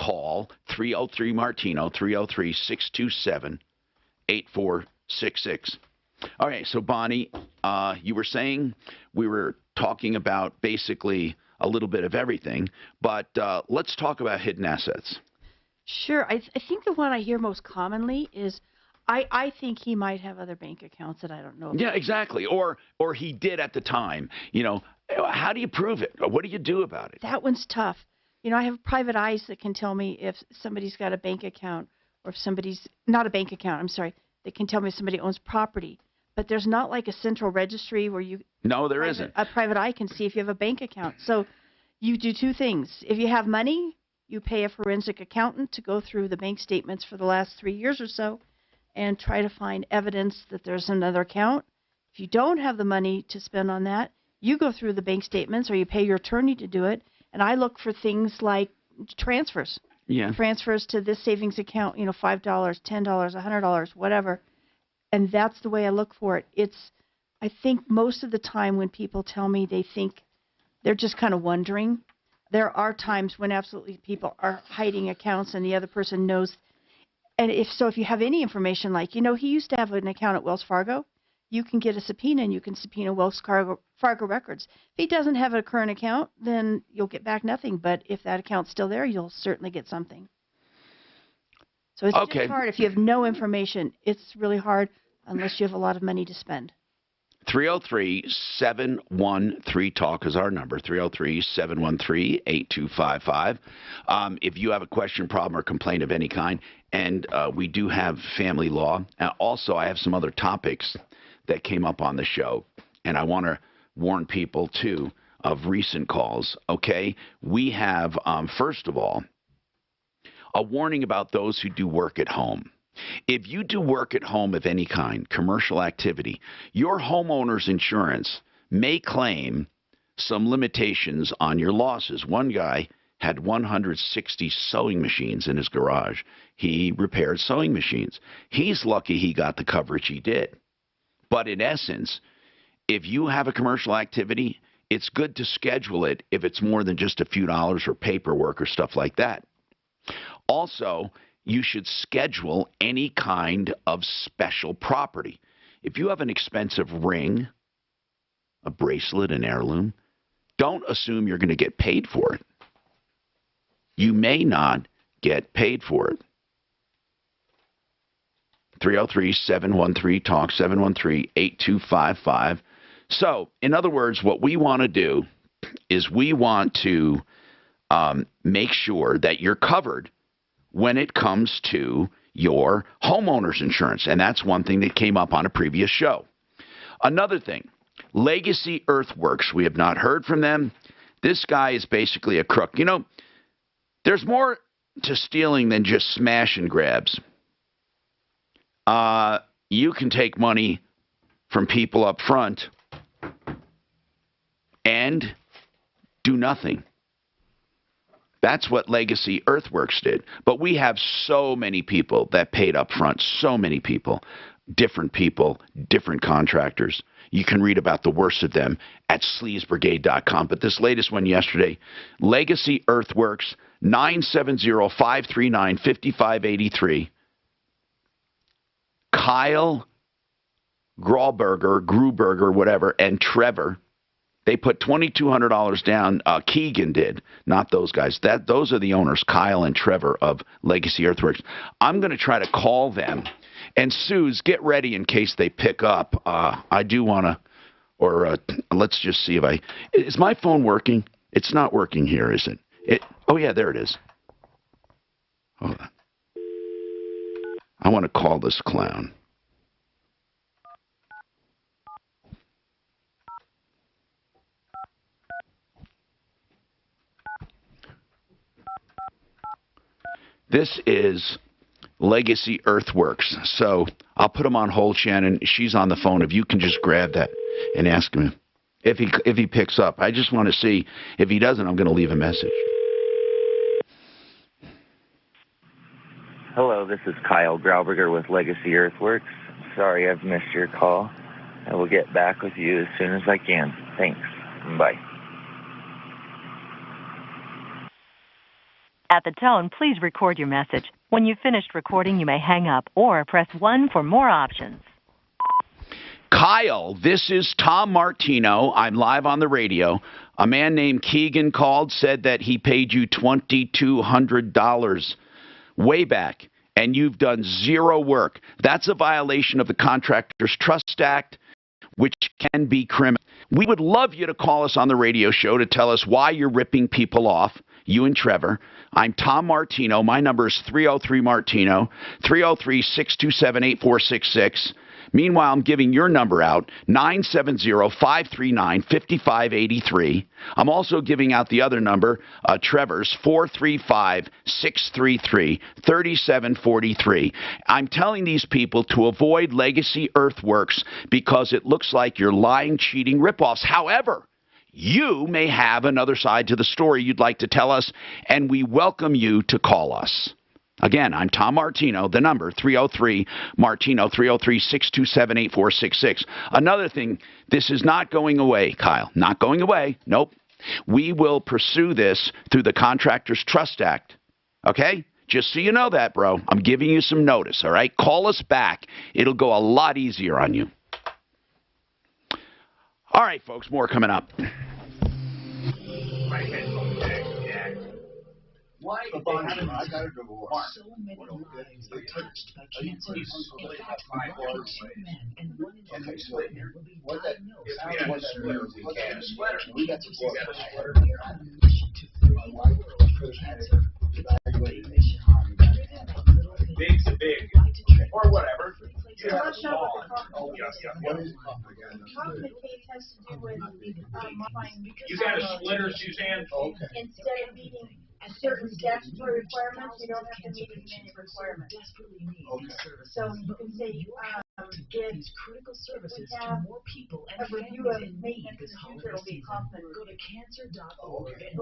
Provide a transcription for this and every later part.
call 303-MARTINO, 303-627-8466. All right, so Bonnie, you were saying we were talking about basically a little bit of everything, but let's talk about hidden assets. Sure. I think the one I hear most commonly is I think he might have other bank accounts that I don't know about. Yeah, exactly. Or he did at the time. You know, how do you prove it? What do you do about it? That one's tough. You know, I have private eyes that can tell me if somebody's got a bank account or if somebody's not a bank account. I'm sorry. They can tell me if somebody owns property. But there's not like a central registry where you No, there isn't. A private eye can see if you have a bank account. So you do two things. If you have money, you pay a forensic accountant to go through the bank statements for the last 3 years or so and try to find evidence that there's another account. If you don't have the money to spend on that, you go through the bank statements or you pay your attorney to do it. And I look for things like transfers. Yeah. Transfers to this savings account, $5, $10, $100, whatever. And that's the way I look for it. I think most of the time when people tell me they think they're just kind of wondering, there are times when absolutely people are hiding accounts and the other person knows. And if you have any information like, he used to have an account at Wells Fargo, you can get a subpoena and you can subpoena Wells Fargo records. If he doesn't have a current account, then you'll get back nothing. But if that account's still there, you'll certainly get something. So it's just hard. If you have no information, it's really hard unless you have a lot of money to spend. 303-713-TALK is our number, 303-713-8255. If you have a question, problem, or complaint of any kind, and we do have family law. Also, I have some other topics that came up on the show, and I want to warn people, too, of recent calls, okay? We have, first of all, a warning about those who do work at home. If you do work at home of any kind, commercial activity, your homeowner's insurance may claim some limitations on your losses. One guy had 160 sewing machines in his garage. He repaired sewing machines. He's lucky he got the coverage he did. But in essence, if you have a commercial activity, it's good to schedule it if it's more than just a few dollars or paperwork or stuff like that. Also, you should schedule any kind of special property. If you have an expensive ring, a bracelet, an heirloom, don't assume you're going to get paid for it. You may not get paid for it. 303-713-TALK, 713-8255. So, in other words, what we want to do is we want to make sure that you're covered when it comes to your homeowner's insurance. And that's one thing that came up on a previous show. Another thing, Legacy Earthworks. We have not heard from them. This guy is basically a crook. There's more to stealing than just smash and grabs. You can take money from people up front and do nothing. That's what Legacy Earthworks did. But we have so many people that paid up front, so many people, different contractors. You can read about the worst of them at sleazbrigade.com. But this latest one yesterday, Legacy Earthworks, 970-539-5583. Kyle Gruberger, whatever, and Trevor, they put $2,200 down. Keegan did, not those guys. Those are the owners, Kyle and Trevor of Legacy Earthworks. I'm going to try to call them. And Suze, get ready in case they pick up. I do want to, or let's just see if is my phone working? It's not working here, is it? Oh, yeah, there it is. Hold on. I want to call this clown. This is Legacy Earthworks. So I'll put him on hold, Shannon. She's on the phone. If you can just grab that and ask him if he picks up. I just want to see. If he doesn't, I'm going to leave a message. Hello, this is Kyle Grauberger with Legacy Earthworks. Sorry I've missed your call. I will get back with you as soon as I can. Thanks. Bye. At the tone, please record your message. When you've finished recording, you may hang up or press 1 for more options. Kyle, this is Tom Martino. I'm live on the radio. A man named Keegan called, said that he paid you $2,200 way back, and you've done zero work. That's a violation of the Contractor's Trust Act, which can be criminal. We would love you to call us on the radio show to tell us why you're ripping people off, you and Trevor. I'm Tom Martino. My number is 303-MARTINO, 303-627-8466. Meanwhile, I'm giving your number out, 970-539-5583. I'm also giving out the other number, Trevor's, 435-633-3743. I'm telling these people to avoid legacy earthworks because it looks like you're lying, cheating ripoffs. However, you may have another side to the story you'd like to tell us, and we welcome you to call us. Again, I'm Tom Martino. The number, 303-MARTINO, 303-627-8466. Another thing, this is not going away, Kyle. Not going away. Nope. We will pursue this through the Contractor's Trust Act. Okay? Just so you know that, bro. I'm giving you some notice, all right? Call us back. It'll go a lot easier on you. All right, folks, more coming up. Why I got a divorce. So many lives are touched by cancer. In fact, 1 in 2 men and 1 in 3 women will be diagnosed with cancer. We got to work on a mission to free the world from cancer. Big to big, or whatever. Let's show what the Complicate has to do with You got a splitter, Suzanne? Okay. Instead of meeting a certain statutory requirements, you don't have to meet as many requirements. Okay. So you can say, get critical services to more people and a review of maintenance in the future, it'll be complimented. Go to cancer.org and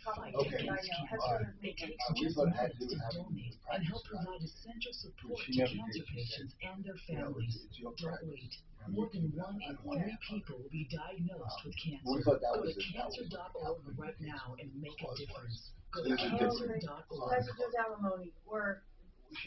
fight against cancer. It takes just minutes to donate and help provide essential support to cancer patients and their families. Don't wait. More than 1 in 3 people will be diagnosed with cancer. Go to cancer.org right now and make a difference. Go to cancer.org.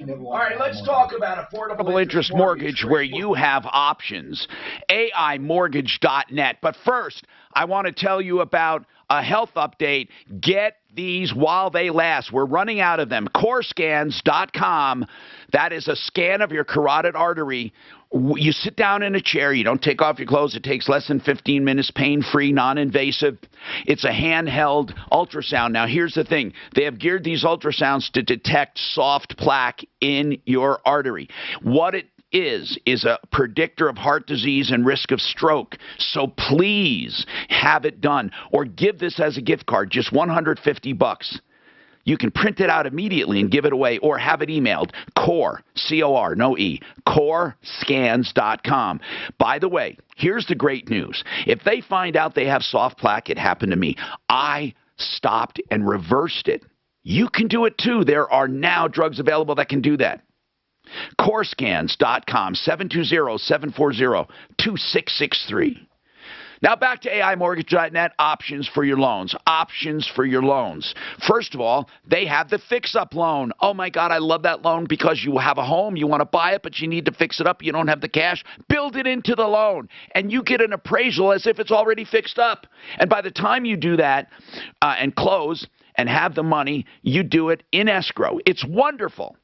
All right, let's talk about affordable interest mortgage where you have options. AImortgage.net. But first, I want to tell you about a health update. Get these while they last. We're running out of them. Corescans.com. That is a scan of your carotid artery. You sit down in a chair. You don't take off your clothes. It takes less than 15 minutes, pain-free, non-invasive. It's a handheld ultrasound. Now, here's the thing. They have geared these ultrasounds to detect soft plaque in your artery. What it is a predictor of heart disease and risk of stroke. So please have it done or give this as a gift card, just $150. You can print it out immediately and give it away or have it emailed, core, C-O-R, no E, corescans.com. By the way, here's the great news. If they find out they have soft plaque, it happened to me. I stopped and reversed it. You can do it too. There are now drugs available that can do that. Corescans.com, 720-740-2663. Now back to AImortgage.net, options for your loans. Options for your loans. First of all, they have the fix-up loan. Oh, my God, I love that loan because you have a home, you want to buy it, but you need to fix it up. You don't have the cash. Build it into the loan, and you get an appraisal as if it's already fixed up. And by the time you do that and close and have the money, you do it in escrow. It's wonderful.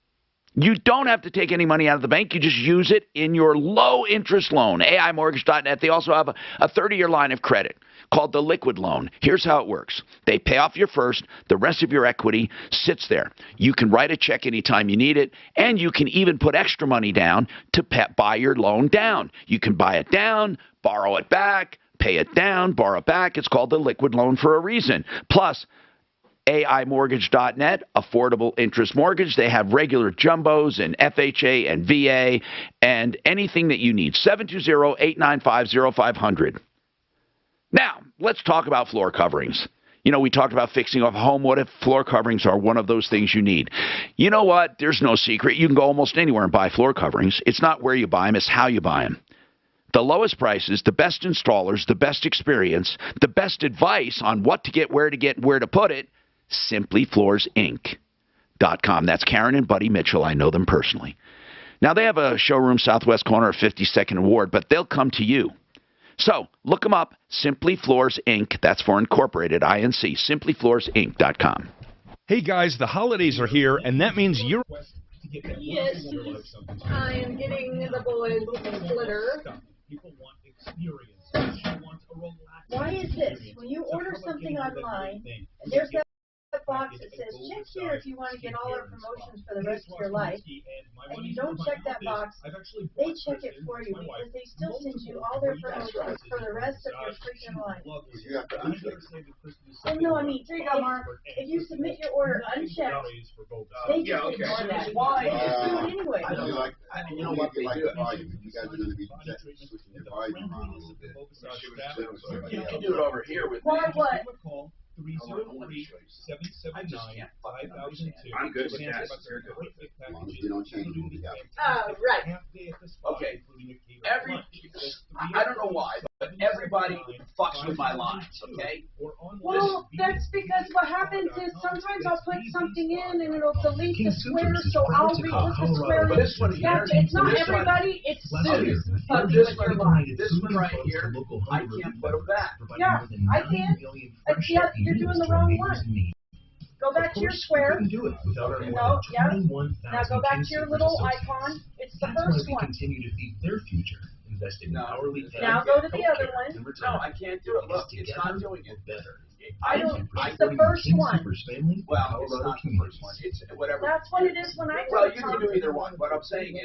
You don't have to take any money out of the bank. You just use it in your low-interest loan, AImortgage.net. They also have a 30-year line of credit called the liquid loan. Here's how it works. They pay off your first. The rest of your equity sits there. You can write a check anytime you need it, and you can even put extra money down to buy your loan down. You can buy it down, borrow it back, pay it down, borrow it back. It's called the liquid loan for a reason. Plus, AImortgage.net, affordable interest mortgage. They have regular jumbos and FHA and VA and anything that you need. 720-895-0500. Now, let's talk about floor coverings. You know, we talked about fixing up a home. What if floor coverings are one of those things you need? You know what? There's no secret. You can go almost anywhere and buy floor coverings. It's not where you buy them, it's how you buy them. The lowest prices, the best installers, the best experience, the best advice on what to get, where to put it. simplyfloorsinc.com. That's Karen and Buddy Mitchell. I know them personally. Now, they have a showroom southwest corner of 52nd and Ward, but they'll come to you. So look them up, Simply Floors Inc. That's for Incorporated, INC, simplyfloorsinc.com. Hey guys, the holidays are here, and that means you're... Yes, I am getting the boys a splitter. Why is this? When you order something online, and there's that box that says, check here if you want to get all our promotions for the rest of your life, and you don't check that box, they check it for you because they still send you all their promotions for the rest of your freaking life. Oh, no, I mean, if you submit your order unchecked, they just ignore that. Why? They just do it anyway. You know what they do? You guys are going to be switching your volume around a little bit. You can do it over here with me. Why what? 303-779-5002. I'm good with that. As long as we don't change what we have. Right. Okay. I don't know why, but everybody fucks with my lines, okay? Well, that's because what happens is sometimes I'll put something in and it'll delete the square, so I'll re-put the square in. This one here, It's not this one- everybody, it's Sue. Fucking This with your one, line. this one right here, I can't put them back. Yeah, I can. Yeah, you're doing the wrong one. Go back to your square. No, yeah. Now go back to your little icon. It's the first one. Continue to feed their future, investing in hourly pay. Now go to the other one. No, I can't do it. Look, it's not doing it. Better. It's the first one. Well, it's not the first one. It's whatever. That's what it is when I Well, go you can do either one. What I'm saying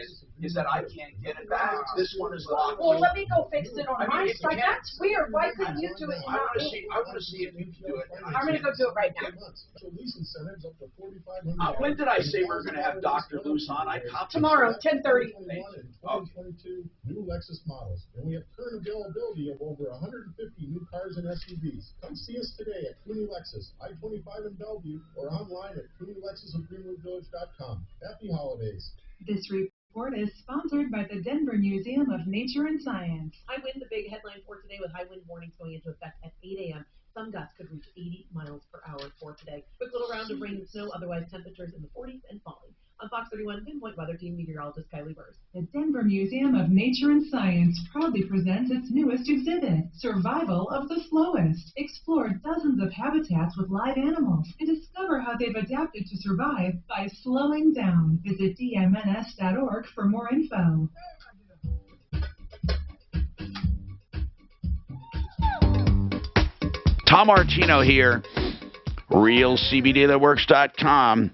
is that I can't get it back. This one is locked. Well, let me go fix it on I mean, my if you side. can't- That's weird. Why couldn't you do it and I not want to me? see. I want to see if you can do it. I'm gonna go do it right now. When did I say we were going to have Dr. Luce on? I copied Tomorrow, 10:30. New Lexus models, and we have current availability of over 150 new cars and SUVs. Come see us today at Cooney Lexus, I-25 in Bellevue, or online at CooneyLexusofGreenwoodVillage.com. Happy holidays. This report is sponsored by the Denver Museum of Nature and Science. High wind, the big headline for today, with high wind warnings going into effect at 8 a.m. Some gusts could reach 80 miles per hour for today. Quick little round of rain and snow, otherwise temperatures in the 40s and falling. On Fox 31 Pinpoint Weather Team meteorologist Kylie Burrs. The Denver Museum of Nature and Science proudly presents its newest exhibit, Survival of the Slowest. Explore dozens of habitats with live animals and discover how they've adapted to survive by slowing down. Visit dmns.org for more info. Tom Martino here, realcbdthatworks.com.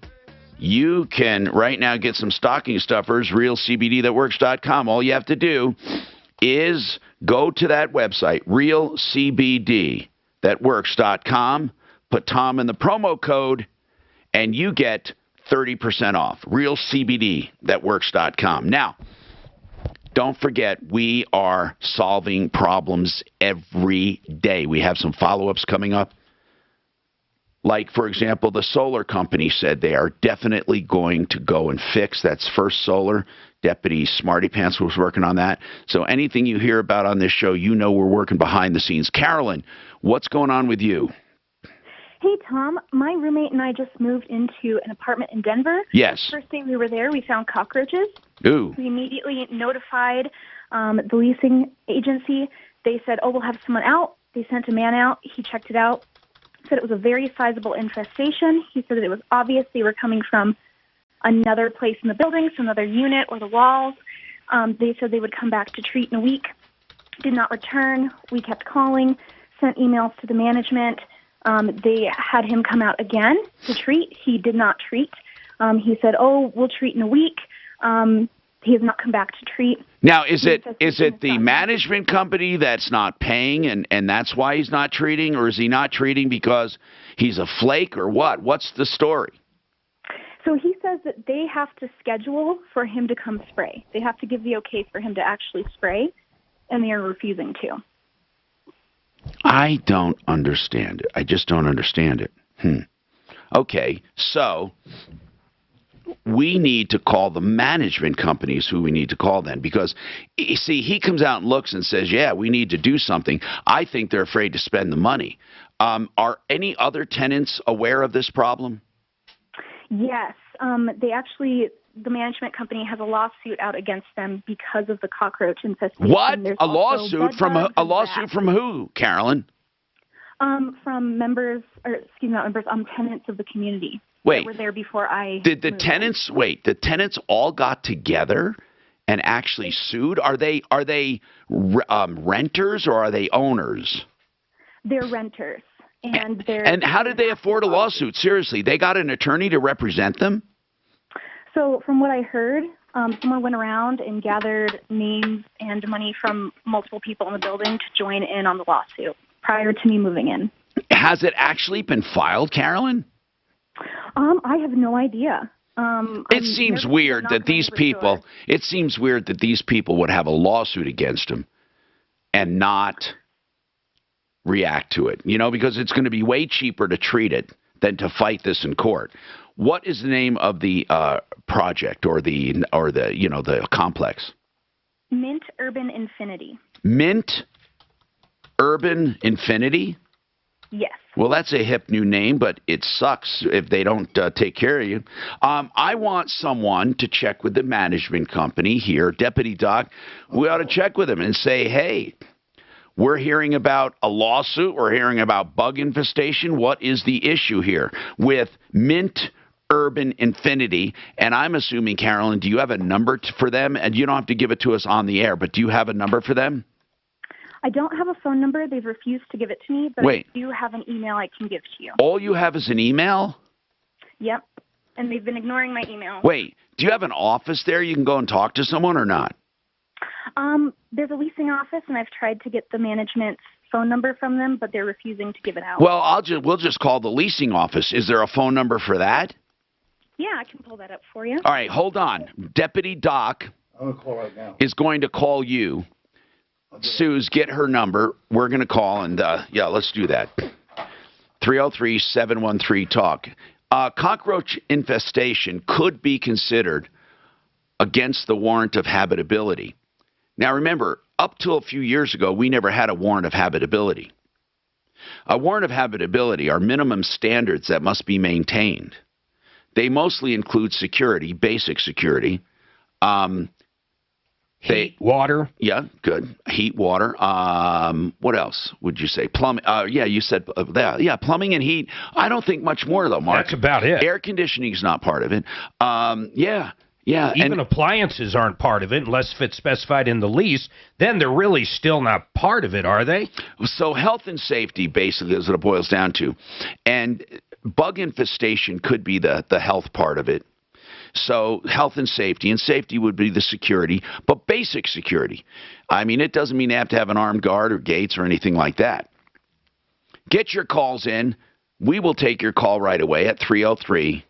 You can right now get some stocking stuffers, realcbdthatworks.com. All you have to do is go to that website, realcbdthatworks.com, put Tom in the promo code, and you get 30% off, realcbdthatworks.com. Now, don't forget, we are solving problems every day. We have some follow-ups coming up. Like, for example, the solar company said they are definitely going to go and fix. That's First Solar. Deputy Smarty Pants was working on that. So anything you hear about on this show, you know we're working behind the scenes. Carolyn, what's going on with you? Hey, Tom. My roommate and I just moved into an apartment in Denver. Yes. First day we were there, we found cockroaches. Ooh. We immediately notified the leasing agency. They said, oh, we'll have someone out. They sent a man out. He checked it out. Said it was a very sizable infestation. He said that it was obvious they were coming from another place in the building, some other unit or the walls. They said they would come back to treat in a week. Did not return. We kept calling, sent emails to the management. They had him come out again to treat. He did not treat. He said, oh, we'll treat in a week. He has not come back to treat. Now, is it the management company that's not paying and that's why he's not treating, or is he not treating because he's a flake, or what? What's the story? So he says that they have to schedule for him to come spray. They have to give the okay for him to actually spray, and they are refusing to. I don't understand it. I just don't understand it. Okay, so we need to call the management companies who we need to call then, because, you see, he comes out and looks and says, yeah, we need to do something. I think they're afraid to spend the money. Are any other tenants aware of this problem? Yes, the management company has a lawsuit out against them because of the cockroach infestation. What? There's A also lawsuit bed from bugs a and lawsuit rats. from who, Carolyn? From members, or excuse me, not members, tenants of the community. Wait, that were there before I. Did the moved tenants in. wait? The tenants all got together and actually sued. Are they renters or are they owners? They're renters, and they're. And how did they afford a lawsuit? Seriously, they got an attorney to represent them? So from what I heard, someone went around and gathered names and money from multiple people in the building to join in on the lawsuit prior to me moving in. Has it actually been filed, Carolyn? I have no idea. It seems weird that these people. Sure. It seems weird that these people would have a lawsuit against them and not react to it. You know, because it's going to be way cheaper to treat it than to fight this in court. What is the name of the project or the complex? Mint Urban Infinity. Mint Urban Infinity? Yes. Well, that's a hip new name, but it sucks if they don't take care of you. I want someone to check with the management company here, Deputy Doc. We ought to check with them and say, hey, we're hearing about a lawsuit. We're hearing about bug infestation. What is the issue here with Mint Urban Infinity? And I'm assuming, Carolyn, do you have a number for them? And you don't have to give it to us on the air, but do you have a number for them? I don't have a phone number. They've refused to give it to me, but Wait. I do have an email I can give to you. All you have is an email? Yep. And they've been ignoring my email. Wait, do you have an office there you can go and talk to someone or not? There's a leasing office, and I've tried to get the management's phone number from them, but they're refusing to give it out. Well, we'll just call the leasing office. Is there a phone number for that? Yeah, I can pull that up for you. All right, hold on. Deputy Doc is going to call you. Suze, get her number. We're going to call, and let's do that. 303-713-TALK. Cockroach infestation could be considered against the warrant of habitability. Now, remember, up till a few years ago, we never had a warrant of habitability. A warrant of habitability are minimum standards that must be maintained. They mostly include security, basic security. Heat, water. Yeah, good. Heat, water. What else would you say? Plumbing. Yeah, you said that. Yeah, plumbing and heat. I don't think much more, though, Mark. That's about it. Air conditioning is not part of it. Yeah. Even appliances aren't part of it unless if it's specified in the lease. Then they're really still not part of it, are they? So health and safety basically is what it boils down to. And bug infestation could be the health part of it. So health and safety would be the security, but basic security. I mean, it doesn't mean they have to have an armed guard or gates or anything like that. Get your calls in. We will take your call right away at 303-713-TALK,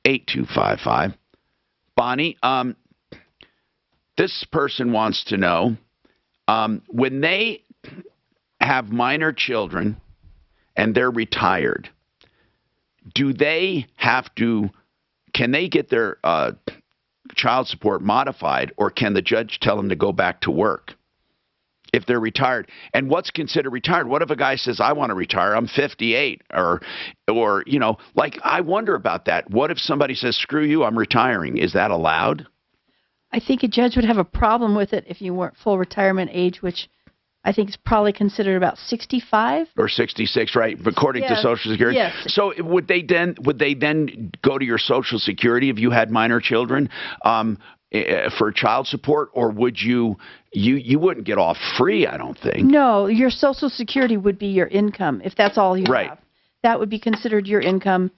303-713-8255. Bonnie, this person wants to know, when they have minor children and they're retired, can they get their child support modified, or can the judge tell them to go back to work if they're retired? And what's considered retired? What if a guy says, I want to retire, I'm 58, or I wonder about that. What if somebody says, screw you, I'm retiring? Is that allowed? I think a judge would have a problem with it if you weren't full retirement age, which I think is probably considered about 65 or 66, right? According to Social Security. Yes. So would they then go to your Social Security if you had minor children for child support, or would you wouldn't get off free? I don't think. No, your Social Security would be your income if that's all you have. That would be considered your income,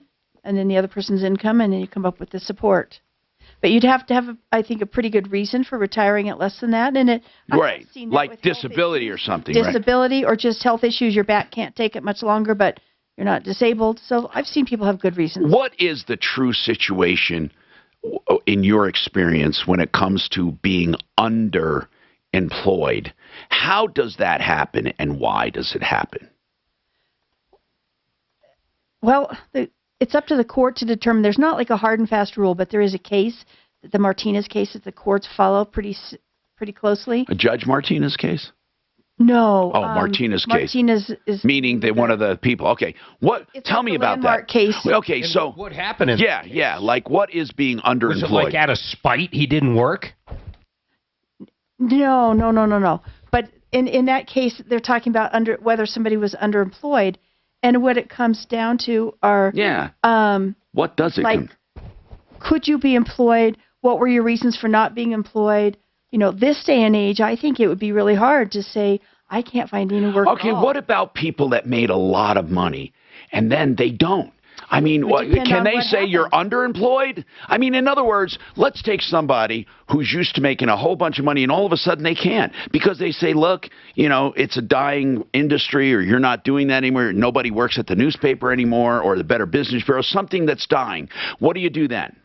and then the other person's income, and then you come up with the support. But you'd have to have, I think, a pretty good reason for retiring at less than that. And right, like disability or something. Disability or just health issues. Your back can't take it much longer, but you're not disabled. So I've seen people have good reasons. What is the true situation in your experience when it comes to being underemployed? How does that happen, and why does it happen? Well, it's up to the court to determine. There's not like a hard and fast rule, but there is a case, the Martinez case, that the courts follow pretty closely. A Judge Martinez case? No. Oh, Martinez case. Martinez is meaning that one of the people. Okay, what? It's Tell like me the about landmark that case. Okay, And so what happened? In yeah, yeah. Like, what is being underemployed? Was it like out of spite he didn't work? No. But in that case, they're talking about whether somebody was underemployed, and what it comes down to are what does it like could you be employed? What were your reasons for not being employed? You know, this day and age, I think it would be really hard to say I can't find any work. Okay, at all. what about people that made a lot of money and then they don't? I mean, can they say you're underemployed? I mean, in other words, let's take somebody who's used to making a whole bunch of money and all of a sudden they can't because they say, look, you know, it's a dying industry or you're not doing that anymore. Nobody works at the newspaper anymore or the Better Business Bureau, something that's dying. What do you do then?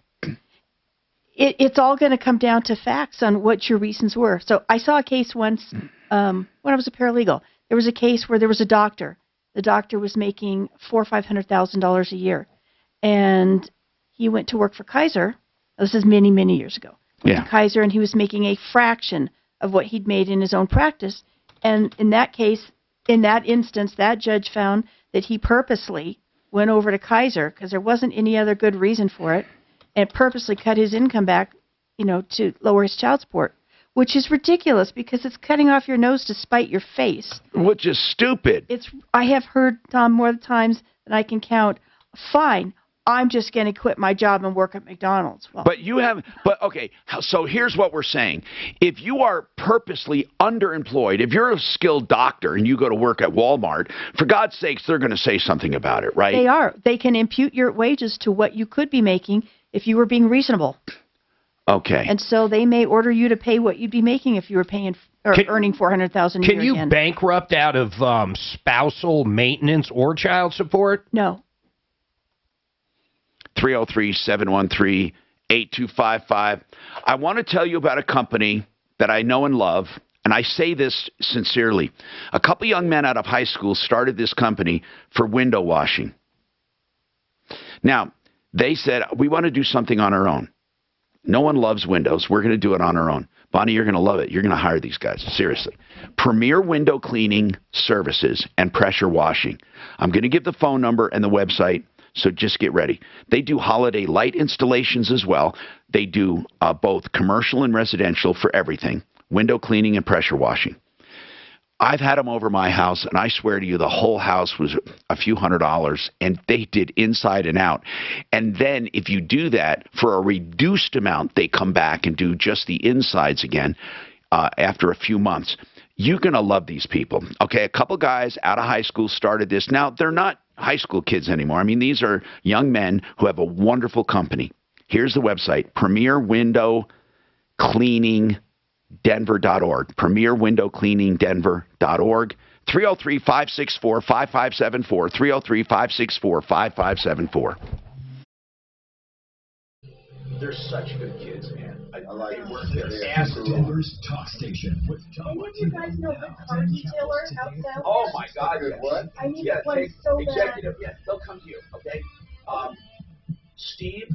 It's all going to come down to facts on what your reasons were. So I saw a case once when I was a paralegal. There was a case where there was a doctor. The doctor was making $400,000 or $500,000 a year, and he went to work for Kaiser. This is many, many years ago. Yeah. Kaiser, and he was making a fraction of what he'd made in his own practice. And in that case, in that instance, that judge found that he purposely went over to Kaiser because there wasn't any other good reason for it, and purposely cut his income back, you know, to lower his child support. Which is ridiculous because it's cutting off your nose to spite your face. Which is stupid. I have heard, Tom, more times than I can count, fine, I'm just going to quit my job and work at McDonald's. Well, Okay, so here's what we're saying. If you are purposely underemployed, if you're a skilled doctor and you go to work at Walmart, for God's sakes, they're going to say something about it, right? They are. They can impute your wages to what you could be making if you were being reasonable. Okay. And so they may order you to pay what you'd be making if you were paying or earning $400,000 a year. Can you again. bankrupt out of spousal maintenance or child support? No. 303-713-8255. I want to tell you about a company that I know and love, and I say this sincerely. A couple young men out of high school started this company for window washing. Now, they said, we want to do something on our own. No one loves windows. We're going to do it on our own. Bonnie, you're going to love it. You're going to hire these guys. Seriously. Premier Window Cleaning Services and Pressure Washing. I'm going to give the phone number and the website, so just get ready. They do holiday light installations as well. They do both commercial and residential for everything. Window cleaning and pressure washing. I've had them over my house, and I swear to you, the whole house was a few $100s, and they did inside and out. And then if you do that for a reduced amount, they come back and do just the insides again after a few months. You're going to love these people. Okay, a couple guys out of high school started this. Now, they're not high school kids anymore. I mean, these are young men who have a wonderful company. Here's the website, Premier Window Cleaning Denver.org, premierwindowcleaningdenver.org, 303-564-5574, 303-564-5574. They're such good kids, man. I like it. Denver's talk station. Any of you guys know the car detailer out there? Oh my God! What? I need one so bad. Executive. Yeah, they'll come to you. Okay. Steve.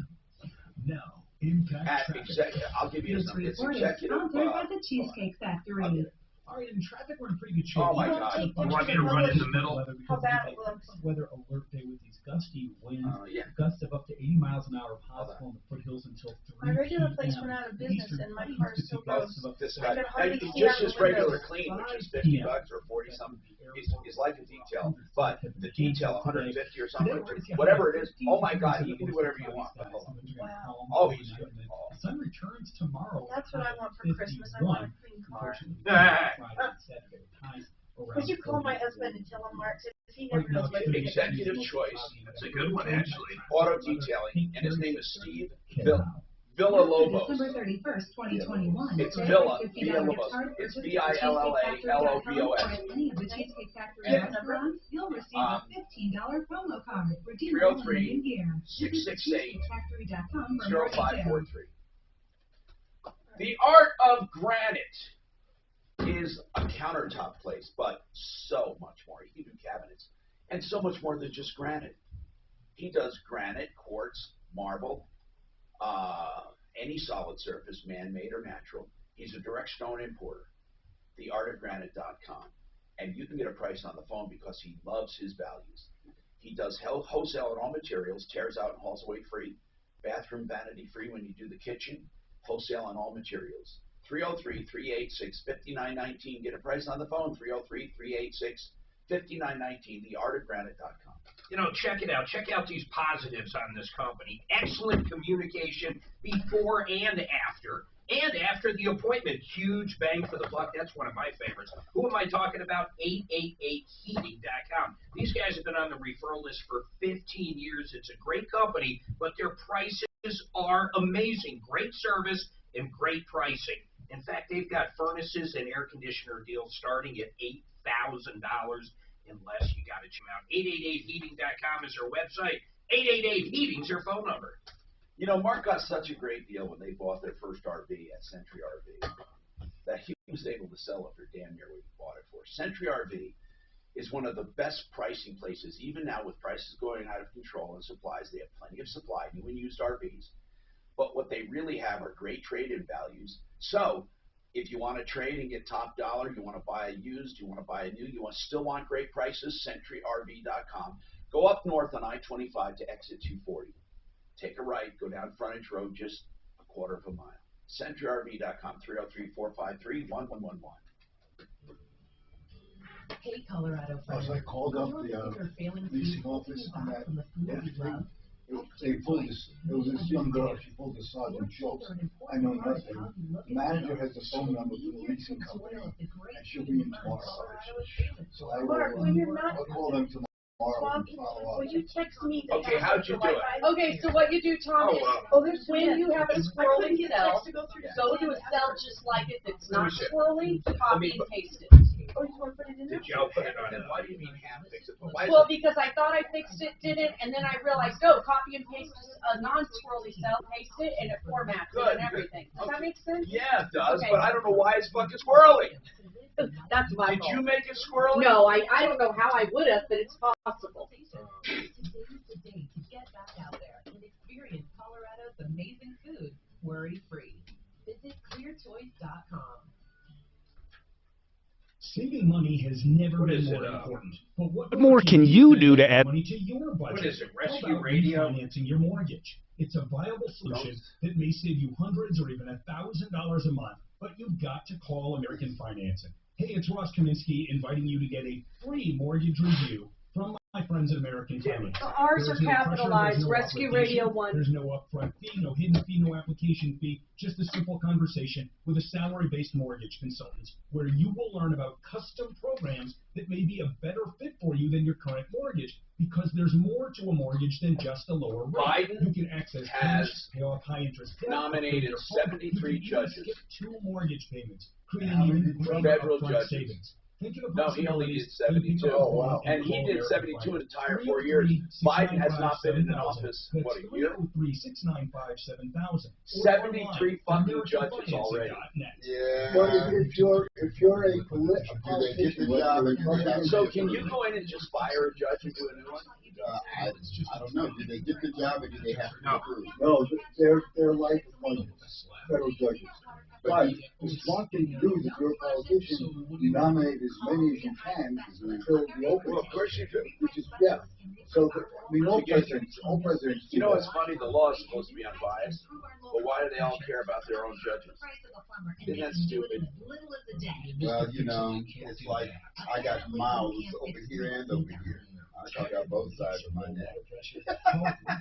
No. Impact At traffic. executive. I'll give you his number. It's executive. Sponsored by the Cheesecake Factory. All right, in traffic, we're in pretty good shape. Oh my God! You want me to run in the middle? How bad it looks. Weather alert day with these gusty winds. Yeah. Gusts of up to 80 miles an hour possible in the foothills until 3 My regular p.m. place went out of business and my car still goes. This I guy, could hardly see just out his the regular windows. clean, which is $50 or 40 something, is like a detail. But the detail, 150 or something, whatever it is. Oh my God, he can do whatever you want. Wow. Oh, he's good. The sun returns tomorrow. That's what I want for Christmas. I want a clean car. Would you call my husband and tell him, Mark, if he never knows what to do? Executive choice. That's a good one, actually. Auto detailing, and his name is Steve Villalobos. December 31st, 2021. It's For Villa, every $50 Villalobos. gift card It's purchased Villalobos. at any of the Cheesecake Factory restaurants, you'll receive a $15 promo card. Redeem in the new year. Visit 668 cheesecakefactory.com for more details. 0543. The Art of Granite is a countertop place, but so much more. He can do cabinets, and so much more than just granite. He does granite, quartz, marble, any solid surface, man-made or natural. He's a direct stone importer. TheArtofGranite.com. and you can get a price on the phone because he loves his values. He does wholesale on all materials, tears out and hauls away free, bathroom vanity free when you do the kitchen, wholesale on all materials. 303-386-5919. Get a price on the phone, 303-386-5919, theartofgranite.com. You know, check it out. Check out these positives on this company. Excellent communication before and after. And after the appointment, huge bang for the buck. That's one of my favorites. Who am I talking about? 888heating.com. These guys have been on the referral list for 15 years. It's a great company, but their prices are amazing. Great service and great pricing. In fact, they've got furnaces and air conditioner deals starting at $8,000 unless you got to check them out. 888heating.com is their website. 888-HEATING's their phone number. You know, Mark got such a great deal when they bought their first RV at Century RV that he was able to sell it for damn near what he bought it for. Century RV is one of the best pricing places, even now with prices going out of control and supplies. They have plenty of supply, new and used RVs. But what they really have are great trade-in values. So if you want to trade and get top dollar, you want to buy a used, you want to buy a new, you still want great prices, CentryRV.com. Go up north on I-25 to exit 240. Take a right, go down Frontage Road just a quarter of a mile. CentryRV.com, 303-453-1111. Hey, Colorado As I called up the leasing office on that, they pulled this, it was this young girl, she pulled this Sergeant Schultz. I know nothing. The manager has the phone number for the leasing company, and she'll be in tomorrow. So I will, I'll call them tomorrow. Will you text me the Okay, how'd you do it? Okay, so what you do, Tom, is when you have a swirly cell, go to a cell just like it that's not swirly, copy and paste it. Oh, you want to put it in there? Did y'all put it on it? Why do you mean half fix it? Well, because I thought I fixed it, didn't, and then I realized, go, copy and paste a non-swirly cell, paste it, and it formats it and everything. Does that make sense? Yeah, it does, Okay. but I don't know why it's fucking swirly. That's my Did fault. you make it squirrely? No, I don't know how I would have, but it's possible. Today's the day to get back out there and experience Colorado's amazing food worry-free. Visit clearchoice.com. Saving money has never What been is it, more important. But What more can you do to add money to your budget? What is it, How Rescue about Radio? refinancing your mortgage? It's a viable solution that may save you hundreds or even $1,000 a month, but you've got to call American Financing. Hey, it's Ross Kaminsky inviting you to get a free mortgage review from my friends at American Financing. The R's are There's no pressure, capitalized, there's no Rescue obligation, Radio 1. There's no upfront fee, no hidden fee, no application fee, just a simple conversation with a salary-based mortgage consultant where you will learn about custom programs that may be a better fit for you than your current mortgage, because there's more to a mortgage than just a lower rate. Biden You can access has cash, pay off high-interest debt, nominated upgrade your home, 73 you can even judges. skip 2 mortgage payments, creating even greater Federal upfront judges. savings. Think of the No, he only did possibilities 72. Oh, wow. And he did 72 an entire 4 years. Biden has not been in office, what, a year? 303-695-7000. 73 fucking judges already. Yeah. But if you're a politician, So can you go in and just fire a judge and do a new one? I don't know. Did they get the job or did they have to approve? No, they're like appointments, federal judges. But the smart thing to do is if you're a politician, you nominate as many as you can until the opening. Well, of course you do. Which is, yeah. So, I mean, all presidents You know what's funny? The law is supposed to be unbiased, but why do they all care about their own judges? Isn't that stupid? Well, you know, it's like I got mouths over here and over here. I talk out both sides of my neck.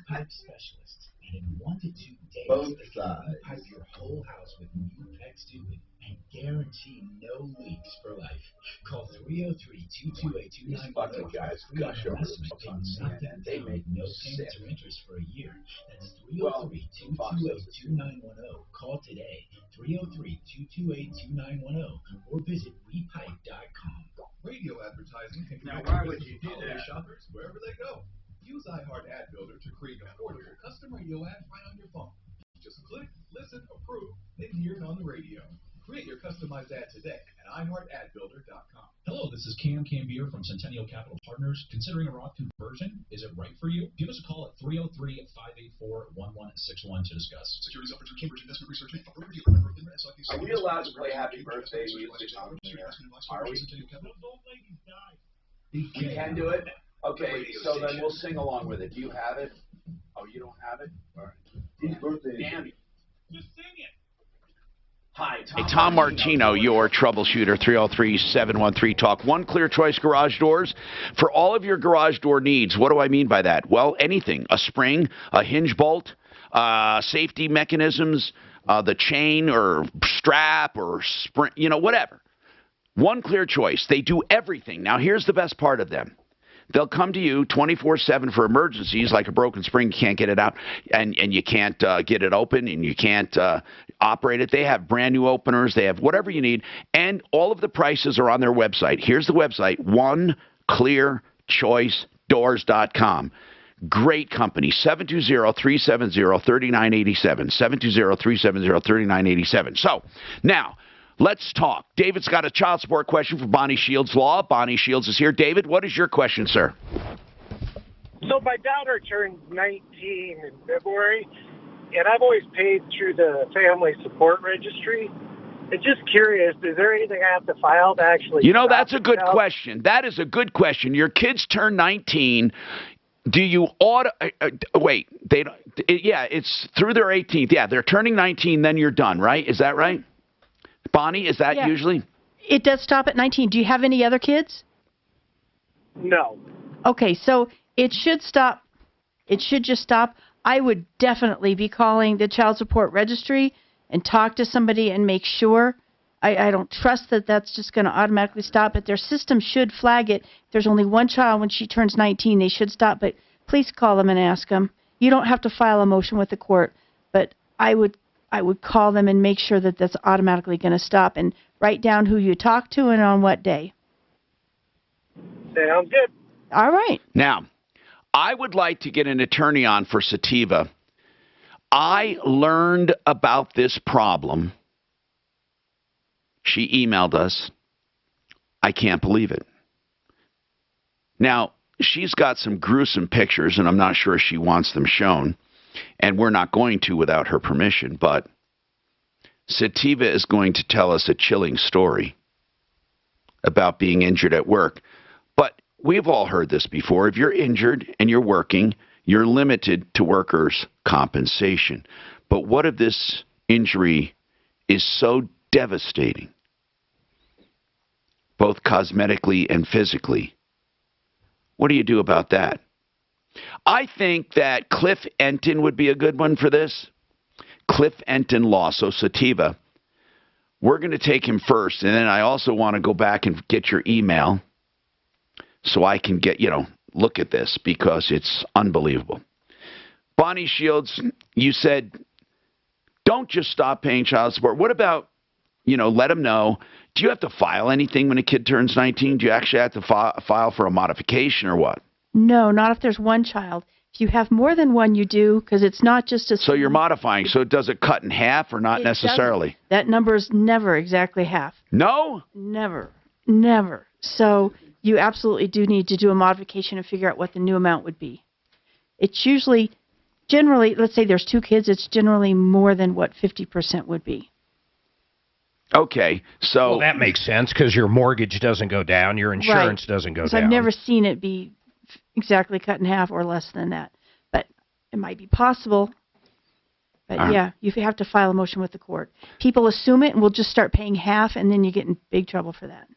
Pipe specialists, and in 1 to 2 days, Both they can sides. pipe your whole house with new PEX tubing and guarantee no leaks for life. Call 303-228-2910. These fucking guys gush over themselves on CNN. They make me no sick. payments or interest for a year. That's Well, Fox does it too. 303-228-2910. Call today, 303-228-2910, or visit repipe.com. Radio advertising can Now, connect why your would business you do with holiday that? shoppers wherever they go. Use iHeart Ad Builder to create an affordable custom radio ad right on your phone. Just click, listen, approve, then hear it on the radio. Create your customized ad today at iHeartAdBuilder.com. Hello, this This is Cam Cambier from Centennial Capital Partners. Considering a Roth conversion, is it right for you? Give us a call at 303-584-1161 to discuss. Securities offered through Cambridge Investment Research Inc. Member FINRA. Are we allowed to play Happy Birthday music on the air? Are we? We can do it? Okay, so then we'll sing along with it. Do you have it? Oh, you don't have it? All right. Whose birthday? Damn you. Just sing it. Hi, Hey, Tom Martino, your troubleshooter, 303-713-TALK. One Clear Choice Garage Doors. For all of your garage door needs, what do I mean by that? Well, anything. A spring, a hinge bolt, safety mechanisms, the chain or strap or spring, whatever. One Clear Choice. They do everything. Now, here's the best part of them. They'll come to you 24/7 for emergencies, like a broken spring, you can't get it out, and you can't get it open, and you can't operate it. They have brand new openers. They have whatever you need, and all of the prices are on their website. Here's the website, oneclearchoicedoors.com. Great company, 720-370-3987, 720-370-3987. So, now, let's talk. David's got a child support question for Bonnie Shields Law. Bonnie Shields is here. David, what is your question, sir? So my daughter turned 19 in February, and I've always paid through the Family Support Registry. And just curious, is there anything I have to file to actually... That's a good question. That is a good question. Your kids turn 19. Do you wait, it's through their 18th. Yeah, they're turning 19, then you're done, right? Is that right? Bonnie, is that usually? It does stop at 19. Do you have any other kids? No. Okay, so it should stop. It should just stop. I would definitely be calling the child support registry and talk to somebody and make sure. I don't trust that that's just going to automatically stop, but their system should flag it. If there's only one child when she turns 19, they should stop, but please call them and ask them. You don't have to file a motion with the court, but I would call them and make sure that that's automatically going to stop, and write down who you talked to and on what day. Sounds good. All right. Now, I would like to get an attorney on for Sativa. I learned about this problem. She emailed us. I can't believe it. Now, she's got some gruesome pictures, and I'm not sure she wants them shown. And we're not going to without her permission, but Sativa is going to tell us a chilling story about being injured at work. But we've all heard this before. If you're injured and you're working, you're limited to workers' compensation. But what if this injury is so devastating, both cosmetically and physically? What do you do about that? I think that Cliff Enton would be a good one for this. Cliff Enton Law. So, Sativa, we're going to take him first. And then I also want to go back and get your email so I can get, look at this because it's unbelievable. Bonnie Shields, you said, don't just stop paying child support. What about, let them know. Do you have to file anything when a kid turns 19? Do you actually have to file for a modification or what? No, not if there's one child. If you have more than one, you do, because it's not just a... So you're modifying. So does it cut in half or not necessarily? Doesn't. That number is never exactly half. No? Never. Never. So you absolutely do need to do a modification and figure out what the new amount would be. It's usually, generally, let's say there's two kids, it's generally more than what 50% would be. Okay, so... Well, that makes sense, because your mortgage doesn't go down, your insurance doesn't go down. I've never seen it be exactly cut in half or less than that. But it might be possible. But yeah, you have to file a motion with the court. People assume it and will just start paying half, and then you get in big trouble for that.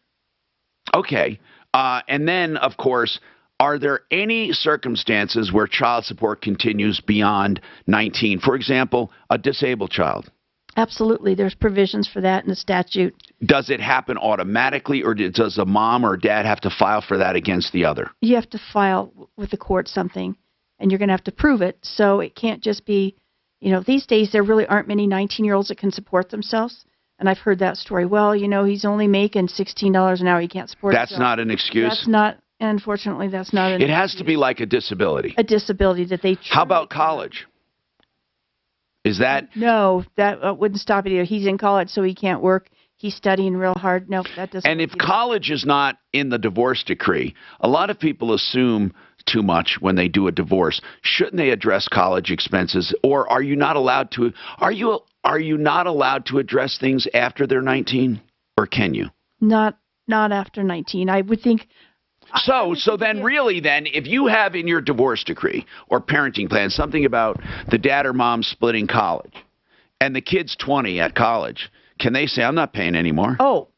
Okay. And then, of course, are there any circumstances where child support continues beyond 19? For example, a disabled child. Absolutely. There's provisions for that in the statute. Does it happen automatically, or does a mom or dad have to file for that against the other? You have to file with the court something, and you're going to have to prove it. So it can't just be, these days there really aren't many 19-year-olds that can support themselves. And I've heard that story. Well, he's only making $16 an hour. He can't support himself. That's not an excuse? That's not, unfortunately, that's not an excuse. It has to be like a disability. A disability that they... How about college? Is that... No, that wouldn't stop it either. He's in college, so he can't work. he's studying real hard. No, that doesn't. And if college is not in the divorce decree, a lot of people assume too much when they do a divorce. Shouldn't they address college expenses, or are you not allowed to? Are you not allowed to address things after they're 19, or can you? Not after 19. I would think. So then really then, if you have in your divorce decree or parenting plan something about the dad or mom splitting college and the kid's 20 at college, can they say, I'm not paying anymore? Oh,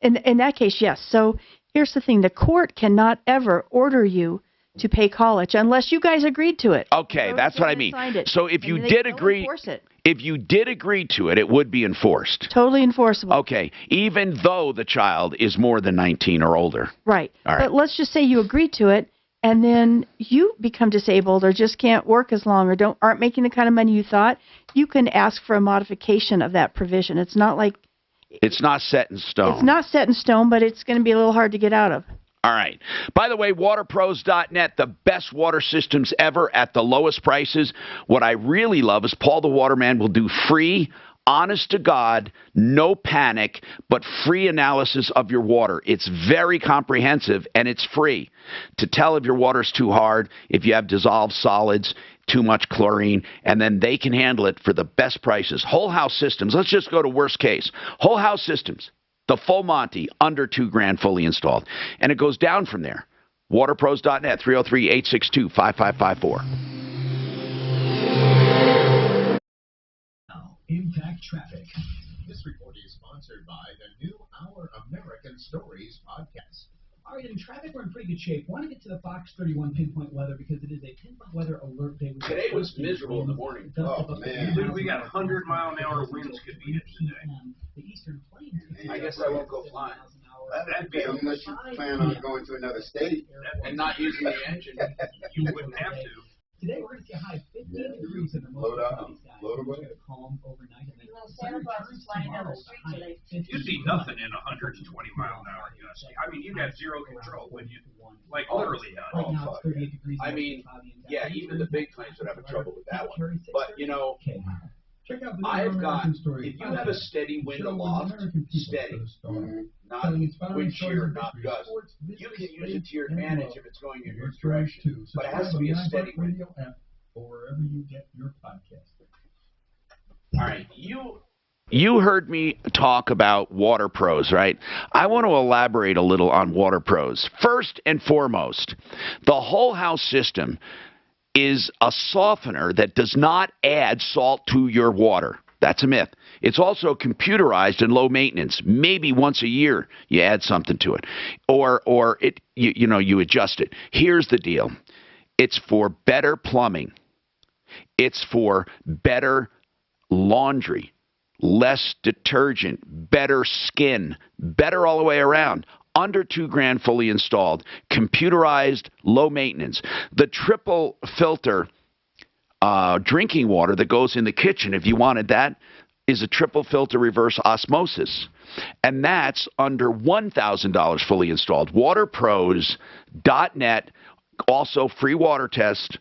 in that case, yes. So here's the thing. The court cannot ever order you to pay college unless you guys agreed to it. Okay, that's what I mean. So if you did agree, if you did agree to it, it would be enforced. Totally enforceable. Okay, even though the child is more than 19 or older. Right. All right. But let's just say you agreed to it, and then you become disabled or just can't work as long or aren't making the kind of money you thought. You can ask for a modification of that provision. It's not like it's not set in stone. It's not set in stone, but it's going to be a little hard to get out of. All right. By the way, waterpros.net, the best water systems ever at the lowest prices. What I really love is Paul the Waterman will do free, honest to God, no panic, but free analysis of your water. It's very comprehensive and it's free to tell if your water's too hard, if you have dissolved solids, too much chlorine, and then they can handle it for the best prices. Whole house systems. Let's just go to worst case. Whole house systems. The full Monty, under $2,000 fully installed. And it goes down from there. Waterpros.net, 303-862-5554. Impact Traffic. This report is sponsored by the new Our American Stories podcast. All right, in traffic, we're in pretty good shape. Want to get to the Fox 31 pinpoint weather because it is a pinpoint weather alert day. Today was miserable in the morning. Oh, man. Dude, we got 100-mile-an-hour winds could beat it today. The Eastern Plains. I guess I won't go flying. That'd be unless you plan on going to another state. And not using the engine. You wouldn't have to. Today we're going to see a high of 15 degrees in the most load away. Calm overnight, and then Santa Claus is flying down the street today. You see nothing in 120-mile-an-hour gust. I mean, you got zero control when you, like, literally none. Right now it's 38 degrees. I mean, yeah, even the big planes would have trouble with that one. But, you know, check out the I've got, if you have a steady wind aloft, steady, not wind shear, not gust, you can use it to your advantage if it's going in your direction. But it has to be a steady wind. Or wherever you get your podcast. All right, you heard me talk about Water Pros, right? I want to elaborate a little on Water Pros. First and foremost, the whole house system is a softener that does not add salt to your water. That's a myth. It's also computerized and low maintenance. Maybe once a year you add something to it, or you adjust it. Here's the deal: it's for better plumbing. It's for better laundry, less detergent, better skin, better all the way around. Under $2,000 fully installed, computerized, low maintenance. The triple filter drinking water that goes in the kitchen, if you wanted that, is a triple filter reverse osmosis. And that's under $1,000 fully installed. Waterpros.net, also free water test,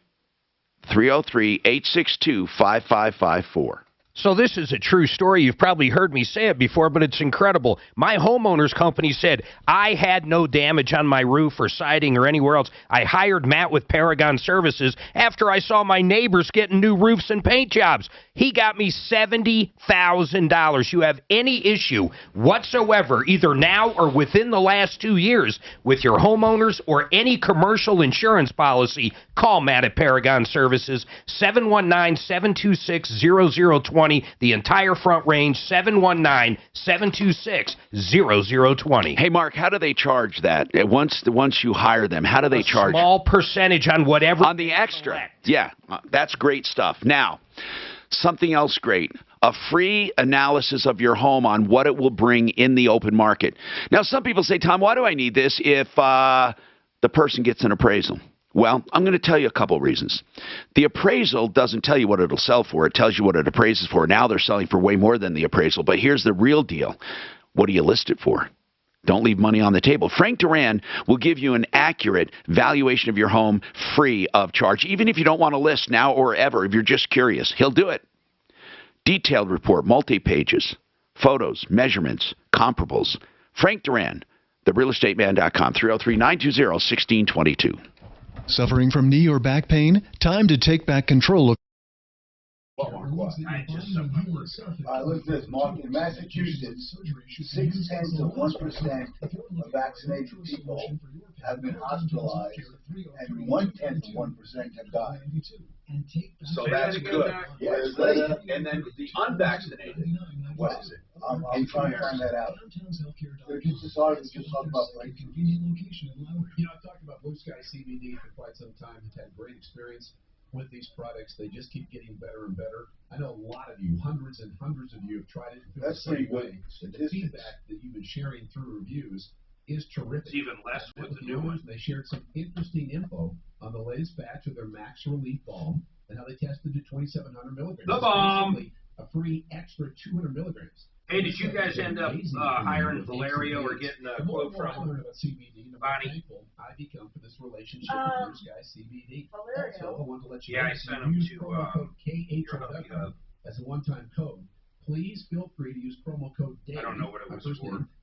303-862-5554. So this is a true story. You've probably heard me say it before, but it's incredible. My homeowner's company said I had no damage on my roof or siding or anywhere else. I hired Matt with Paragon Services after I saw my neighbors getting new roofs and paint jobs. He got me $70,000. You have any issue whatsoever, either now or within the last 2 years, with your homeowners or any commercial insurance policy, call Matt at Paragon Services, 719-726-0020. The entire Front Range, 719-726-0020. Hey, Mark, how do they charge that? Once you hire them, how do they charge? A small percentage on whatever. On the extra. Yeah, that's great stuff. Now, something else great. A free analysis of your home on what it will bring in the open market. Now, some people say, Tom, why do I need this if the person gets an appraisal? Well, I'm going to tell you a couple reasons. The appraisal doesn't tell you what it'll sell for. It tells you what it appraises for. Now they're selling for way more than the appraisal. But here's the real deal. What do you list it for? Don't leave money on the table. Frank Duran will give you an accurate valuation of your home free of charge, even if you don't want to list now or ever, if you're just curious. He'll do it. Detailed report, multi-pages. photos, measurements, comparables. Frank Duran, therealestateman.com, 303-920-1622. Suffering from knee or back pain? Time to take back control of... Listen to this, Mark. In Massachusetts, 0.6% to 1% of vaccinated people have been hospitalized, and 0.1% to 1% have died. So that's good. Yes, And then the unvaccinated, what is it? I'm trying to find that out. They're just starting to talk about like. I've talked about Blue Sky CBD for quite some time. I've had great experience with these products. They just keep getting better and better. I know a lot of you, hundreds and hundreds of you, have tried it and feel the same way. And the feedback that you've been sharing through reviews is terrific. It's even less with the new one. They shared some interesting info on the latest batch of their Max Relief Balm and how they tested to 2,700 milligrams. The bomb! Basically a free extra 200 milligrams. Hey, did you guys end up hiring Valerio or getting a quote from Bonnie? I become for this relationship with Blue Sky CBD. Also, I want to let you know, I sent him to promo code KHOW as a one-time code. Please feel free to use promo code DAVE. I don't know what it was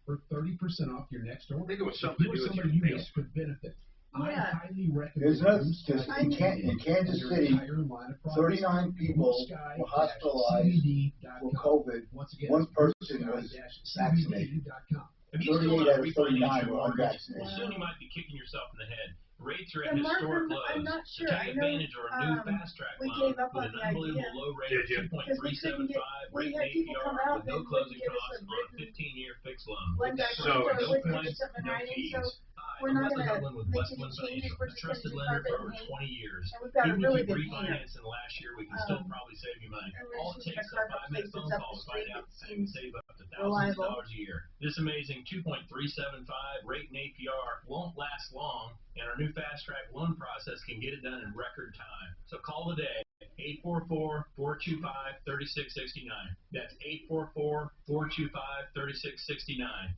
for 30% off your next order. I think it was something to do with your face. Could benefit. I Yeah. highly recommend. There's no, just in Kansas City, 39 people were hospitalized for COVID. One person was vaccinated. 38 out of 39 were unvaccinated. Soon you might be kicking yourself in the head. Rates are Yeah, at Mark, historic lows. I'm not sure. So I take know, advantage of our new fast track we loan gave up with on an the unbelievable idea. low rate of Because we couldn't 2.375 get, we rate had people come APR out with and no wouldn't closing give us costs a on a written, 15-year fixed loan. one guy So comes over no with points, something in no writing, fees. so we're not Leslie gonna Hudlin with make Westland any changes, Financial, we're a just gonna trusted use lender carpet for and over paint. 20 years. And we've got a Even really if you good painter. refinance in the last year, we can still probably save you money. And we're All it just using takes a is a carpet 5-minute place phone that's up call the to find street. out It how you can seems save up to thousands of reliable. dollars a year. This amazing 2.375 rate and APR won't last long, and our new fast track loan process can get it done in record time. So call today, 844-425-3669. That's 844-425-3669.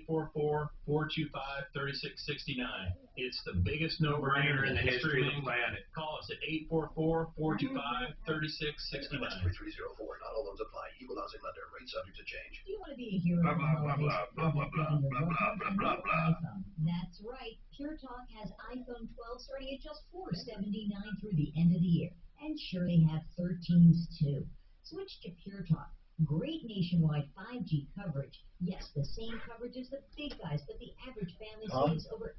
844-425-3669. It's the biggest no-brainer in the history of the planet. Call us at 844-425-3669. 3304. Not all loans apply. Equal housing lender. Rate subject to change. Do you want to be a hero? Blah, blah, blah, blah, blah, blah, blah, blah, blah, blah, blah. That's right. Pure Talk has iPhone 12 starting at just $479 through the end of the year. And sure, they have 13s too. Switch to Pure Talk. Great nationwide 5G coverage. Yes, the same coverage as the big guys, but the average family saves over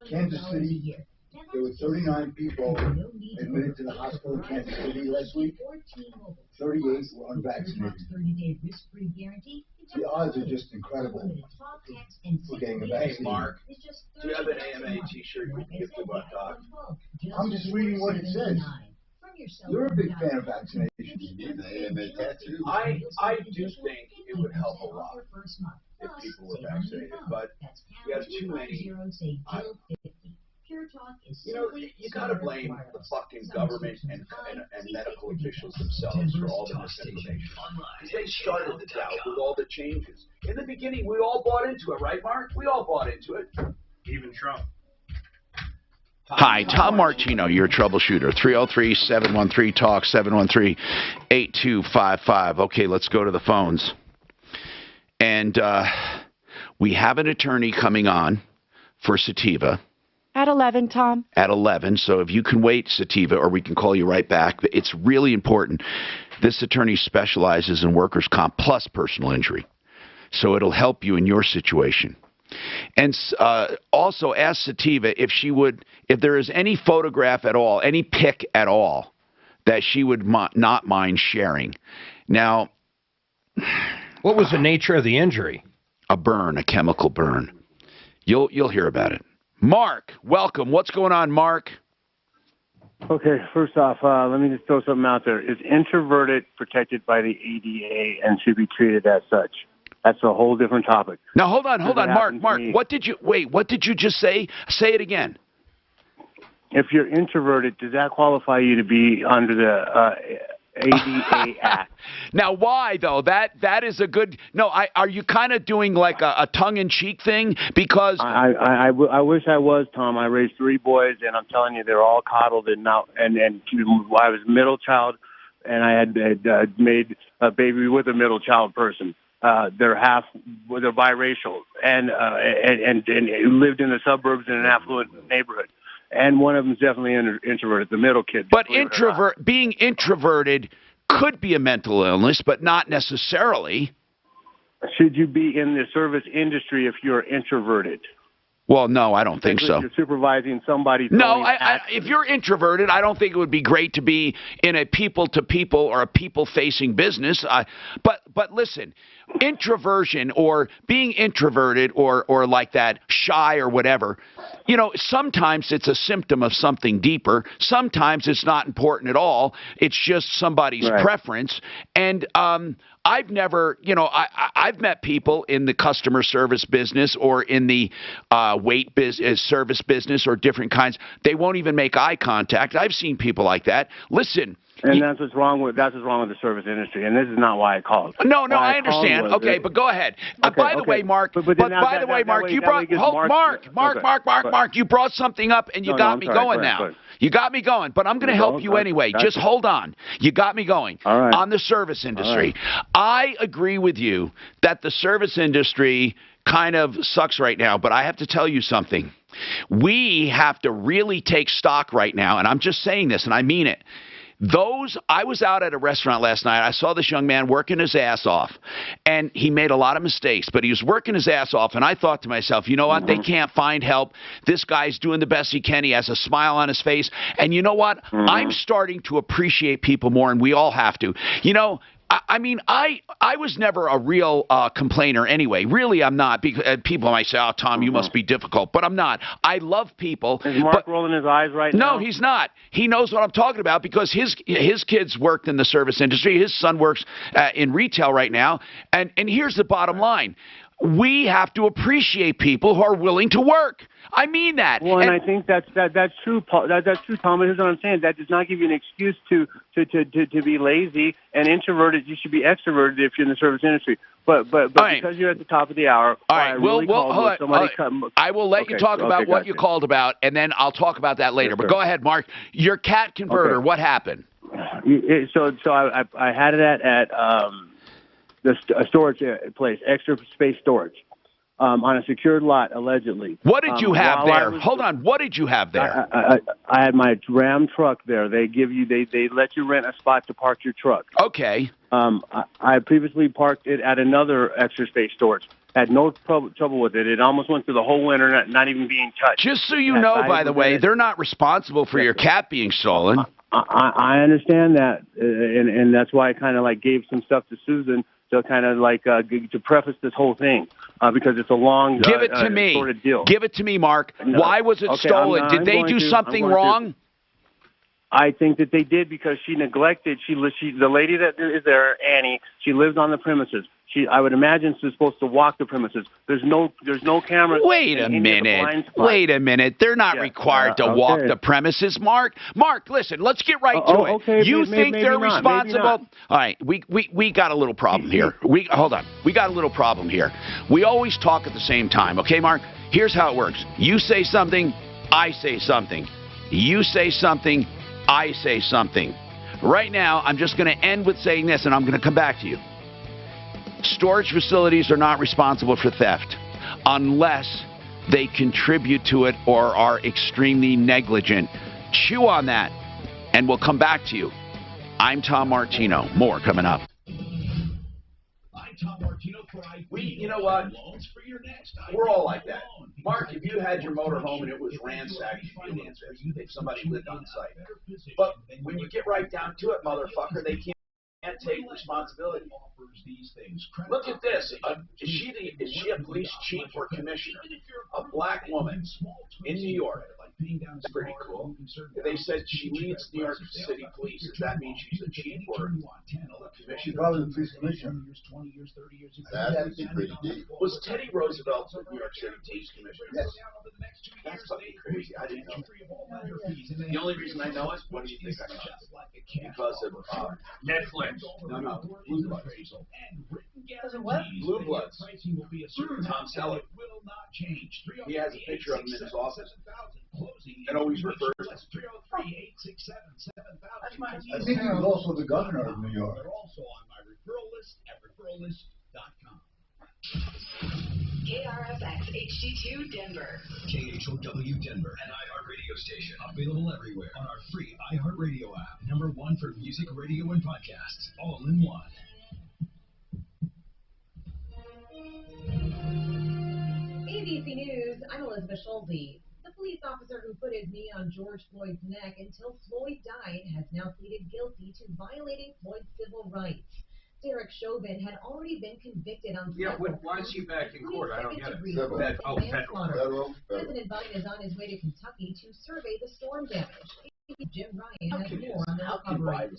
Kansas $800 a City, year. there were 39 people admitted to the hospital in Kansas City last week. 38 were unvaccinated. 30-day risk-free guarantee. The odds are just incredible for getting a vaccine. Hey, Mark, do you have an AMA t-shirt you can give to our dog? I'm just reading what it says. You're a big fan of vaccinations. I do think it would help a lot if people were vaccinated, but we have too many. You know, you gotta blame the fucking government and medical officials themselves for all the misinformation. They started the doubt with all the changes. In the beginning, we all bought into it, right, Mark? We all bought into it. Even Trump. Hi, Tom Martino, your troubleshooter. 303-713-TALK, 713-8255. Okay, let's go to the phones. And we have an attorney coming on for Sativa. At 11, Tom. At 11, so if you can wait, Sativa, or we can call you right back. It's really important. This attorney specializes in workers' comp plus personal injury, so it'll help you in your situation. And also ask Sativa if she would, if there is any photograph at all, any pic at all, that she would not mind sharing. Now, what was the nature of the injury? A burn, a chemical burn. You'll hear about it. Mark, welcome. What's going on, Mark? Okay, first off, let me just throw something out there. Is introverted protected by the ADA and should be treated as such? That's a whole different topic. Now, hold on, Mark, what did you just say? Say it again. If you're introverted, does that qualify you to be under the ADA Act? Now, why, though? That is a good... No, are you kind of doing like a tongue-in-cheek thing? Because... I wish I was, Tom. I raised 3 boys, and I'm telling you, they're all coddled, and now, and I was a middle child, and I had made a baby with a middle child person. they're biracial and lived in the suburbs in an affluent neighborhood. And one of them is definitely introverted, the middle kid. But being introverted could be a mental illness, but not necessarily. Should you be in the service industry if you're introverted? Well, no, I don't think so. You're supervising somebody. No, if you're introverted, I don't think it would be great to be in a people-to-people or a people-facing business. But listen, introversion or being introverted or like that, shy or whatever, you know, sometimes it's a symptom of something deeper. Sometimes it's not important at all. It's just somebody's preference. And I've never, you know, I've met people in the customer service business or in the service business or different kinds. They won't even make eye contact. I've seen people like that. Listen. And that's what's wrong with the service industry. And this is not why I called. No, I understand. Okay, but go ahead. By the way, Mark. Mark, you brought something up and you got me going now. You got me going, but I'm going to help you anyway. Just hold on. You got me going on the service industry. I agree with you that the service industry kind of sucks right now, but I have to tell you something. We have to really take stock right now, and I'm just saying this, and I mean it. I was out at a restaurant last night. I saw this young man working his ass off, and he made a lot of mistakes, but he was working his ass off, and I thought to myself, you know what? They can't find help. This guy's doing the best he can. He has a smile on his face, and you know what? I'm starting to appreciate people more, and we all have to. You know, I mean, I was never a real complainer anyway. Really, I'm not. Because people might say, oh, Tom, you must be difficult. But I'm not. I love people. Is Mark rolling his eyes right now? No, he's not. He knows what I'm talking about because his kids worked in the service industry. His son works in retail right now. And here's the bottom line. We have to appreciate people who are willing to work. I mean that. Well, and I think that's true, Paul. That's true, Tom. And here's what I'm saying. That does not give you an excuse to be lazy and introverted. You should be extroverted if you're in the service industry. But because you're at the top of the hour, I will let you talk about what you called about, and then I'll talk about that later. But go ahead, Mark. Your cat converter. What happened? So I had it at a storage place, extra space storage. On a secured lot, allegedly. What did you have there? Hold on. What did you have there? I had my Ram truck there. They let you rent a spot to park your truck. Okay. I previously parked it at another extra space storage. Had no trouble with it. It almost went through the whole winter, not even being touched. Just so you know, by the way, they're not responsible for your cat being stolen. I understand that, and that's why I kind of like gave some stuff to Susan to kind of like to preface this whole thing because it's a long Give it to me. Sort of deal. Give it to me, Mark. No. Why was it stolen? Did they do something wrong? I think that they did because she neglected. The lady that is there, Annie. She lives on the premises. I would imagine she's supposed to walk the premises. There's no cameras. Wait a minute. They're not required to walk the premises, Mark. Mark, listen. Let's get right to it. Okay, you think they're responsible? All right. We got a little problem here. Hold on. We got a little problem here. We always talk at the same time. Okay, Mark. Here's how it works. You say something, I say something. You say something, I say something. Right now, I'm just going to end with saying this, and I'm going to come back to you. Storage facilities are not responsible for theft unless they contribute to it or are extremely negligent. Chew on that, and we'll come back to you. I'm Tom Martino. More coming up. I'm Tom Martino for you know what? We're all like that. Mark, if you had your motor home and it was ransacked, you'd answer if somebody lived on site. But when you get right down to it, motherfucker, they can't take responsibility. Look at this. Is she a police chief or commissioner? A black woman in New York. That's pretty cool. They said she leads New York City Police. Does that mean she's a chief or a commissioner? She's probably the police commissioner. That's pretty deep. Was Teddy Roosevelt the New York City Police Commissioner? Yes. That's fucking crazy. I didn't know. The only reason I know is, what do you think I know? Because of Netflix. No. Blue Bloods. Because of what? Blue Bloods. Tom Selleck. He has a picture of him in his office. And always refers to I think he was also the governor of New York. They're also on my referral list at referral list KRFX HD2 Denver. KHOW Denver, an iHeart radio station. Available everywhere on our free iHeartRadio app. #1 for music, radio, and podcasts. All in one. ABC News, I'm Elizabeth Schulte. The police officer who put his knee on George Floyd's neck until Floyd died has now pleaded guilty to violating Floyd's civil rights. Derek Chauvin had already been convicted on why is he back in court? I don't get it. Federal. President Biden is on his way to Kentucky to survey the storm damage. Jim Ryan has more on the recovery.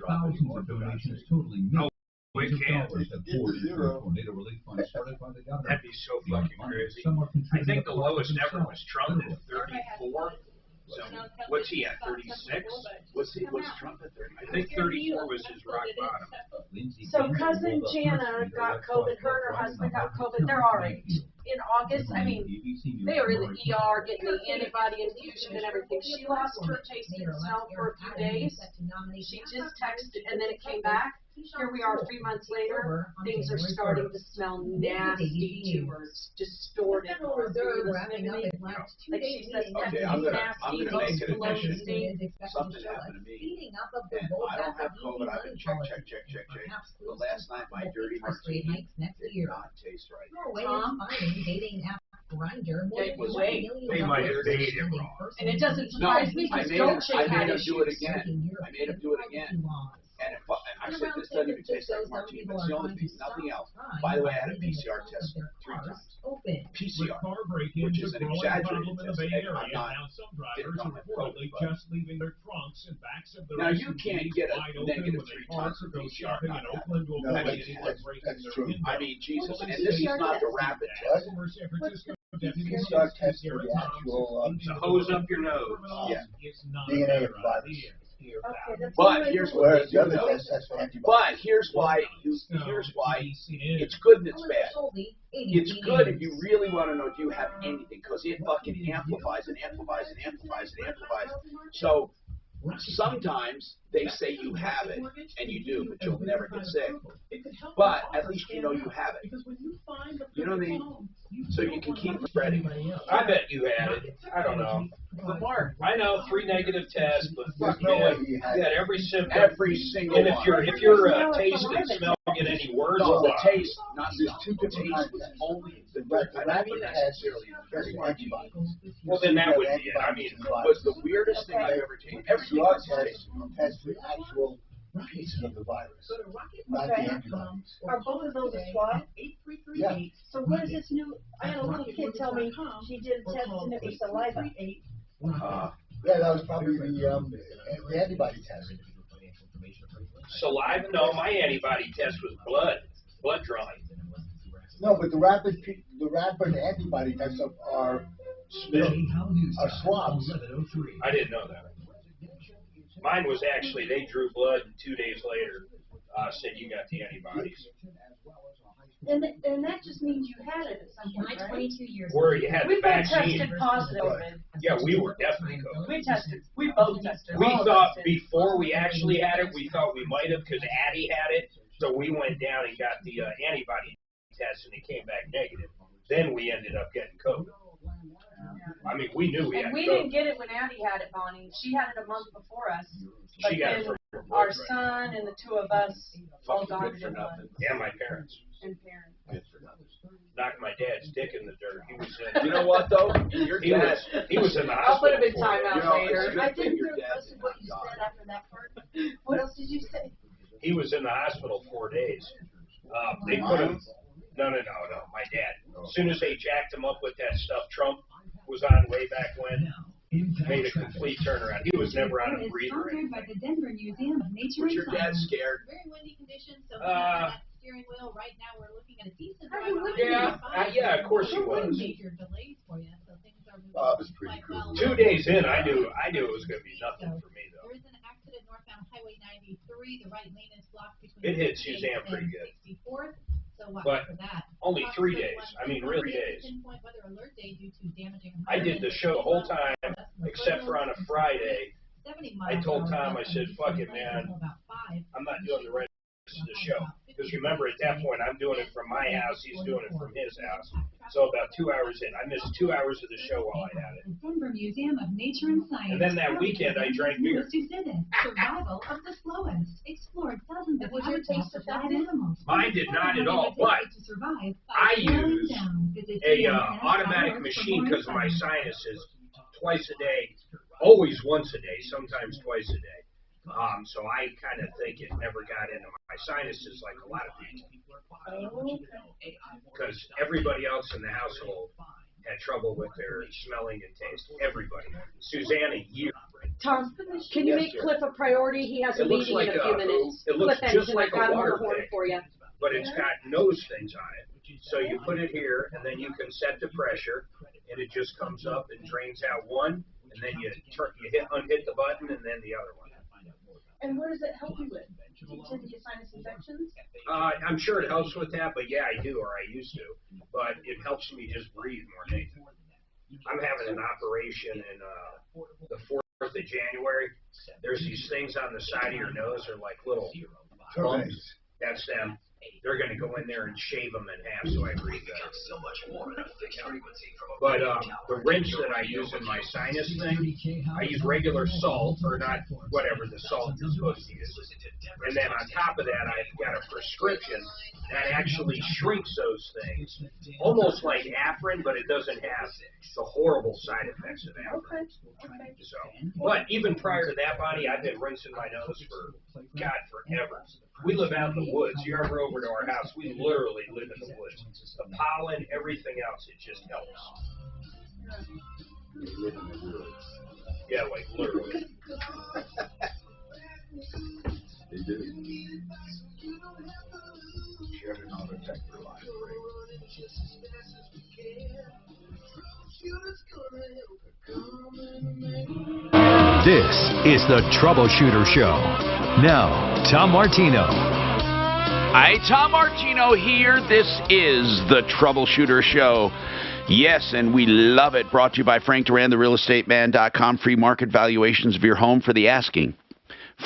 Thousands of donations totaling millions of dollars have poured into the tornado relief fund started by the government. That'd be so fucking crazy. I think the lowest ever was Trump at 34. So what's he at, 36? What's Trump at 30? I think 34 was his rock bottom. So cousin Jana got COVID, her and her husband got COVID, they're already in August, I mean, they are in the ER getting the antibody infusion and everything. She lost her taste and smell for a few days. She just texted and then it came back. Here we are 3 months later, things are starting to smell nasty to her, distorted. Federal Reserve wrapping up its last 2 days meeting. Okay, I'm gonna make it admission. Something happened to me, Speeding up of the and I don't have COVID. I've been check. But last night my dirty martini did not taste right. Norway is fining dating app Grindr more than $1 million. They might have made it wrong. And it doesn't surprise me because don't shake I made him issues. do it again. And I said, this doesn't even taste like martini. It's the only thing, nothing else. By the way, I had a PCR test 3 times. PCR, which is an exaggerated test. I'm not getting on my COVID. Just leaving their trunks and backs of their Now you can't get a negative 3 times for PCR. That's true. I mean, Jesus, and this is not the rapid test. PCR test for the actual So hose up your nose. Yeah. DNA of virus. But here's whereas the other test has for antibodies. But here's why it's good and it's bad. It's good if you really want to know, do you have anything? Because it fucking amplifies and amplifies and amplifies and amplifies. So sometimes they say you have it, and you do, but you'll never get sick. But at least you know you have it. You know what I mean? So you can keep spreading. I bet you had it. I don't know. I know 3 negative tests, but you had every symptom. Every single and if one. if your taste and smell get any worse, no, the taste, not there's 2 different kinds. Was only the rapid test very antibodies. Well, then that would be it. I mean, was the weirdest thing I've ever taken. Everything else has the actual pieces of the virus, not the antibodies. Are both of those a swab? Yeah. So what is this new, I had a little kid tell me she did a test and it was saliva. Yeah, that was probably the antibody test. Saliva? No, my antibody test was blood drawing. No, but the rapid antibody tests are swabs. I didn't know that. Mine was actually, they drew blood and 2 days later said you got the antibodies. And that just means you had it at some point, right? 22 years. Where you had the vaccine. Tested positive. Yeah, we were definitely COVID. We both tested. We thought before we actually had it, we thought we might have because Addie had it. So we went down and got the antibody test and it came back negative. Then we ended up getting COVID. I mean, we knew we had And we COVID. didn't get it when Addie had it, Bonnie. She had it a month before us. But She got it then from her our boyfriend. son and the 2 of us all got Good it for at nothing. once. And my parents. And parents. Good for nothing. Knocked my dad's dick in the dirt. He was in. You know what though? Your dad. He was in the I'll put hospital. him in timeout later. I didn't your hear dad most of what you said after that part. What else did you say? He was in the hospital 4 days. They put him. No. My dad. As soon as they jacked him up with that stuff, Trump was on way back when. Made a complete turnaround. He was never on a breather. Sponsored by the Denver Museum of Nature Was and your dad Science. scared? Very windy conditions, so we have that steering wheel. Right now, we're looking at a decent drive. Yeah, of course he was. Major delays for you, so things are moving It was pretty quite well. 2 days in, I knew it was going to be nothing for me though. There is an accident northbound Highway 93. The right lane is blocked between It hit 68th Suzanne pretty and good. 64th. So watch But for that. only 3 days. I mean, really 3 days. Pinpoint weather alert day due to damaging. I did the show the whole time, except for on a Friday. I told Tom, I said, fuck it, man. I'm not doing the right of the show. Because remember, at that point, I'm doing it from my house, he's doing it from his house. So about 2 hours in, I missed 2 hours of the show while I had it. The Denver Museum of Nature and Science. And then that weekend, I drank beer. Survival of the slowest. Explored dozens of Was your habitats taste of live effective? animals. Mine did not at all, but I use a automatic machine because of my sinuses twice a day, always once a day, sometimes twice a day. So I kind of think it never got into my sinuses like a lot of people. Because everybody else in the household had trouble with their smelling and taste. Everybody. Susanna, year. Tom, can you make Cliff a priority? He has a meeting in a few minutes. It looks Cliff just Benson, like I got a him on water the horn pick, for you. but it's got nose things on it. So you put it here, and then you can set the pressure, and it just comes up and drains out one, and then you unhit the button, and then the other one. And what does it help you with? Do you tend to get sinus infections? I'm sure it helps with that, but yeah, I do, or I used to. But it helps me just breathe more than anything. I'm having an operation in the 4th of January. There's these things on the side of your nose, are like little bumps. That's them. They're going to go in there and shave them in half so I breathe better. But the rinse that I use in my sinus thing, I use regular salt, or not whatever the salt you're supposed to use. And then on top of that, I've got a prescription that actually shrinks those things, almost like Afrin, but it doesn't have the horrible side effects of Afrin. So, but even prior to that, Bonnie, I've been rinsing my nose for, God, forever. We live out in the woods. You're ever over to our house, we literally live in the woods. The pollen, everything else, it just helps. We live in the woods. Yeah, like literally. They do. Shared an auto detector line This is the Troubleshooter Show. Now, Tom Martino. Hi, Tom Martino here. This is the Troubleshooter Show. Yes, and we love it. Brought to you by Frank Duran, therealestateman.com. Free market valuations of your home for the asking.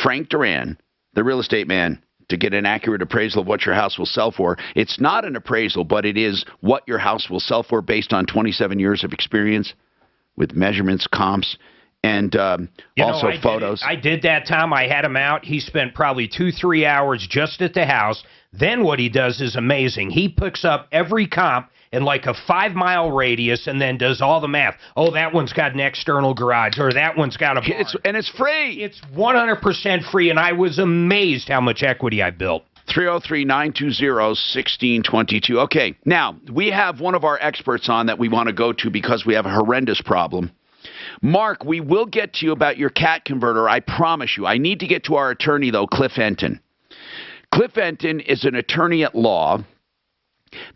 Frank Duran, the real estate man, to get an accurate appraisal of what your house will sell for. It's not an appraisal, but it is what your house will sell for based on 27 years of experience with measurements, comps, and also photos. I did that, Tom. I had him out. He spent probably 2-3 hours just at the house. Then what he does is amazing. He picks up every comp in like a 5-mile radius and then does all the math. Oh, that one's got an external garage, or that one's got a barn. And it's free. It's 100% free, and I was amazed how much equity I built. 303-920-1622. Okay, now, we have one of our experts on that we want to go to because we have a horrendous problem. Mark, we will get to you about your cat converter, I promise you. I need to get to our attorney, though, Cliff Enton. Cliff Enton is an attorney at law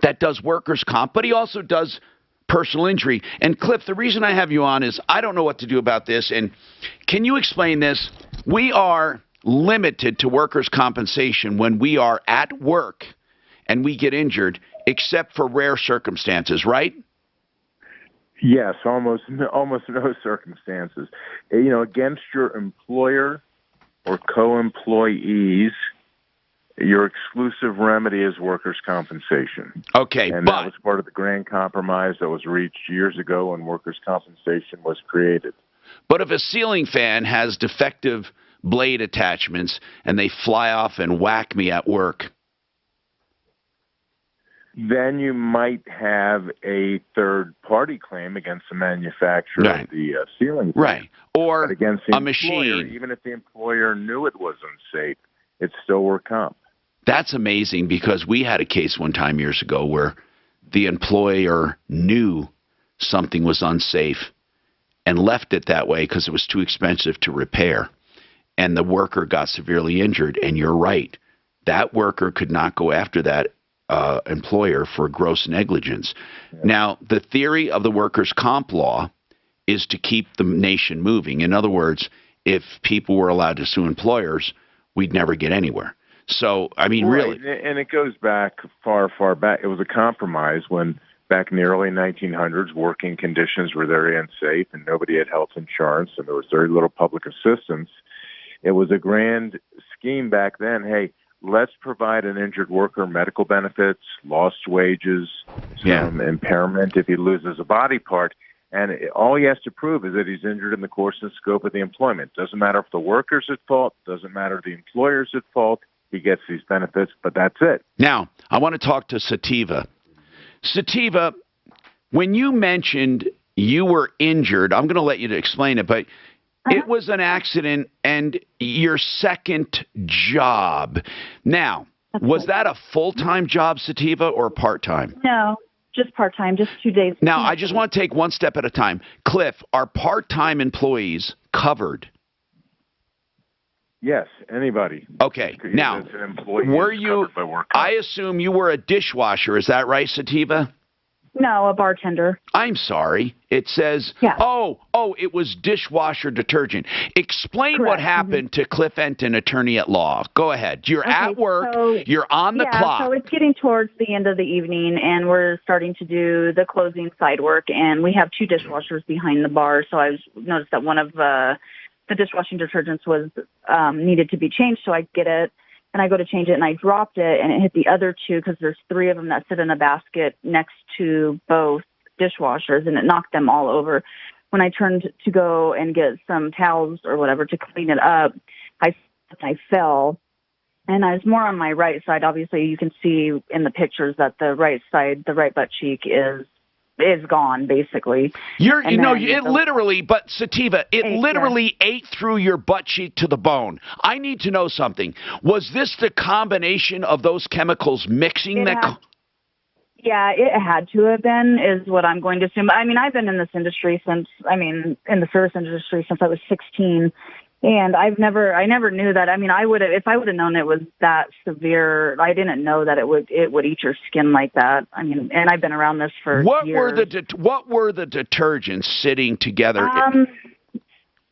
that does workers' comp, but he also does personal injury. And, Cliff, the reason I have you on is I don't know what to do about this. And can you explain this? We are limited to workers' compensation when we are at work and we get injured, except for rare circumstances, right? Yes, almost no circumstances. You know, against your employer or co-employees, your exclusive remedy is workers' compensation. Okay, and that was part of the grand compromise that was reached years ago when workers' compensation was created. But if a ceiling fan has defective blade attachments and they fly off and whack me at work, then you might have a third-party claim against the manufacturer of the ceiling fan. Right. Or against the a employer, machine. even if the employer knew it was unsafe, it's still work comp. That's amazing because we had a case one time years ago where the employer knew something was unsafe and left it that way because it was too expensive to repair. And the worker got severely injured. And you're right. That worker could not go after that employer for gross negligence. Yeah. Now, the theory of the workers' comp law is to keep the nation moving. In other words, if people were allowed to sue employers, we'd never get anywhere. So, I mean, right. really. And it goes back far, far back. It was a compromise when back in the early 1900s, working conditions were very unsafe and nobody had health insurance and there was very little public assistance. It was a grand scheme back then. Hey, let's provide an injured worker medical benefits, lost wages, some impairment if he loses a body part. And all he has to prove is that he's injured in the course and scope of the employment. Doesn't matter if the worker's at fault. Doesn't matter if the employer's at fault. He gets these benefits, but that's it. Now, I want to talk to Sativa. Sativa, when you mentioned you were injured, I'm going to let you explain it, but it was an accident and your second job. Now, was that a full-time job, Sativa, or part-time? No, just part-time, just 2 days. Now, I just want to take one step at a time. Cliff, are part-time employees covered? Yes, anybody. Okay. Now, an employee were is you, covered by work I assume you were a dishwasher. Is that right, Sativa? No, a bartender. I'm sorry. It says, it was dishwasher detergent. Explain what happened to Cliff Enton, attorney at law. Go ahead. You're at work. You're on the clock. So it's getting towards the end of the evening, and we're starting to do the closing side work, and we have 2 dishwashers behind the bar. So I noticed that one of the dishwashing detergents was needed to be changed, so I get it. And I go to change it, and I dropped it, and it hit the other 2 because there's 3 of them that sit in a basket next to both dishwashers, and it knocked them all over. When I turned to go and get some towels or whatever to clean it up, I fell, and I was more on my right side. Obviously, you can see in the pictures that the right side, the right butt cheek is gone, basically. It literally, but Sativa, it literally ate through your butt cheek to the bone. I need to know something. Was this the combination of those chemicals mixing Yeah, it had to have been, is what I'm going to assume. I mean, I've been in this industry in the service industry since I was 16. And I never knew that. I mean, if I would have known it was that severe, I didn't know that it would eat your skin like that. I mean, and I've been around this for years. What were the detergents sitting together?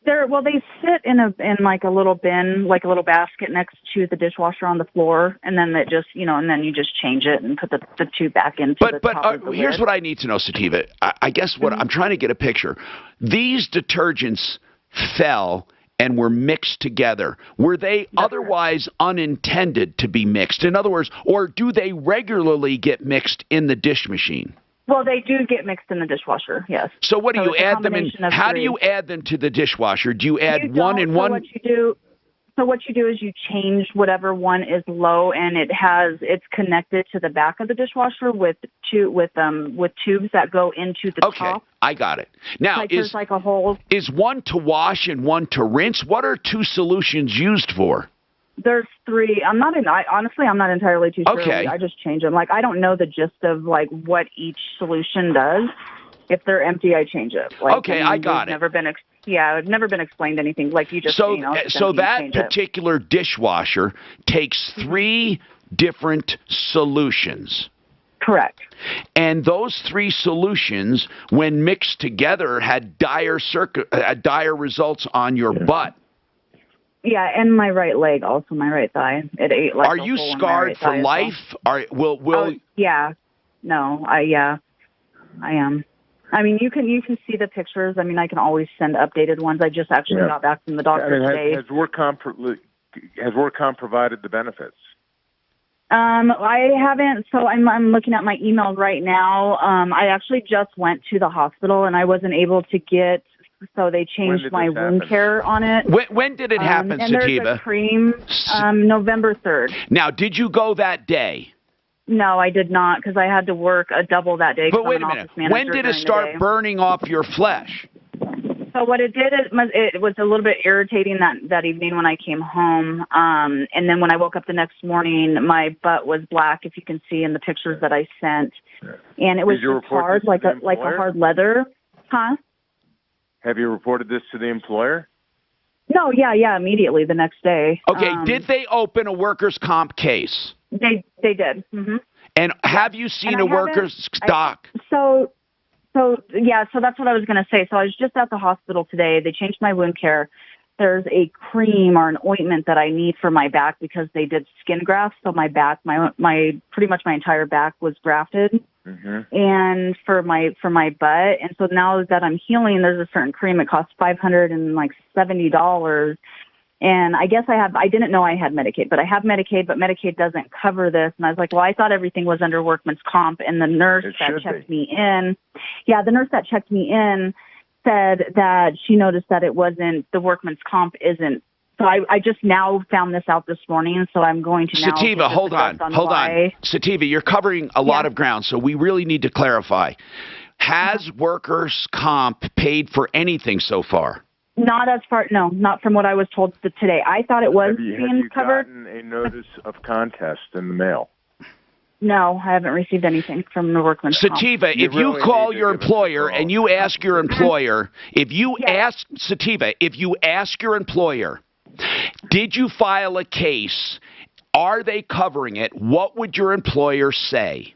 They sit in like a little bin, like a little basket next to the dishwasher on the floor, and then it just, and then you just change it and put the 2 back into the top of the here's lid. what I need to know, Sativa. I guess what I'm trying to get a picture. These detergents fell and were mixed together. Were they otherwise unintended to be mixed? In other words, or do they regularly get mixed in the dish machine? Well, they do get mixed in the dishwasher, yes. So what do you add them in? How do you add them to the dishwasher? Do you add one in one? So what you do is you change whatever one is low, and it's connected to the back of the dishwasher with tubes that go into the top. Okay, I got it. Now, there's like a hole. Is one to wash and one to rinse? What are 2 solutions used for? There's 3. Honestly, I'm not entirely too sure. Okay. I just change them. Like, I don't know the gist of like what each solution does. If they're empty, I change it. I got it. I've never been explained anything like you just. So that particular dishwasher takes 3 different solutions. Correct. And those 3 solutions, when mixed together, had dire results on your butt. Yeah, and my right leg, also my right thigh. It ate like. Are you scarred for life? Yeah. No, I am. I mean, you can see the pictures. I mean, I can always send updated ones. I just actually got back from the doctor today. Has WorkComp provided the benefits? I haven't. So I'm looking at my email right now. I actually just went to the hospital and I wasn't able to get. So they changed my wound care on it. When did it happen, Sativa? There's a cream, November 3rd. Now, did you go that day? No, I did not, because I had to work a double that day. But wait a minute. When did it start burning off your flesh? So what it did, it was a little bit irritating that evening when I came home. And then when I woke up the next morning, my butt was black, if you can see in the pictures that I sent. And it was just hard, like a hard leather. Huh? Have you reported this to the employer? No, yeah, immediately the next day. Okay, did they open a workers' comp case? They did. Mm-hmm. And have you seen a workers' doc? So that's what I was going to say. So I was just at the hospital today. They changed my wound care. There's a cream or an ointment that I need for my back because they did skin grafts. So my back, my pretty much my entire back was grafted. Mm-hmm. And for my butt. And so now that I'm healing, there's a certain cream. It costs $570. And I guess I didn't know I had Medicaid, but I have Medicaid, but Medicaid doesn't cover this. And I was like, well, I thought everything was under workman's comp. And the nurse that checked me in, the nurse that checked me in said that she noticed that it wasn't, the workman's comp isn't. So I just now found this out this morning, so I'm going to now. Sativa, hold on. Sativa, you're covering a lot of ground, so we really need to clarify. Has workers' comp paid for anything so far? Not as far, no, not from what I was told today. I thought it was being covered. Have you gotten a notice of contest in the mail? No, I haven't received anything from the workman's comp. Sativa, if you call your employer and you ask your employer, if you ask your employer, did you file a case? Are they covering it? What would your employer say?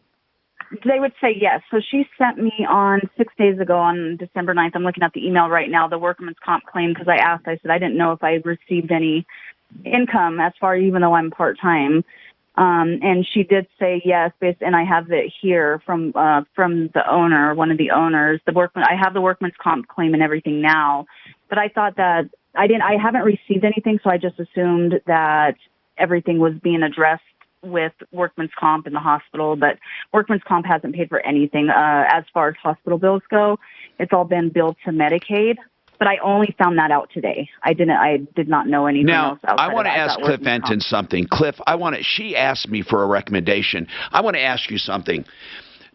They would say yes. So she sent me on 6 days ago on December 9th. I'm looking at the email right now, the workman's comp claim, because I asked, I said, I didn't know if I received any income as far, even though I'm part-time. And she did say yes, and I have it here from the owner, one of the owners. I have the workman's comp claim and everything now, but I thought that I haven't received anything, so I just assumed that everything was being addressed with workman's comp in the hospital, but workman's comp hasn't paid for anything. As far as hospital bills go, it's all been billed to Medicaid. But I only found that out today. I did not know anything else outside I want to ask Cliff workman's Enton something. Cliff, she asked me for a recommendation. I want to ask you something.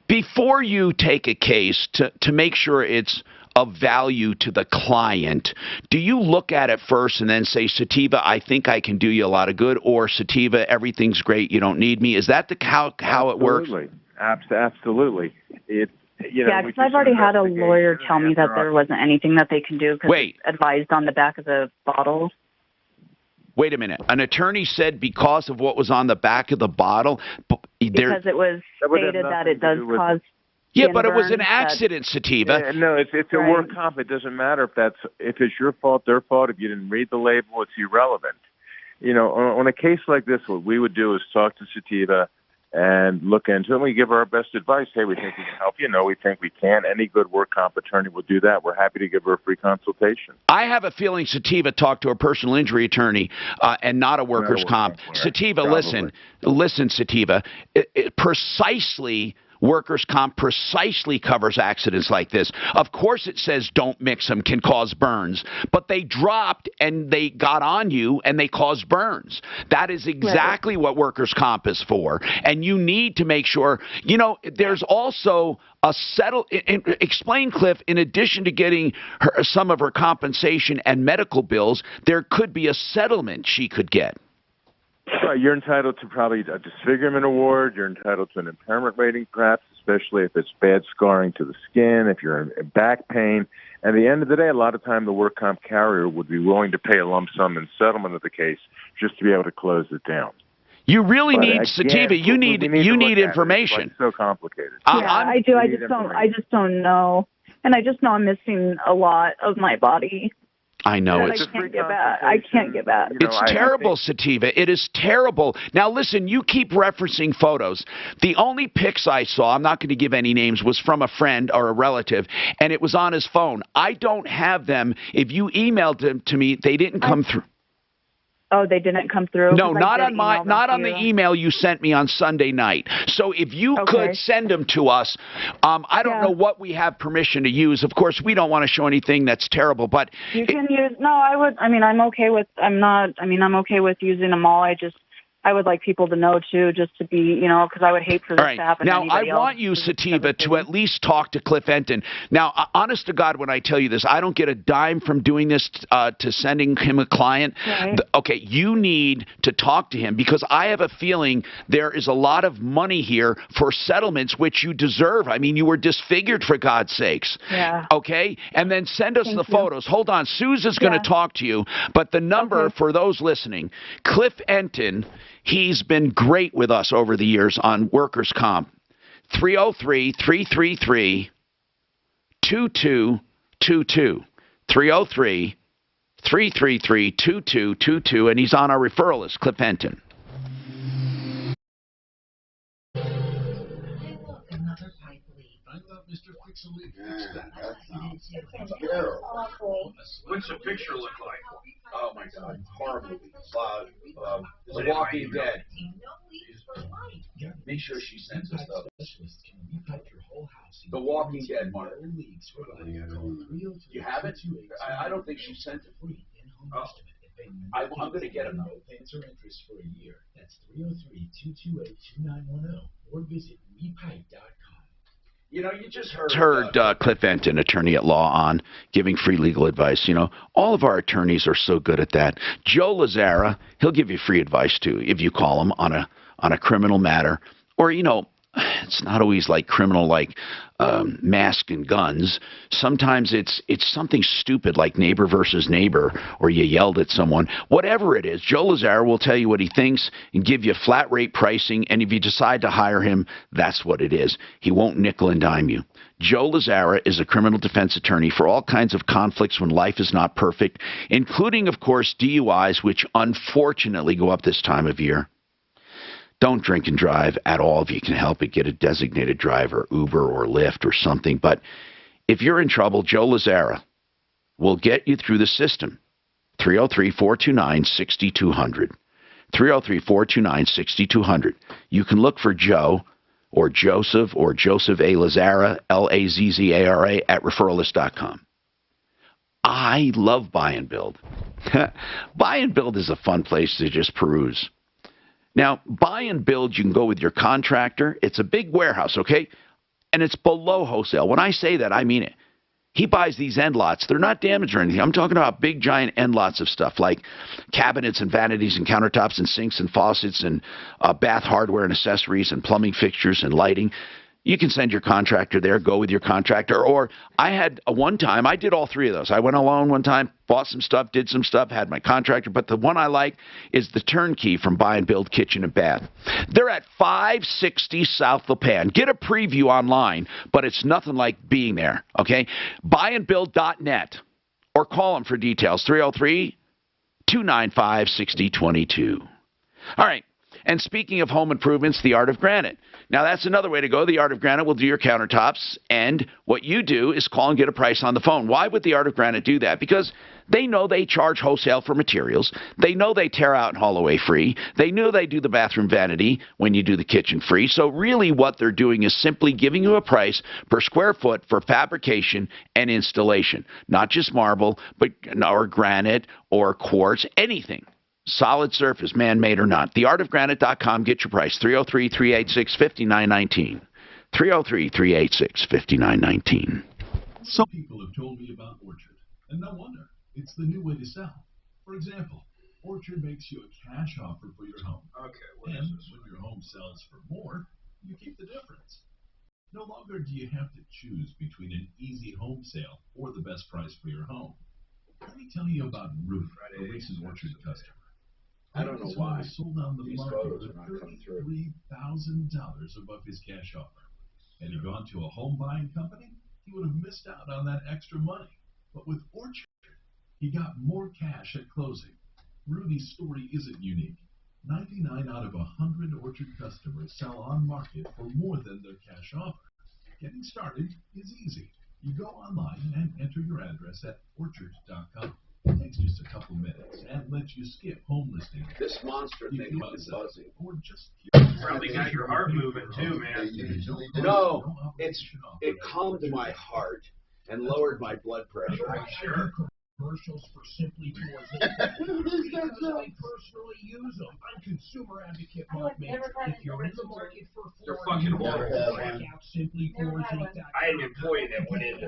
Before you take a case to make sure it's of value to the client, do you look at it first and then say, Sativa, I think I can do you a lot of good, or Sativa, everything's great, you don't need me? Is that how it works? Absolutely. Because I've already had a lawyer tell me that there wasn't anything that they can do because it's advised on the back of the bottle. Wait a minute. An attorney said because of what was on the back of the bottle? Because it was stated that it does cause... Yeah, but it was an accident, Sativa. No, it's a work comp. It doesn't matter if it's your fault, their fault. If you didn't read the label, it's irrelevant. On a case like this, what we would do is talk to Sativa and look into it. And we give her our best advice. Hey, we think we can help you. No, we think we can. Any good work comp attorney will do that. We're happy to give her a free consultation. I have a feeling Sativa talked to a personal injury attorney and not a workers' comp. Sativa, listen, Sativa. Precisely. Workers' comp precisely covers accidents like this. Of course it says don't mix them, can cause burns. But they dropped and they got on you and they caused burns. That is exactly what workers' comp is for. And you need to make sure, there's also a explain, Cliff, in addition to getting some of her compensation and medical bills, there could be a settlement she could get. You're entitled to probably a disfigurement award. You're entitled to an impairment rating, perhaps, especially if it's bad scarring to the skin, if you're in back pain. At the end of the day, a lot of time the work comp carrier would be willing to pay a lump sum in settlement of the case just to be able to close it down. You really need Sativa. You need information. It's so complicated. I do. I just don't know, and I just know I'm missing a lot of my body. I know I can't get back. It's terrible, Sativa. It is terrible. Now, listen, you keep referencing photos. The only pics I saw, I'm not going to give any names, was from a friend or a relative, and it was on his phone. I don't have them. If you emailed them to me, they didn't come through. Oh, they didn't come through? No, not on the email you sent me on Sunday night. So if you could send them to us, I don't know what we have permission to use. Of course, we don't want to show anything that's terrible, but you can use. No, I would. I mean, I'm okay with. I'm okay with using them all. I would like people to know, too, just to be, because I would hate for this to happen to anybody else. Now, I want you, Sativa, to at least talk to Cliff Enton. Now, honest to God, when I tell you this, I don't get a dime from doing this to sending him a client. Right. Okay, you need to talk to him because I have a feeling there is a lot of money here for settlements, which you deserve. I mean, you were disfigured, for God's sakes. Yeah. Okay? And then send us the photos. Hold on. Susan's going to talk to you, but the number for those listening, Cliff Enton, he's been great with us over the years on workers' comp. 303-333-2222. 303-333-2222. And he's on our referral list, Cliff Enton. What's the picture look like? Oh my God, horrible movie. The Walking Dead. Make sure she sends us those. The Walking Dead, Mark. You have it? I don't think she sent it. Oh. I'm going to get them though. Payments or interest for a year. That's 303-228-2910 or visit repipe.com. You know, you just heard Cliff Enton, attorney at law, on giving free legal advice. You know, all of our attorneys are so good at that. Joe Lazzara, he'll give you free advice too if you call him on a criminal matter, or you know, it's not always like criminal like mask and guns. Sometimes it's something stupid like neighbor versus neighbor, or you yelled at someone. Whatever it is, Joe Lazzara will tell you what he thinks and give you flat rate pricing, and if you decide to hire him, that's what it is. He won't nickel and dime you. Joe Lazzara is a criminal defense attorney for all kinds of conflicts when life is not perfect, including, of course, DUIs, which unfortunately go up this time of year. Don't drink and drive at all if you can help it. Get a designated driver, Uber or Lyft or something. But if you're in trouble, Joe Lazzara will get you through the system. 303-429-6200. 303-429-6200. You can look for Joe or Joseph A. Lazzara, Lazzara, at referralist.com. I love Buy and Build. Buy and Build is a fun place to just peruse. Now, Buy and Build, you can go with your contractor. It's a big warehouse, okay? And it's below wholesale. When I say that, I mean it. He buys these end lots. They're not damaged or anything. I'm talking about big, giant end lots of stuff like cabinets and vanities and countertops and sinks and faucets and bath hardware and accessories and plumbing fixtures and lighting. You can send your contractor there, go with your contractor. Or I had one time, I did all three of those. I went alone one time, bought some stuff, did some stuff, had my contractor. But the one I like is the turnkey from Buy and Build Kitchen and Bath. They're at 560 South LaPan. Get a preview online, but it's nothing like being there, okay? Buyandbuild.net or call them for details, 303-295-6022. All right. And speaking of home improvements, the Art of Granite. Now, that's another way to go. The Art of Granite will do your countertops, and what you do is call and get a price on the phone. Why would the Art of Granite do that? Because they know they charge wholesale for materials. They know they tear out and haul away free. They know they do the bathroom vanity when you do the kitchen free. So really what they're doing is simply giving you a price per square foot for fabrication and installation. Not just marble, but or granite or quartz, anything. Solid surface, man-made or not. Theartofgranite.com. Get your price. 303-386-5919. 303-386-5919. Some people have told me about Orchard, and no wonder. It's the new way to sell. For example, Orchard makes you a cash offer for your home. Okay. And when your home sells for more, you keep the difference. No longer do you have to choose between an easy home sale or the best price for your home. Let me tell you about Ruth, a recent Orchard customer. I don't know why sold on the these market photos are not coming through. $33,000 above his cash offer. Had he gone to a home buying company, he would have missed out on that extra money. But with Orchard, he got more cash at closing. Rudy's story isn't unique. 99 out of 100 Orchard customers sell on market for more than their cash offer. Getting started is easy. You go online and enter your address at orchard.com. It takes just a couple minutes and lets you skip home listing. This monster thing is buzzing. Or just Probably got your heart moving too, man. No, it calmed my heart and lowered my blood pressure. Sure. Commercials for Simply Tours because I personally use them. I'm consumer advocate Mark Mason. If you're in the market for They're fucking horrible. check out Simply Tours. I had an employee that went into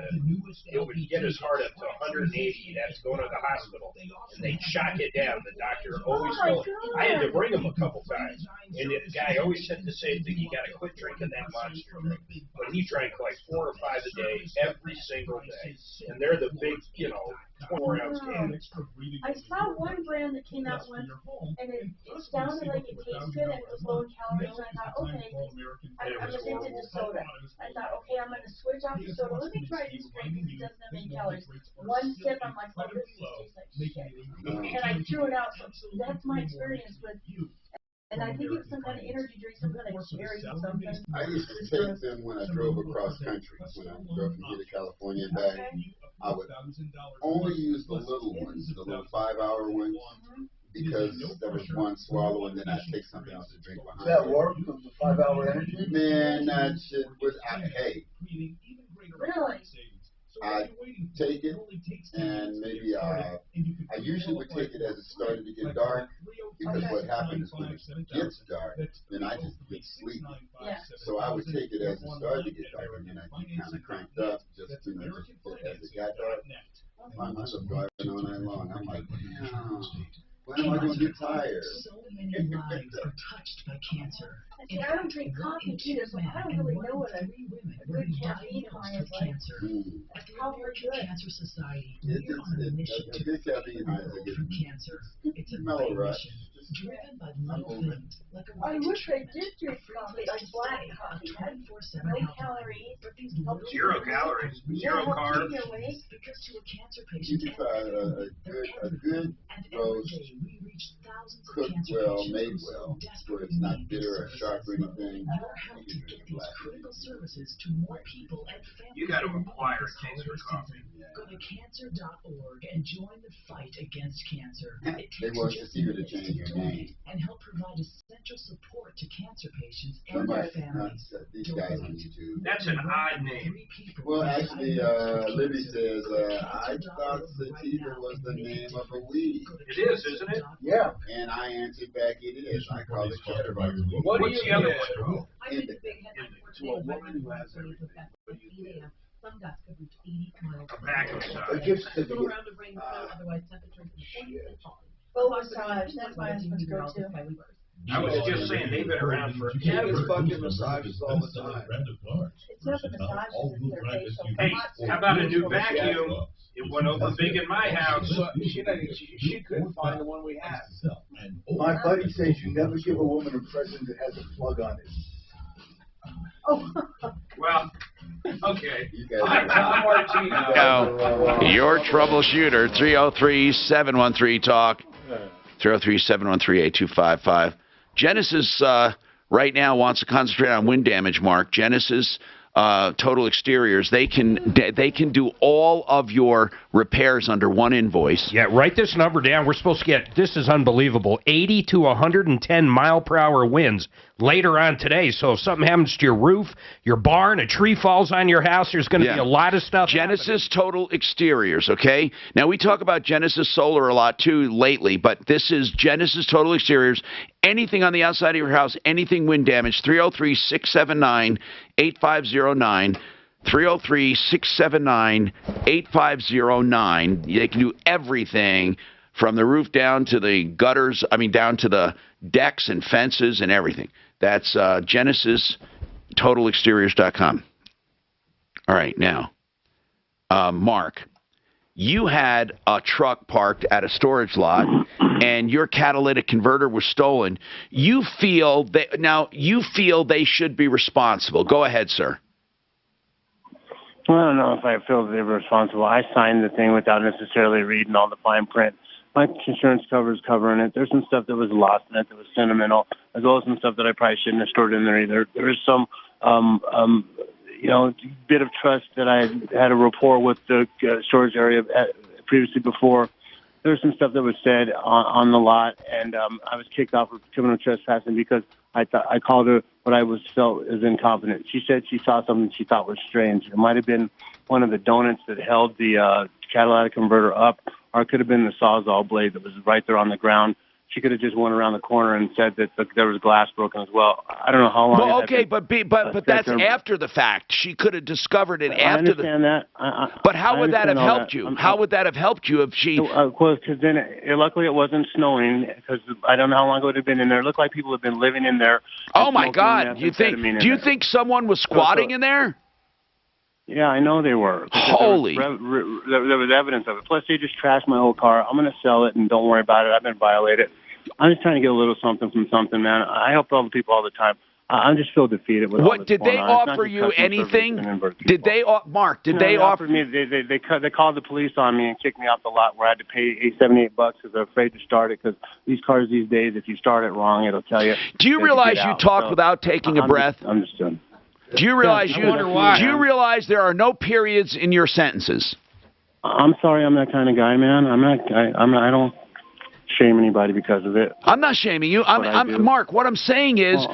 it would get his heart up to 180. He'd have to go to the hospital, and they'd shock it down. The doctor always told him. I had to bring him a couple times, and the guy always said the same thing: you got to quit drinking that monster drink. But he drank like 4 or 5 a day, every single day, and they're the big, 24-ounce cans. I saw one brand that came out once, and it sounded like it tasted good and it was low in calories, and I thought, okay, I'm addicted to soda. I thought, okay, I'm going to switch off the soda. Let me try this drink because it doesn't have any calories. One sip, I'm like, oh, this tastes like shit. And I threw it out. So that's my experience with And I think it was some kind of energy drink, some kind of cherry something. I used to take them when I drove across country. When I drove from here to California and back, I would only use the little ones, the little 5-hour ones, because there was one swallow and then I'd take something else to drink behind. Does that work with the 5-hour energy? Man, that shit was, hey. Really? I take it, and maybe I usually would take it as it started to get dark, because what happens is when it gets dark, then I just get sleepy. Yeah. So I would take it as it started to get dark, and then I'd get kind of cranked up, just as it got dark. I find myself driving all night long. I'm like, man, when am I going to get tired? So many lives are touched by cancer. See, I don't drink coffee either, so I don't really know what a good caffeine high is like. At the American Cancer Society, we're on a mission to good caffeine high is from cancer. It's a mellow rush. Driven by little things like a I right wish to I did drink coffee, like black coffee. 24/7 No health calories. Zero calories, zero carbs. Because to a cancer patient, You a good roast, cooked well, made well, where it's not bitter or sharp or anything. your help to get these critical services to more people and families. You got to acquire cancer coffee. Go to cancer.org and join the fight against cancer. It They takes want just you to minutes change your donate name. and help provide essential support to cancer patients and their families. These guys on YouTube. That's an odd name. Well, actually, Libby says, I thought sativa was the name of a weed. It is, isn't it? Yeah. And I answered back, it is. I call it chatterbox weed. What do you the other one? I think the big headline for today was highway warnings going into effect at 8 a.m. Some gusts could reach 80 miles per hour. It gives A little round of rain, snow, otherwise temperatures in the 40s and falling. Boat massage, that's my husband's go-to. I was just saying, they've been around for Yeah, it's fucking massages all the time. It's not the massages, it's their facial. Hey, how about a new vacuum? It went over big in my house. She couldn't find the one we have. My buddy says you never give a woman a present that has a plug on it. Oh. Well, okay. I'm Tom Martino. Now, your troubleshooter, 303-713-TALK, 303-713-8255. Genesis right now wants to concentrate on wind damage, Mark. Genesis Total Exteriors, they can do all of your repairs under one invoice. Yeah, write this number down. We're supposed to get, this is unbelievable, 80 to 110 mile per hour winds later on today. So if something happens to your roof, your barn, a tree falls on your house, there's going to be a lot of stuff Genesis Total Exteriors, okay? Now, we talk about Genesis Solar a lot, too, lately, but this is Genesis Total Exteriors. Anything on the outside of your house, anything wind damage, 303-679-8509. 303-679-8509. They can do everything from the roof down to the gutters, down to the decks and fences and everything. That's GenesisTotalExteriors.com. All right, now, Mark, you had a truck parked at a storage lot and your catalytic converter was stolen. You feel they should be responsible. Go ahead, sir. Well, I don't know if I feel they were responsible. I signed the thing without necessarily reading all the fine print. My insurance cover's covering it. There's some stuff that was lost in it that was sentimental, as well as some stuff that I probably shouldn't have stored in there either. There was some, bit of trust that I had a rapport with the storage area previously before. There was some stuff that was said on the lot, and I was kicked off of criminal trespassing because I called her what I felt as incompetent. She said she saw something she thought was strange. It might have been one of the donuts that held the catalytic converter up, or it could have been the Sawzall blade that was right there on the ground. She could have just went around the corner and said that there was glass broken as well. I don't know how long. Well, okay, but that's after the fact. She could have discovered it after the. I understand that. But how would that have helped you? How would that have helped you if she? Well, because then luckily it wasn't snowing. Because I don't know how long it would have been in there. It looked like people had been living in there. Oh my God! Do you think someone was squatting in there? Yeah, I know they were. Holy! There was evidence of it. Plus, they just trashed my whole car. I'm going to sell it, and don't worry about it. I've been violated. I'm just trying to get a little something from something, man. I help all the people all the time. I'm just feel defeated with all What this did going they on. It's not offer just you customer service anything? in Inver people. Did they, Mark? Did No, they offer offered me? They called the police on me and kicked me off the lot where I had to pay $78 because they're afraid to start it because these cars these days, if you start it wrong, it'll tell you. Do you realize you talk without taking a breath? I'm just done. Do you realize I wonder why. Do you realize there are no periods in your sentences? I'm sorry, I'm that kind of guy, man. I don't shame anybody because of it. I'm not shaming you. Mark, what I'm saying is,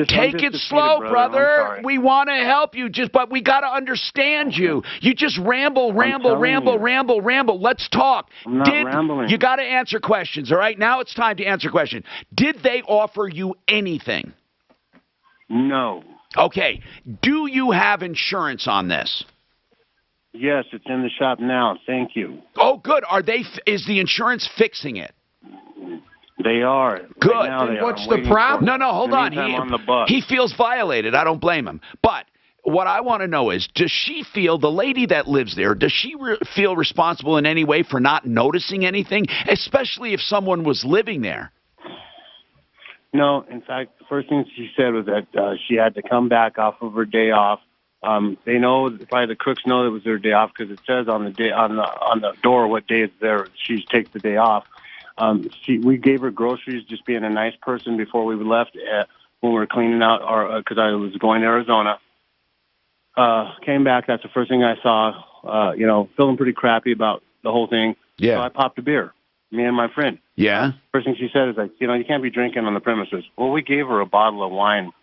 take it slow, brother. We want to help you, but we got to understand you. You just ramble. Let's talk. I'm not rambling. You got to answer questions, all right? Now it's time to answer questions. Did they offer you anything? No. Okay. Do you have insurance on this? Yes, it's in the shop now. Thank you. Oh, good. Is the insurance fixing it? They are. Good. Right now they are. What's the problem? No, hold on. He feels violated. I don't blame him. But what I want to know is, does she feel, the lady that lives there, does she feel responsible in any way for not noticing anything, especially if someone was living there? No. In fact, the first thing she said was that she had to come back off of her day off. They know, probably the crooks know it was their day off because it says on the door what day it's there. She takes the day off. We gave her groceries, just being a nice person before we left when we were cleaning out because I was going to Arizona. Came back. That's the first thing I saw. Feeling pretty crappy about the whole thing. Yeah. So I popped a beer. Me and my friend. Yeah. First thing she said is like, you can't be drinking on the premises. Well, we gave her a bottle of wine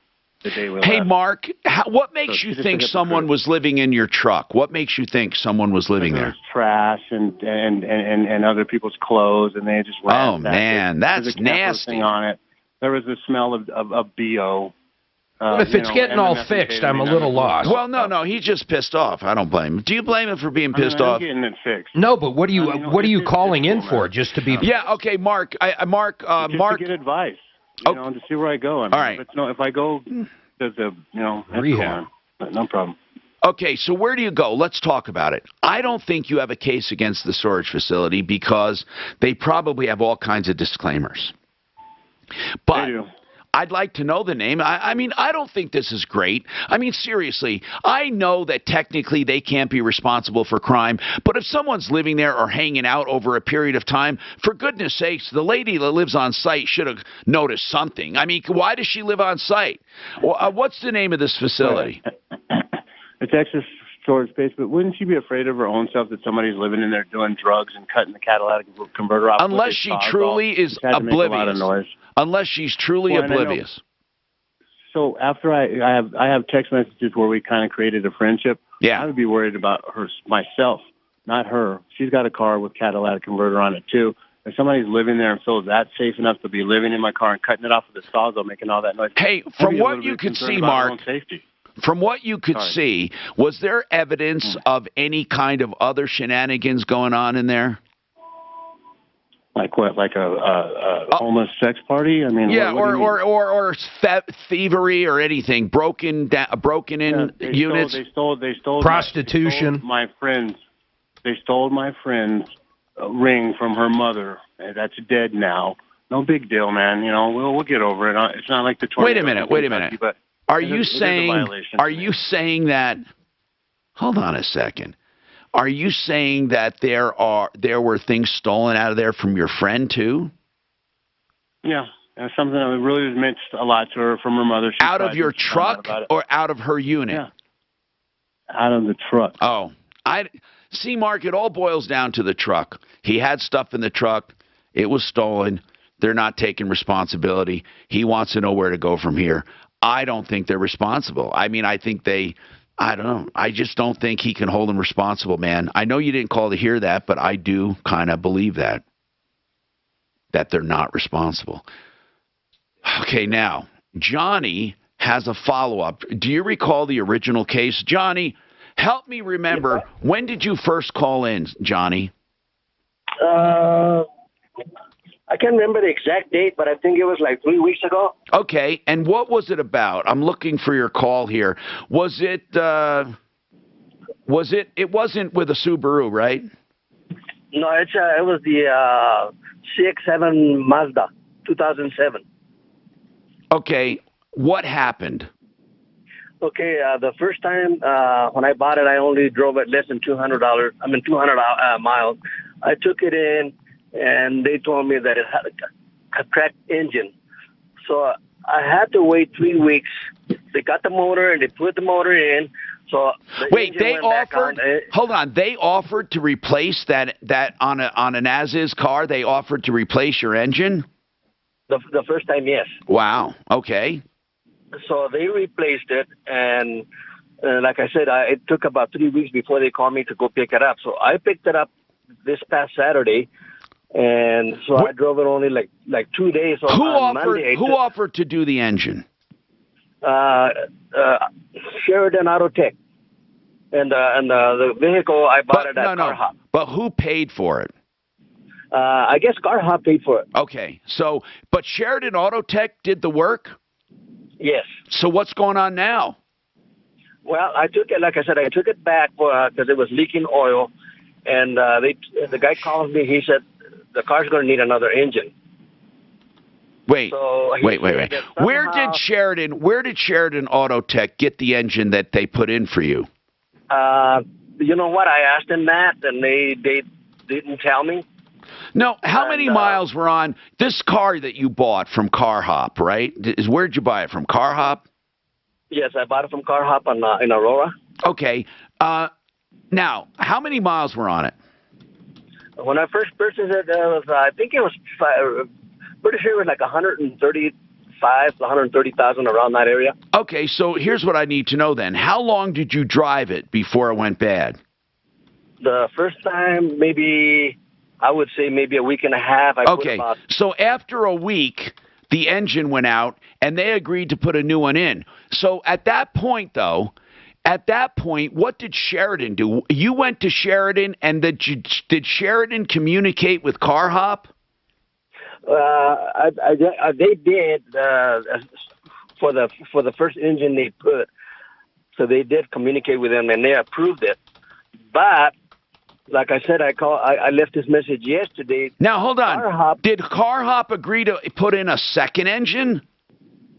the day we left. Hey, Mark, what makes you think someone was living in your truck? What makes you think someone was living there? Trash and other people's clothes, and they just ran. Oh man, that's nasty. On it, there was the smell of BO. But if it's getting all fixed, I'm a little lost. Well, no, he's just pissed off. I don't blame him. Do you blame him for being pissed off? I'm getting it fixed. No, but what are you calling in for? Just to be? Yeah, okay, Mark. Mark. To get advice. To see where I go. All right. If I go to the rehab, no problem. Okay, so where do you go? Let's talk about it. I don't think you have a case against the storage facility because they probably have all kinds of disclaimers. But they do. I'd like to know the name. I mean, I don't think this is great. I mean, seriously, I know that technically they can't be responsible for crime, but if someone's living there or hanging out over a period of time, for goodness sakes, the lady that lives on site should have noticed something. I mean, why does she live on site? What's the name of this facility? It's extra storage space, but wouldn't she be afraid of her own stuff that somebody's living in there doing drugs and cutting the catalytic converter off? Unless she truly is oblivious. Unless she's truly oblivious. So after I have text messages where we kind of created a friendship. Yeah. I would be worried about myself, not her. She's got a car with catalytic converter on it too. If somebody's living there and feels that safe enough to be living in my car and cutting it off with a sawzall, making all that noise. Hey, from what you could see, Mark. From what you could see, was there evidence of any kind of other shenanigans going on in there? Like what? Like a homeless sex party? I mean, yeah, or thievery or anything, broken in units. They stole prostitution. They stole my friends. They stole my friend's ring from her mother. That's dead now. No big deal, man. We'll get over it. It's not like the tornado. Wait a minute. But Are you saying that? Hold on a second. Are you saying that there were things stolen out of there from your friend too? Yeah, that's something that really meant a lot to her from her mother. Out of your truck or out of her unit? Yeah, out of the truck. Oh, see, Mark. It all boils down to the truck. He had stuff in the truck. It was stolen. They're not taking responsibility. He wants to know where to go from here. I don't think they're responsible. I mean, I think I don't know. I just don't think he can hold them responsible, man. I know you didn't call to hear that, but I do kind of believe that they're not responsible. Okay, now, Johnny has a follow-up. Do you recall the original case? Johnny, help me remember. When did you first call in, Johnny? I can't remember the exact date, but I think it was like 3 weeks ago. Okay, and what was it about? I'm looking for your call here. Was it, it wasn't with a Subaru, right? No, it was the CX-7 Mazda, 2007. Okay, what happened? Okay, the first time when I bought it, I only drove it less than $200. 200 miles. I took it in, and they told me that it had a cracked engine. So I had to wait 3 weeks. They got the motor and they put the motor in. So wait, they offered. Hold on, they offered to replace that on an as-is car. They offered to replace your engine. The first time, yes. Wow. Okay. So they replaced it, and like I said, it took about 3 weeks before they called me to go pick it up. So I picked it up this past Saturday, and so I drove it only like 2 days. So who on offered? Monday, Who offered to do the engine? Sheridan Auto Tech, and the vehicle I bought it at Car Hop. But who paid for it? I guess Car Hop paid for it. Okay, so but Sheridan Auto Tech did the work. Yes. So what's going on now? Well, I took it, like I said, I took it back because it was leaking oil, and the guy called me. He said the car's going to need another engine. Wait. Wait. Somehow, Where did Sheridan Auto Tech get the engine that they put in for you? You know what? I asked them that, and they didn't tell me. No, how many miles were on this car that you bought from Car Hop, right? Where'd you buy it from, Car Hop? Yes, I bought it from Car Hop in Aurora. Okay. Now, how many miles were on it? When I first purchased it, I think it was pretty sure it was like 135 to 130,000 around that area. Okay, so here's what I need to know then. How long did you drive it before it went bad? The first time, I would say maybe a week and a half. So after a week, the engine went out, and they agreed to put a new one in. So at that point, what did Sheridan do? You went to Sheridan, and did Sheridan communicate with Car Hop? They did for the first engine they put. So they did communicate with them, and they approved it. But like I said, I left this message yesterday. Now hold on. Did Car Hop agree to put in a second engine?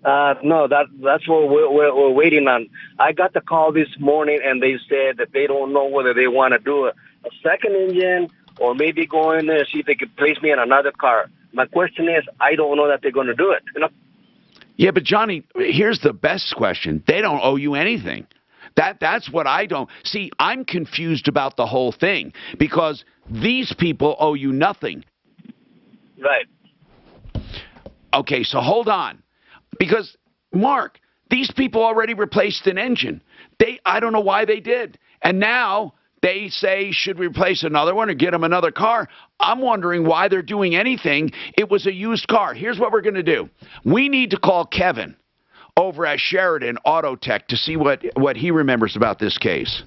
No, that's what we're waiting on. I got the call this morning, and they said that they don't know whether they want to do a second engine or maybe go in there and see if they could place me in another car. My question is, I don't know that they're going to do it. Yeah, but Johnny, here's the best question. They don't owe you anything. That's what I don't see. I'm confused about the whole thing because these people owe you nothing. Right. Okay, so hold on. Because, Mark, these people already replaced an engine. I don't know why they did. And now they say, should we replace another one or get them another car? I'm wondering why they're doing anything. It was a used car. Here's what we're going to do. We need to call Kevin over at Sheridan Auto Tech to see what he remembers about this case.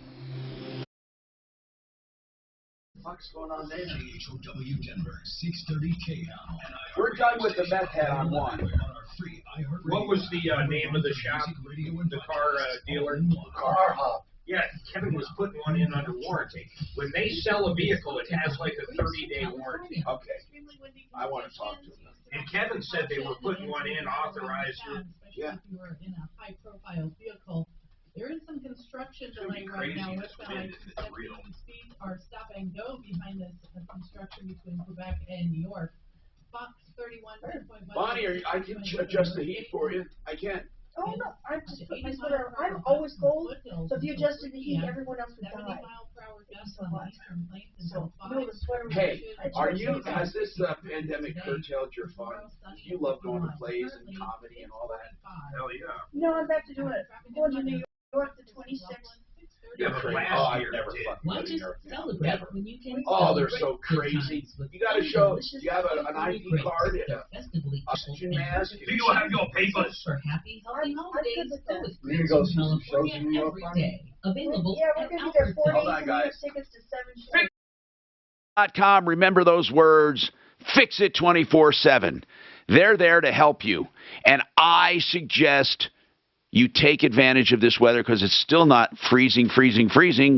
What's going on there? KHOW Denver, 630 KL. We're done with the meth head on one. What was the name of the shop? The car dealer? Car Hop. Yeah, Kevin was putting one in under warranty. When they sell a vehicle, it has like a 30-day warranty. Okay. I want to talk to them. And Kevin said they were putting one in, authorized it. Yeah. If you were in a high-profile vehicle, there is some construction delay right now with the speeds are stop and go behind this construction between Quebec and New York. Fox 31.1. Bonnie, I can adjust the heat for you. I can. Oh, no, I just put my sweater on. I'm always cold, so if you adjusted the heat, everyone else would die. Hey, has this pandemic curtailed your fun? You love going to plays and comedy and all that? Hell yeah. No, I'm back to doing it. I'm going to New York the 26th. Yeah, but last year never did. fucking Why go to New just York. celebrate Never. when you can Oh, they're celebrate so good crazy. times with You got to show. delicious You have an food, ID great card and they're festively oxygen and mask. Do you have your papers? for happy, healthy holidays with that. with We're gonna go see some shows California in New York, every Bonnie? day. Available Yeah, we're at going to be there 4 days Hold on, and we have guys. tickets to 7 shows. .com. Remember those words. Fix it 24/7. They're there to help you. And I suggest you take advantage of this weather because it's still not freezing,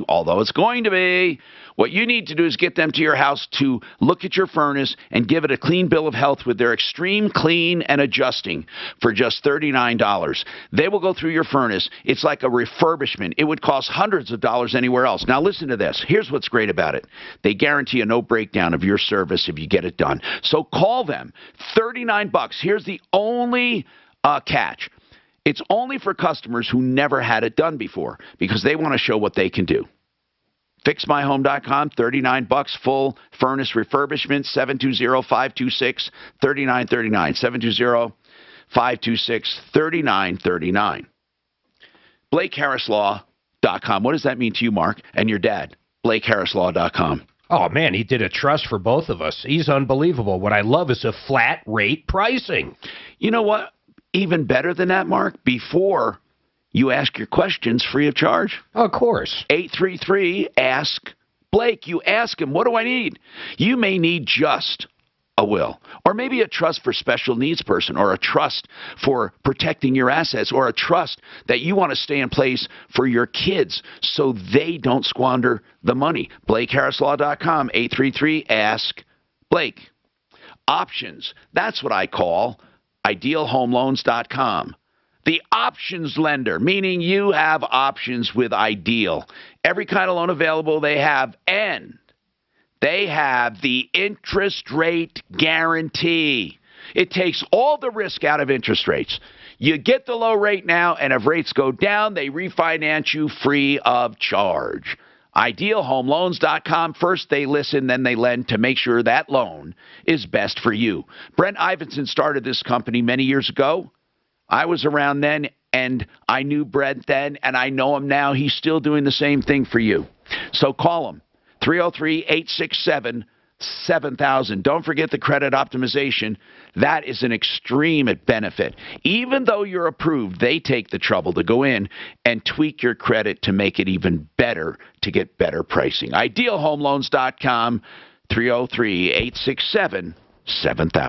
although it's going to be. What you need to do is get them to your house to look at your furnace and give it a clean bill of health with their extreme clean and adjusting for just $39. They will go through your furnace. It's like a refurbishment. It would cost hundreds of dollars anywhere else. Now listen to this. Here's what's great about it. They guarantee a no breakdown of your service if you get it done. So call them. $39. Here's the only catch. It's only for customers who never had it done before because they want to show what they can do. FixMyHome.com, $39, full furnace refurbishment, 720-526-3939, 720-526-3939. BlakeHarrisLaw.com. What does that mean to you, Mark, and your dad? BlakeHarrisLaw.com. Oh, man, he did a trust for both of us. He's unbelievable. What I love is a flat rate pricing. You know what? Even better than that, Mark, before you ask your questions free of charge. Of course. 833-ASK-BLAKE. You ask him, what do I need? You may need just a will, or maybe a trust for special needs person, or a trust for protecting your assets, or a trust that you want to stay in place for your kids so they don't squander the money. BlakeHarrisLaw.com, 833-ASK-BLAKE. Options. That's what I call IdealHomeLoans.com. The options lender, meaning you have options with Ideal. Every kind of loan available they have, and they have the interest rate guarantee. It takes all the risk out of interest rates. You get the low rate now, and if rates go down, they refinance you free of charge. IdealHomeLoans.com. First they listen, then they lend to make sure that loan is best for you. Brent Ivinson started this company many years ago. I was around then, and I knew Brent then, and I know him now. He's still doing the same thing for you. So call him, 303-867-7000. Don't forget the credit optimization. That is an extreme benefit. Even though you're approved, they take the trouble to go in and tweak your credit to make it even better to get better pricing. IdealHomeLoans.com, 303-867-7000.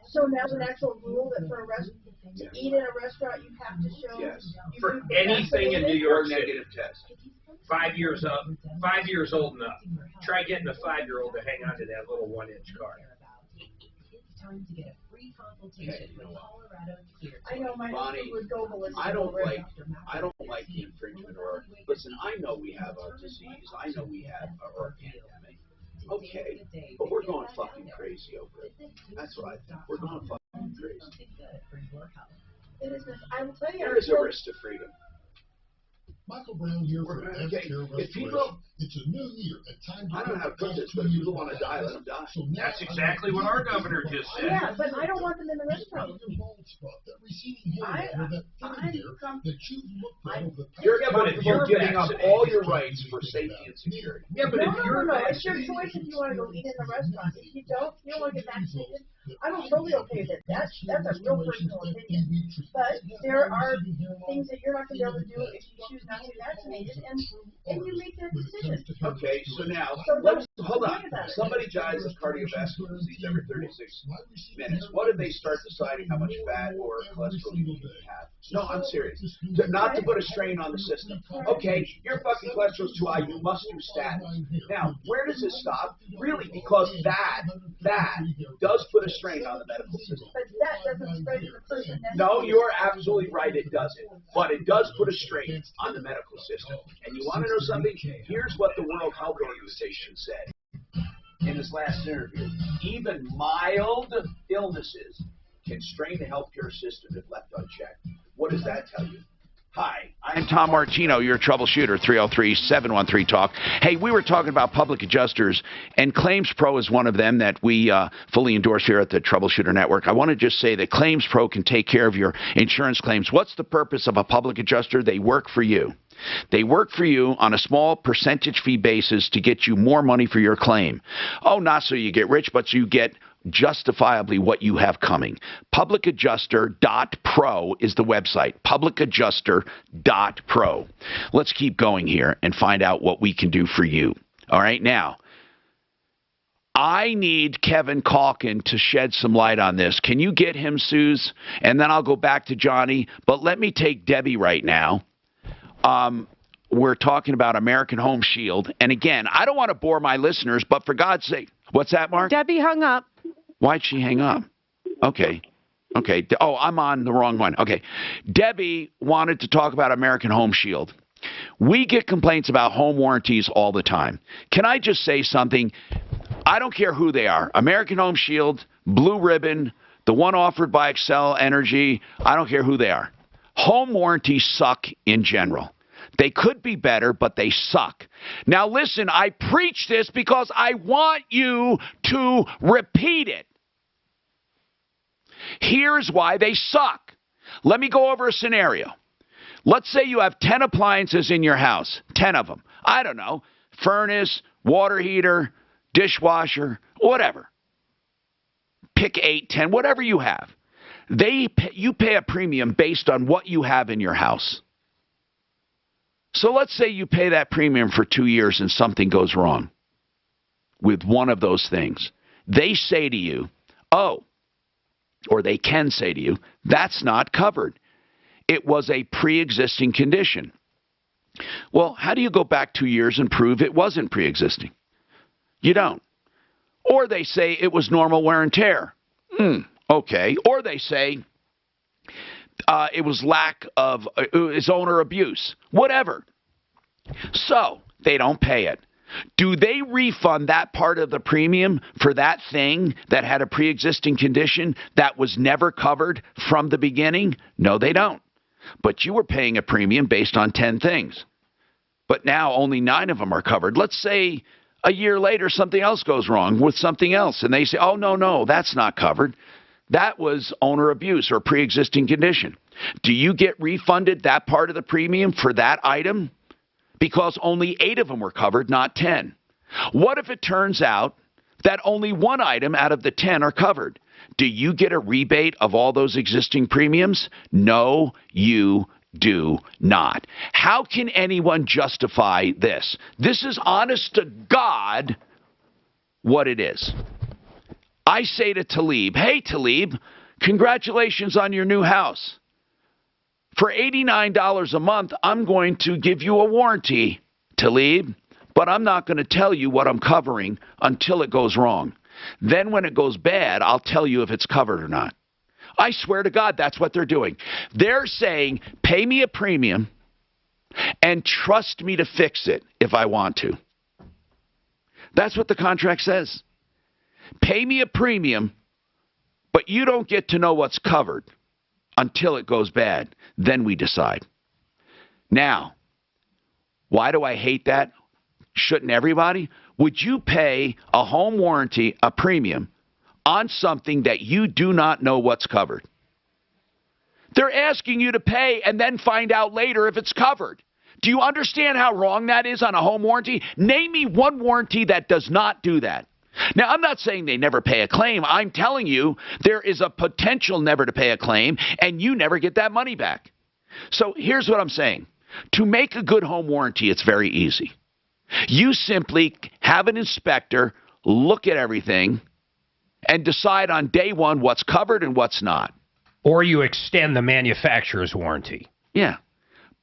So now it's an actual rule that for a to eat in a restaurant, you have to show. Yes. You For do anything in New York City. Negative test. 5 years up, 5 years old enough. Try getting a 5-year-old to hang on to that little 1-inch card. It's time to get a free consultation with Colorado Clear. I know my Bonnie, would go ballistic. I don't like the infringement or listen. I know we have a disease. I know we have a pandemic. Okay, but we're going fucking crazy over it. That's what I think. We're going fucking crazy. It is. I will tell you. There is a risk to freedom. Michael Brown here for F-Care Restoration. It's a new year, a time to... I don't know how to put this, but if people want to die, let them die. That's exactly what our governor just said. Yeah, but I don't want them in the restaurant. You're comfortable giving up all your rights for safety and security. Yeah, but if you're it's your choice if you want to go eat in the restaurant. If you don't want to get vaccinated, I'm totally okay with it. That's a real personal opinion. But there are things that you're not going to be able to do if you choose not not get vaccinated, and you make that decision. Okay, so now, hold on. Somebody dies of cardiovascular disease every 36 minutes. What if they start deciding how much fat or cholesterol you can have? No, I'm serious. Not to put a strain on the system. Okay, your fucking cholesterol's too high, you must do statins. Now, where does it stop? Really, because that does put a strain on the medical system. But that doesn't spread to the person. No, you're absolutely right, it doesn't. But it does put a strain on the medical system. And you want to know something? Here's what the World Health Organization said in his last interview. Even mild illnesses can strain the healthcare system if left unchecked. What does that tell you? Hi, I'm Tom Martino, your troubleshooter, 303-713-TALK. Hey, we were talking about public adjusters, and Claims Pro is one of them that we fully endorse here at the Troubleshooter Network. I want to just say that Claims Pro can take care of your insurance claims. What's the purpose of a public adjuster? They work for you. They work for you on a small percentage fee basis to get you more money for your claim. Oh, not so you get rich, but you get justifiably what you have coming. Publicadjuster.pro is the website. Publicadjuster.pro. Let's keep going here and find out what we can do for you. All right, now, I need Kevin Calkin to shed some light on this. Can you get him, Suze? And then I'll go back to Johnny. But let me take Debbie right now. We're talking about American Home Shield. And again, I don't want to bore my listeners, but for God's sake, what's that, Mark? Debbie hung up. Why'd she hang up? Okay. Oh, I'm on the wrong one. Okay. Debbie wanted to talk about American Home Shield. We get complaints about home warranties all the time. Can I just say something? I don't care who they are. American Home Shield, Blue Ribbon, the one offered by Excel Energy, I don't care who they are. Home warranties suck in general. They could be better, but they suck. Now listen, I preach this because I want you to repeat it. Here's why they suck. Let me go over a scenario. Let's say you have 10 appliances in your house, 10 of them. I don't know, furnace, water heater, dishwasher, whatever. Pick 8, 10, whatever you have. You pay a premium based on what you have in your house. So let's say you pay that premium for 2 years and something goes wrong with one of those things. They say to you, oh, or they can say to you, that's not covered. It was a pre-existing condition. Well, how do you go back 2 years and prove it wasn't pre-existing? You don't. Or they say it was normal wear and tear. Okay. Or they say it was it's owner abuse. Whatever. So they don't pay it. Do they refund that part of the premium for that thing that had a pre-existing condition that was never covered from the beginning? No, they don't. But you were paying a premium based on 10 things. But now only 9 of them are covered. Let's say a year later something else goes wrong with something else, and they say, oh, no, that's not covered. That was owner abuse or pre-existing condition. Do you get refunded that part of the premium for that item? Because only 8 of them were covered, not 10. What if it turns out that only 1 item out of the 10 are covered? Do you get a rebate of all those existing premiums? No, you do not. How can anyone justify this? This is honest to God what it is. I say to Talib, hey, Talib, congratulations on your new house. For $89 a month, I'm going to give you a warranty, Talib, but I'm not going to tell you what I'm covering until it goes wrong. Then when it goes bad, I'll tell you if it's covered or not. I swear to God, that's what they're doing. They're saying, pay me a premium and trust me to fix it if I want to. That's what the contract says. Pay me a premium, but you don't get to know what's covered until it goes bad. Then we decide. Now, why do I hate that? Shouldn't everybody? Would you pay a home warranty, a premium, on something that you do not know what's covered? They're asking you to pay and then find out later if it's covered. Do you understand how wrong that is on a home warranty? Name me one warranty that does not do that. Now, I'm not saying they never pay a claim. I'm telling you there is a potential never to pay a claim, and you never get that money back. So here's what I'm saying. To make a good home warranty, it's very easy. You simply have an inspector look at everything and decide on day one what's covered and what's not. Or you extend the manufacturer's warranty. Yeah.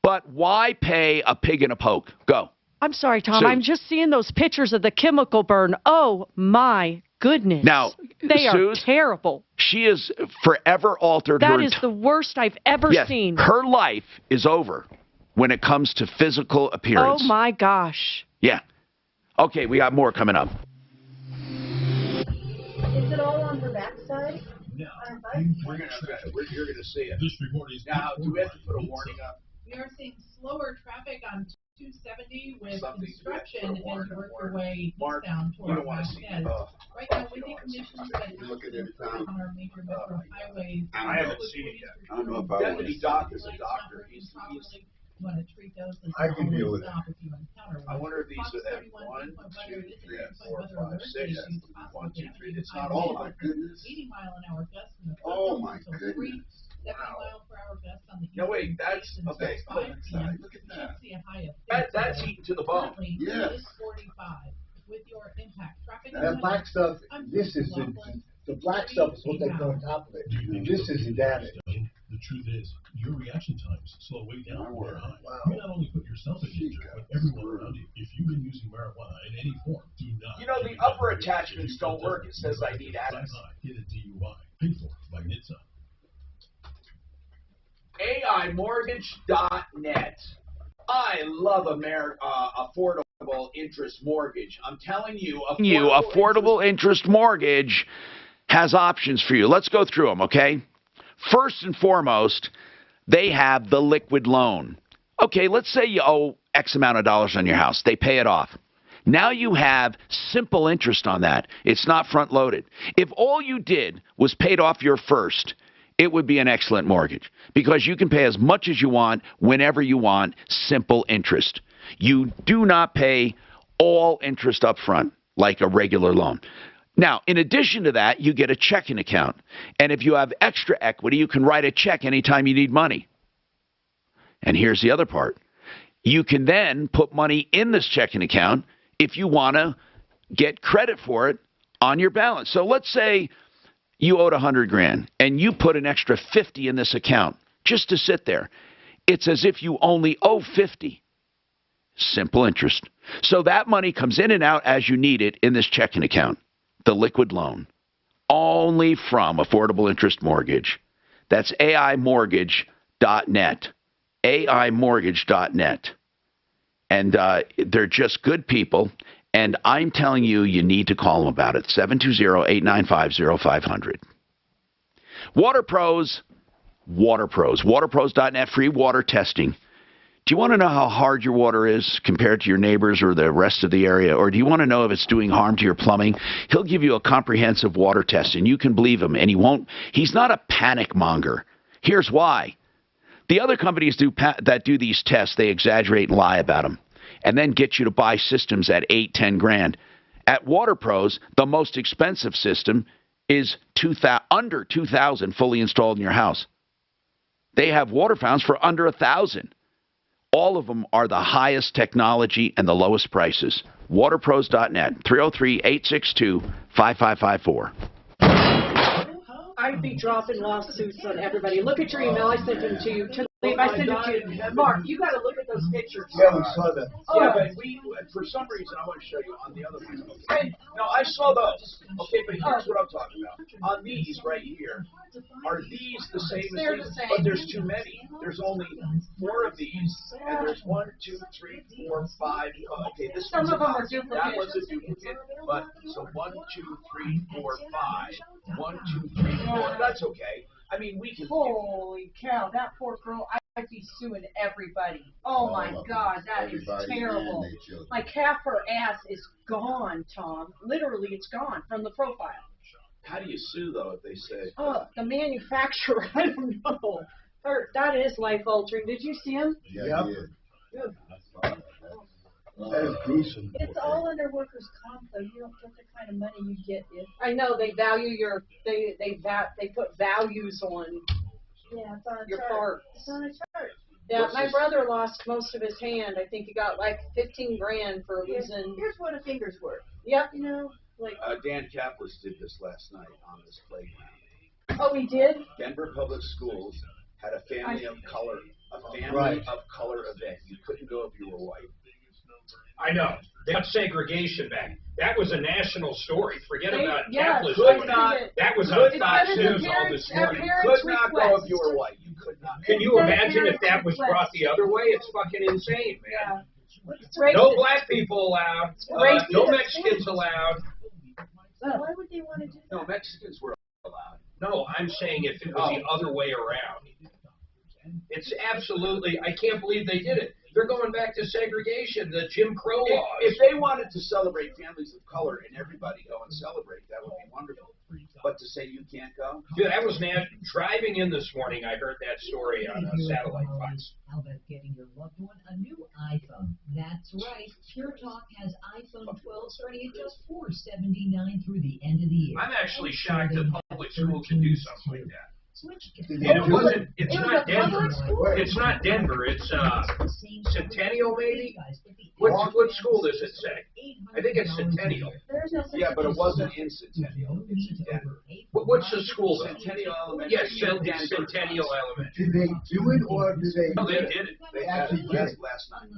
But why pay a pig in a poke? Go. I'm sorry, Tom. Sue. I'm just seeing those pictures of the chemical burn. Oh, my goodness. Now, they are Suze, terrible. She is forever altered. That is the worst I've ever yes, seen. Her life is over when it comes to physical appearance. Oh, my gosh. Yeah. Okay, we got more coming up. Is it all on her backside? No. You're going to see it. This report is now, do we have to put a warning up? We are seeing slower traffic on 270 with construction as you work your way down toward Vasquez. Right now, we think conditions that on our major metro highways. I haven't seen it yet. I don't know if I Deputy Doc is a doctor. He's you want to treat those as I can deal with it. if you encounter one. I wonder if these are that 1, 2, 3, 4, 5, 6. 1, 2, 3. It's not all of it. 80 mile an hour gusts in the Oh my goodness. 70 mile per hour gusts on the east. No, wait, that's okay. Look at that. That's eaten to the bone. Yes. 45 with your impact traffic. That black stuff, this is the black stuff is what they put on top of it. This is the damage. The truth is, your reaction times slow way down from their high. You not only put yourself in danger, but everyone around you. If you've been using marijuana in any form, do not. You know, the upper attachments don't work. It says I need additives. Get a DUI. Paid for by NHTSA. AImortgage.net. I love affordable interest mortgage. I'm telling you, affordable interest mortgage has options for you. Let's go through them, okay? First and foremost, they have the liquid loan. Okay, let's say you owe X amount of dollars on your house. They pay it off. Now you have simple interest on that. It's not front loaded. If all you did was paid off your first, it would be an excellent mortgage because you can pay as much as you want, whenever you want, simple interest. You do not pay all interest up front like a regular loan. Now, in addition to that, you get a checking account. And if you have extra equity, you can write a check anytime you need money. And here's the other part. You can then put money in this checking account if you want to get credit for it on your balance. So let's say you owed $100,000 and you put an extra 50 in this account just to sit there. It's as if you only owe 50. Simple interest. So that money comes in and out as you need it in this checking account. The liquid loan, only from Affordable Interest Mortgage. That's AImortgage.net, AImortgage.net. And they're just good people, and I'm telling you, you need to call them about it, 720-895-0500. Water Pros, waterpros.net, free water testing. Do you want to know how hard your water is compared to your neighbors or the rest of the area? Or do you want to know if it's doing harm to your plumbing? He'll give you a comprehensive water test, and you can believe him. And he's not a panic monger. Here's why. The other companies that do these tests, they exaggerate and lie about them and then get you to buy systems at $8,000, $10,000. At Water Pros, the most expensive system is under $2,000 fully installed in your house. They have water fountains for under $1,000. All of them are the highest technology and the lowest prices. Waterpros.net, 303-862-5554. I'd be dropping lawsuits on everybody. Look at your email. I sent them to you. If I send it to you, Mark, you got to look at those pictures. Yeah, we saw that. Yeah, but for some reason, I want to show you on the other one. Okay, no, I saw those. Okay, but here's what I'm talking about. On these right here, are these the same as these? But there's too many. There's only 4 of these, and there's 1, 2, 3, 4, 5. Okay, this Some one's of them not. are duplicates. That was a duplicate. But so 1, 2, 3, 4, 5. 1, 2, 3, 4. That's okay. I mean, we can. Holy cow, that poor girl, I'd be suing everybody. Oh my God, that is terrible. Like half her ass is gone, Tom. Literally, it's gone from the profile. How do you sue, though, if they say? Oh, the manufacturer, I don't know. That is life-altering. Did you see him? Yeah, I did. That is gruesome. It's all under workers' comp, though. You don't get the kind of money you get if. I know they value your they put values on Yeah, it's on a your chart. parts. It's on a chart. Yeah, my brother lost most of his hand. I think he got like 15 grand for losing. Here's what a finger's worth. Yep. You know, like. Dan Kaplis did this last night on this playground. Oh, he did? Denver Public Schools had a family of color, event. You couldn't go if you were white. I know. That's segregation back. That was a national story. Forget about Kaplis. That was on Fox News all this morning. Could not go if you were white. You could not. Can you imagine if that was brought the other way? It's fucking insane, man. No black people allowed. No Mexicans allowed. Why would they want to do that? No, Mexicans were allowed. No, I'm saying if it was the other way around. It's absolutely, I can't believe they did it. They're going back to segregation, the Jim Crow laws. If they wanted to celebrate families of color and everybody go and celebrate, that would be wonderful. But to say you can't go? Dude, that was driving in this morning. I heard that story on satellite Fox. How about getting your loved one a new iPhone? That's right. Pure Talk has iPhone 12 starting at just $479 through the end of the year. I'm actually shocked that public school can do something like that. And it's not Denver. It's not Denver. It's Centennial, maybe? What school does it say? I think it's Centennial. Yeah, but it wasn't in Centennial. It's in Denver. What's the school, though? Centennial Elementary. Yes, Centennial Elementary. Did they do it or did they? No, they did it. They actually did it last night.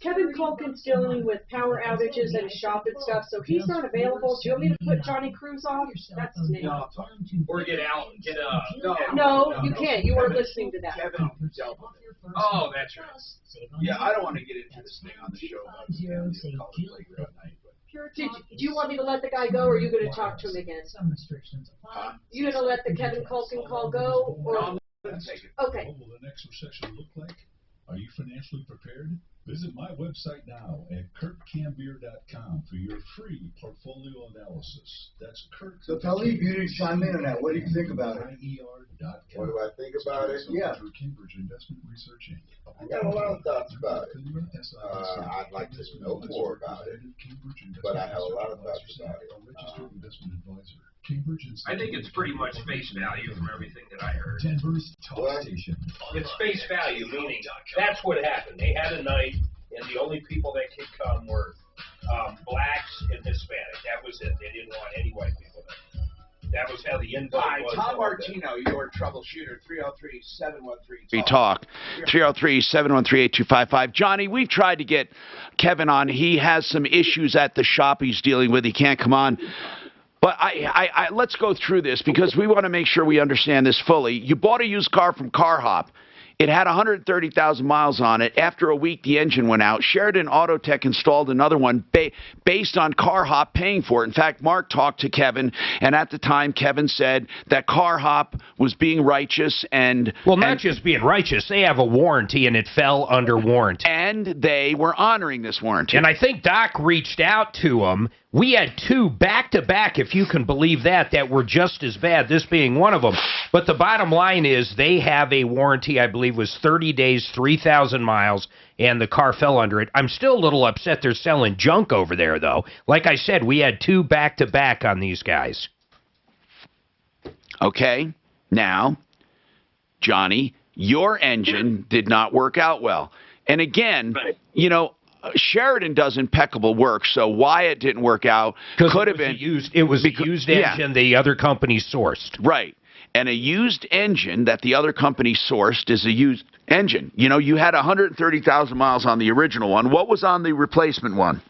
Kevin Culkin's dealing with power outages at his shop and stuff, so he's not available. Do you want me to put Johnny Cruz on? That's his name. No, or get out, No, you can't. You weren't listening to that. Kevin dealt with it. Oh, that's right. Yeah, I don't want to get into this thing on the show about the playground night. Do you want me to let the guy go, or are you going to talk to him again? You going to let the Kevin Culkin call go? Or? No, I'm going to take it. Okay. What will the next recession look like? Are you financially prepared? Visit my website now at kurtcambier.com for your free portfolio analysis. That's Kurt. So tell me if you didn't chime in on that. What do you think about it? What do I think about it? Yeah. Cambridge Investment Research Inc. I got a lot of thoughts about it. I'd like to know more about it, but I have a lot of thoughts about it. I think it's pretty much face value from everything that I heard. Denver's talk station. It's face value, meaning that's what happened. They had a night, and the only people that could come were blacks and Hispanic. That was it. They didn't want any white people there. That was how the invite was. Tom Martino, your troubleshooter, 303-713. Talk, 303-713-8255. Johnny, we've tried to get Kevin on. He has some issues at the shop he's dealing with. He can't come on. But let's go through this because we want to make sure we understand this fully. You bought a used car from CarHop. It had 130,000 miles on it. After a week, the engine went out. Sheridan Auto Tech installed another one based on CarHop paying for it. In fact, Mark talked to Kevin, and at the time, Kevin said that CarHop was being righteous and... Well, not just being righteous. They have a warranty, and it fell under warranty. And they were honoring this warranty. And I think Doc reached out to them. We had two back-to-back, if you can believe that were just as bad, this being one of them. But the bottom line is they have a warranty, I believe, was 30 days, 3,000 miles, and the car fell under it. I'm still a little upset they're selling junk over there, though. Like I said, we had two back-to-back on these guys. Okay, now, Johnny, your engine did not work out well. And again, you know, Sheridan does impeccable work, so why it didn't work out could have been it was a used engine the other company sourced. Right. And a used engine that the other company sourced is a used engine. You know, you had 130,000 miles on the original one. What was on the replacement one?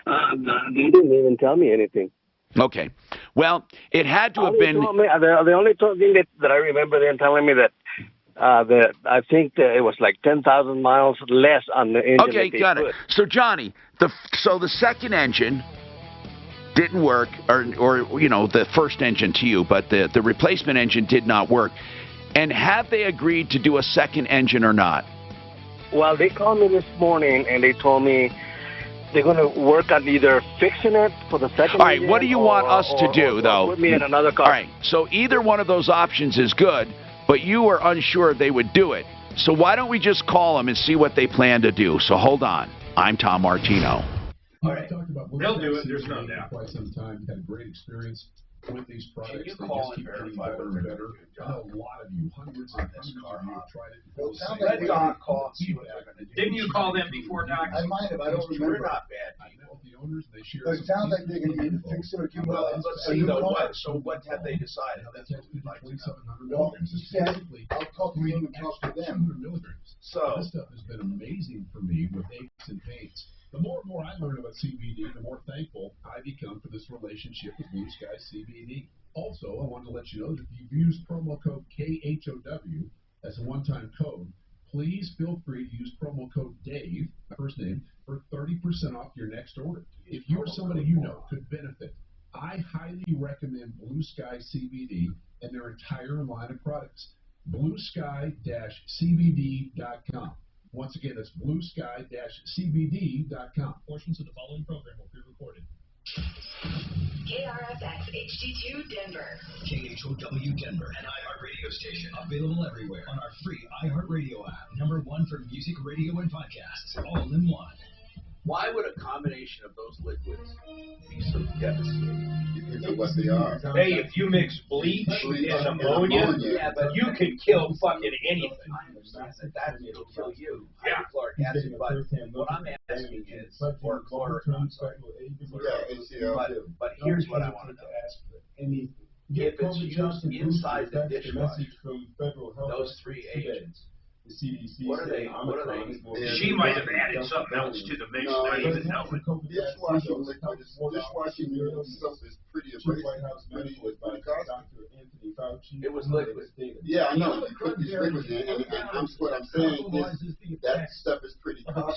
They didn't even tell me anything. Okay. Well, it had to have been... The only thing that I remember them telling me that I think that it was like 10,000 miles less on the engine. Okay, got it. So, Johnny, the second engine didn't work, or you know, the first engine to you, but the replacement engine did not work. And have they agreed to do a second engine or not? Well, they called me this morning and they told me they're going to work on either fixing it for the second. All right, what do you want us to do, though? Put me in another car. All right, so either one of those options is good, but you were unsure they would do it. So why don't we just call them and see what they plan to do? So hold on. I'm Tom Martino. All right. They'll do it. There's no doubt. Quite some time. Had a great experience with these products. you They call just and keep getting verify better whether and they're better. doing a good I know job a lot of you, hundreds on and this hundreds car, of you huh? have tried it. Well, it sounds Let like Doc call and see what they're going to do. Didn't you call them before, Doc? I might have, I don't You're remember. not bad I people. met with the owners, and they shared But it sounds like they're gonna either fix it or give Well, us let's a see new though. car. What have they decided? That's what we'd like to know. Well, he said, I'll talk to them and talk to them. So this stuff has been amazing for me with aches and pains. The more and more I learn about CBD, the more thankful I become for this relationship with Blue Sky CBD. Also, I wanted to let you know that if you've used promo code KHOW as a one-time code, please feel free to use promo code Dave, my first name, for 30% off your next order. If you're somebody you know could benefit, I highly recommend Blue Sky CBD and their entire line of products. BlueSky-CBD.com. Once again, that's BlueSky-CBD.com. Portions of the following program will be recorded. KRFX HD2 Denver. KHOW Denver, an iHeart radio station, available everywhere on our free iHeart Radio app. #1 for music, radio, and podcasts, all in one. why would a combination of those liquids be so devastating? Because of what they are. Hey, if you mix bleach and ammonia, Yeah, but you can kill fucking anything. I understand that will kill you. Yeah. Hydrochloric acid, but what I'm asking is, or chloric, I'm sorry. But here's what I want to know. If it's used inside the dishwasher, those three agents, what are they? She might have added something else to the mix, not even knowing. Dishwashing liquid is, dishwashing stuff is pretty abrasive, pretty caustic. It was liquid. Yeah, I know, you put these liquids in, and what I'm saying is, that stuff is pretty caustic. How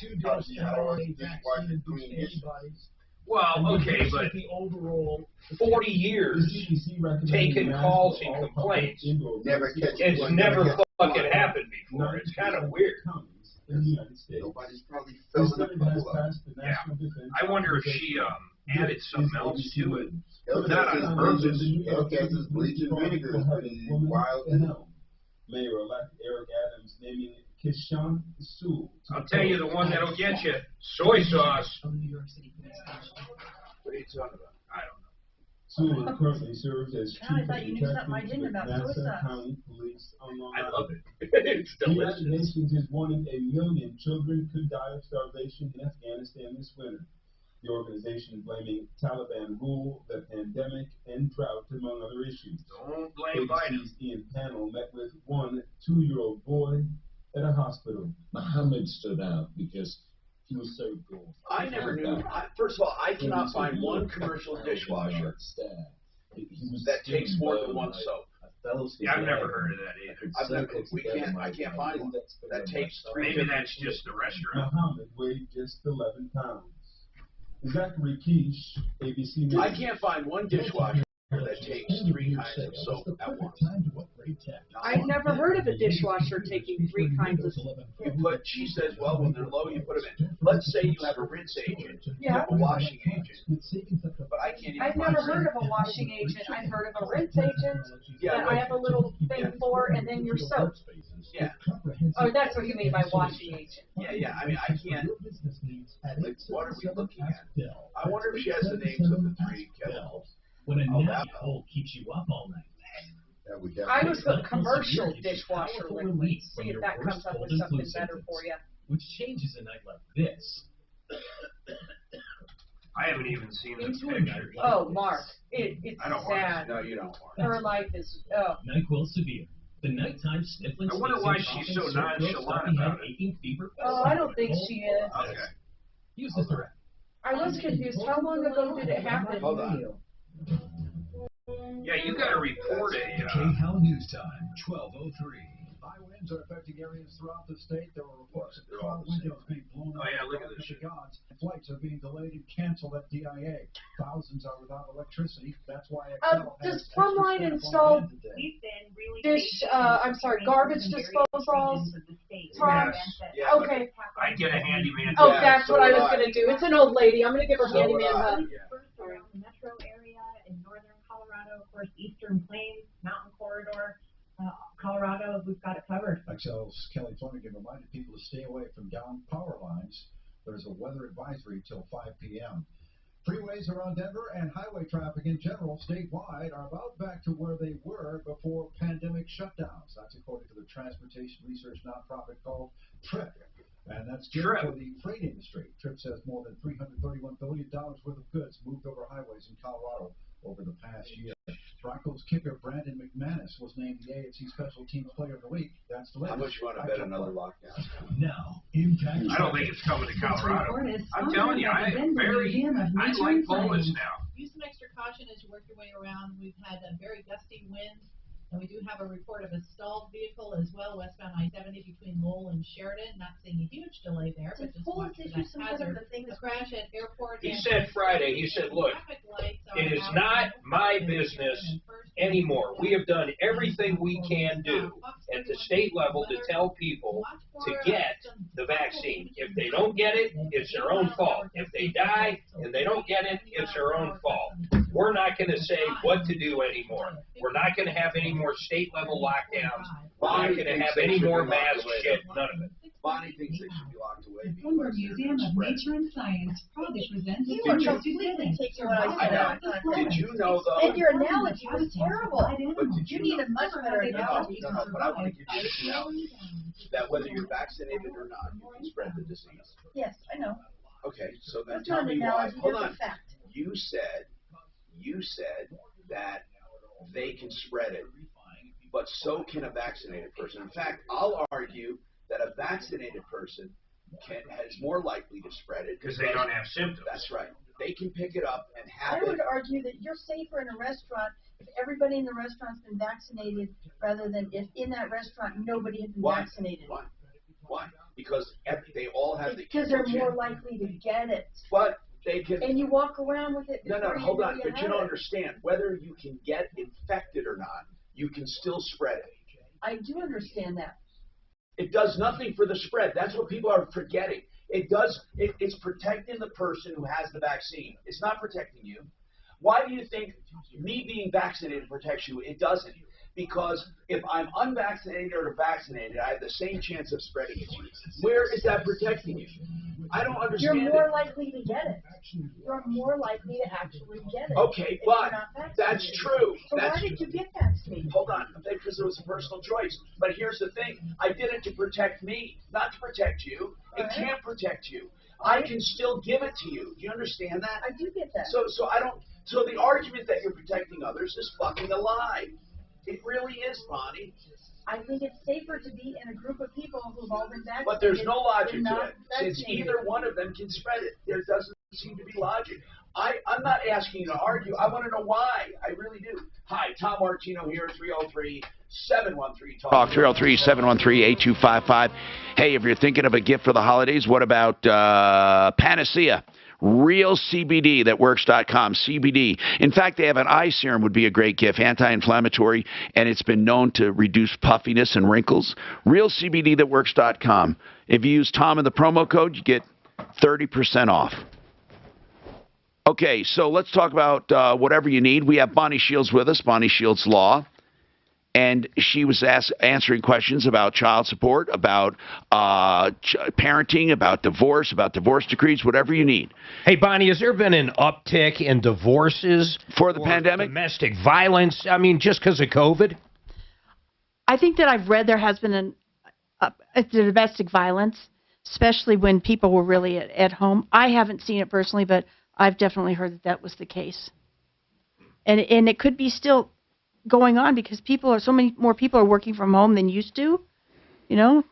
do you dishwasher clean dishes? Well, okay, but 40 years taking calls and complaints. Never catch It's one. never fucking happened before. It's kind of weird. Nobody's probably filling up the hole. Yeah. I wonder if she added something else to it. Not on Hellcat purpose. is bleach and vinegar is pretty wild too. Mayor-elect Eric Adams naming Kishan Sue. I'll tell you the one that'll get you. Soy sauce. What are you talking about? I don't know. Sue currently serves as chief I of thought you knew something I didn't detectives with about Nassau suicide. County Police on Long I Island. love it. It's The United delicious. Nations is warning 1 million children could die of starvation in Afghanistan this winter. The organization is blaming Taliban rule, the pandemic, and drought, among other issues. Don't blame Biden. ABC's Ian Pannell met with one 2-year-old boy at a hospital. Muhammad stood out because he was so cool. I never knew. First of all, I cannot find one commercial dishwasher that takes more than one soap. Yeah, I've never heard of that either. I can't find one that takes 3. Maybe that's just the restaurant. Muhammad weighed just 11 pounds. Zachary Quiche, ABC News. I can't find one dishwasher that takes 3 kinds of soap at once. I've never heard of a dishwasher taking 3 kinds of. You put, she says, well, when they're low, you put them in. Let's say you have a rinse agent, you have a washing agent, but I can't even I've find never heard of a washing agent. I've heard of a rinse agent that I have a little thing for, and then your soap. Yeah. Oh, that's what you mean by washing agent. Yeah, I mean, I can't, like, what are we looking at? I wonder if she has the names of the 3 chemicals. When a nasty cold keeps you up all night. I would put commercial dishwasher liquid. See if that comes up with something better for you. Which changes a night like this. I haven't even seen the picture. Oh, Mark, it's I don't want sad. to. No, you don't want Her life is, oh. NyQuil Severe. The nighttime sniffling. I wonder why she's so nonchalant about it. Aching fever. Oh, I don't think she is. Okay. Use this direct. I was confused. How long ago did it happen? Hold on. Yeah, you got to report a. KHOW News Time, 12:03. High winds are affecting areas throughout the state. There are reports of They're all car the same. windows being blown Oh, out yeah, look at throughout this shit. Michigan. Flights are being delayed and canceled at DIA. Thousands are without electricity. That's why Excel has Does Plumline extra staff install on hand today. garbage disposals? Yes. Yeah, Okay. I'd get a handyman. Oh, Yeah, that's so what I would was I. gonna do. It's an old lady. I'm gonna give her So would handyman I. hug. Yeah. First around the metro area in northern Colorado, of course, eastern plains, mountain corridor, Colorado, we've got it covered. Excel's Kelly Flanagan reminded people to stay away from downed power lines. There's a weather advisory till 5 p.m. Freeways around Denver and highway traffic in general statewide are about back to where they were before pandemic shutdowns. That's according to the transportation research nonprofit called TRIP. And that's good for the freight industry. TRIP says more than $331 billion worth of goods moved over highways in Colorado over the past year. Broncos kicker Brandon McManus was named the AFC Special Teams Player of the Week. That's the latest. How much you want to bet another lockdown? Now, Impact. I don't think it's coming to Colorado. I'm telling you, I like Polis now. Use some extra caution as you work your way around. We've had a very gusty wind, and we do have a report of a stalled vehicle as well, westbound I-70 between Lowell and Sheridan. Not seeing a huge delay there, but just watch for that hazard. A crash at airport. He said Friday, he said, look, it is not my business anymore. We have done everything we can do at the state level to tell people to get the vaccine. If they don't get it, it's their own fault. If they die and they don't get it, it's their own fault. We're not going to say what to do anymore. We're not going to have any more state-level lockdowns. We're not going to have any more mask shit. None of it. Bonnie thinks they should be locked away. The Denver Museum of Nature and Science proudly presents You are completely taking what I said. Did you know, though? And your analogy was terrible. But did You need a much better analogy. No, but I want to give you this analogy. That whether you're vaccinated or not, you can spread the disease. Yes, I know. Okay, so then That's tell not an me why. analogy, Hold that's on. a fact. You said that they can spread it, but so can a vaccinated person. In fact, I'll argue that a vaccinated person is more likely to spread it because they don't have symptoms. That's right. They can pick it up and have I would argue that you're safer in a restaurant if everybody in the restaurant's been vaccinated rather than if in that restaurant nobody has been vaccinated. Why? Because they all have because they're more likely to get it. But they can. And you walk around with it. No, hold on. But you don't understand. Whether you can get infected or not, you can still spread it. I do understand that. It does nothing for the spread. That's what people are forgetting. It's protecting the person who has the vaccine. It's not protecting you. Why do you think me being vaccinated protects you? It doesn't. Because if I'm unvaccinated or vaccinated, I have the same chance of spreading it to you. Where is that protecting you? I don't understand. You're more likely to get it. You're more likely to actually get it. Okay, but that's true. So why did you get vaccinated? Hold on, because it was a personal choice. But here's the thing. I did it to protect me, not to protect you. It can't protect you. I can still give it to you. Do you understand that? I do get that. So the argument that you're protecting others is fucking a lie. It really is, Bonnie. I think it's safer to be in a group of people who've all been vaccinated. But there's no logic to it. Since Since either one of them can spread it. There doesn't seem to be logic. I'm not asking you to argue. I want to know why. I really do. Hi, Tom Martino here, 303-713-TALK. 303-713-8255. Hey, if you're thinking of a gift for the holidays, what about Panacea? Real CBD that works.com. CBD. In fact, they have an eye serum would be a great gift, anti-inflammatory, and it's been known to reduce puffiness and wrinkles. Real CBD that works.com. If you use Tom in the promo code, you get 30% off. Okay, so let's talk about whatever you need. We have Bonnie Shields with us, Bonnie Shields Law. And she was answering questions about child support, about parenting, about divorce decrees, whatever you need. Hey, Bonnie, has there been an uptick in divorces for the pandemic? Domestic violence? I mean, just because of COVID? I think that I've read there has been domestic violence, especially when people were really at home. I haven't seen it personally, but I've definitely heard that was the case. And it could be still going on because so many more people are working from home than used to, you know?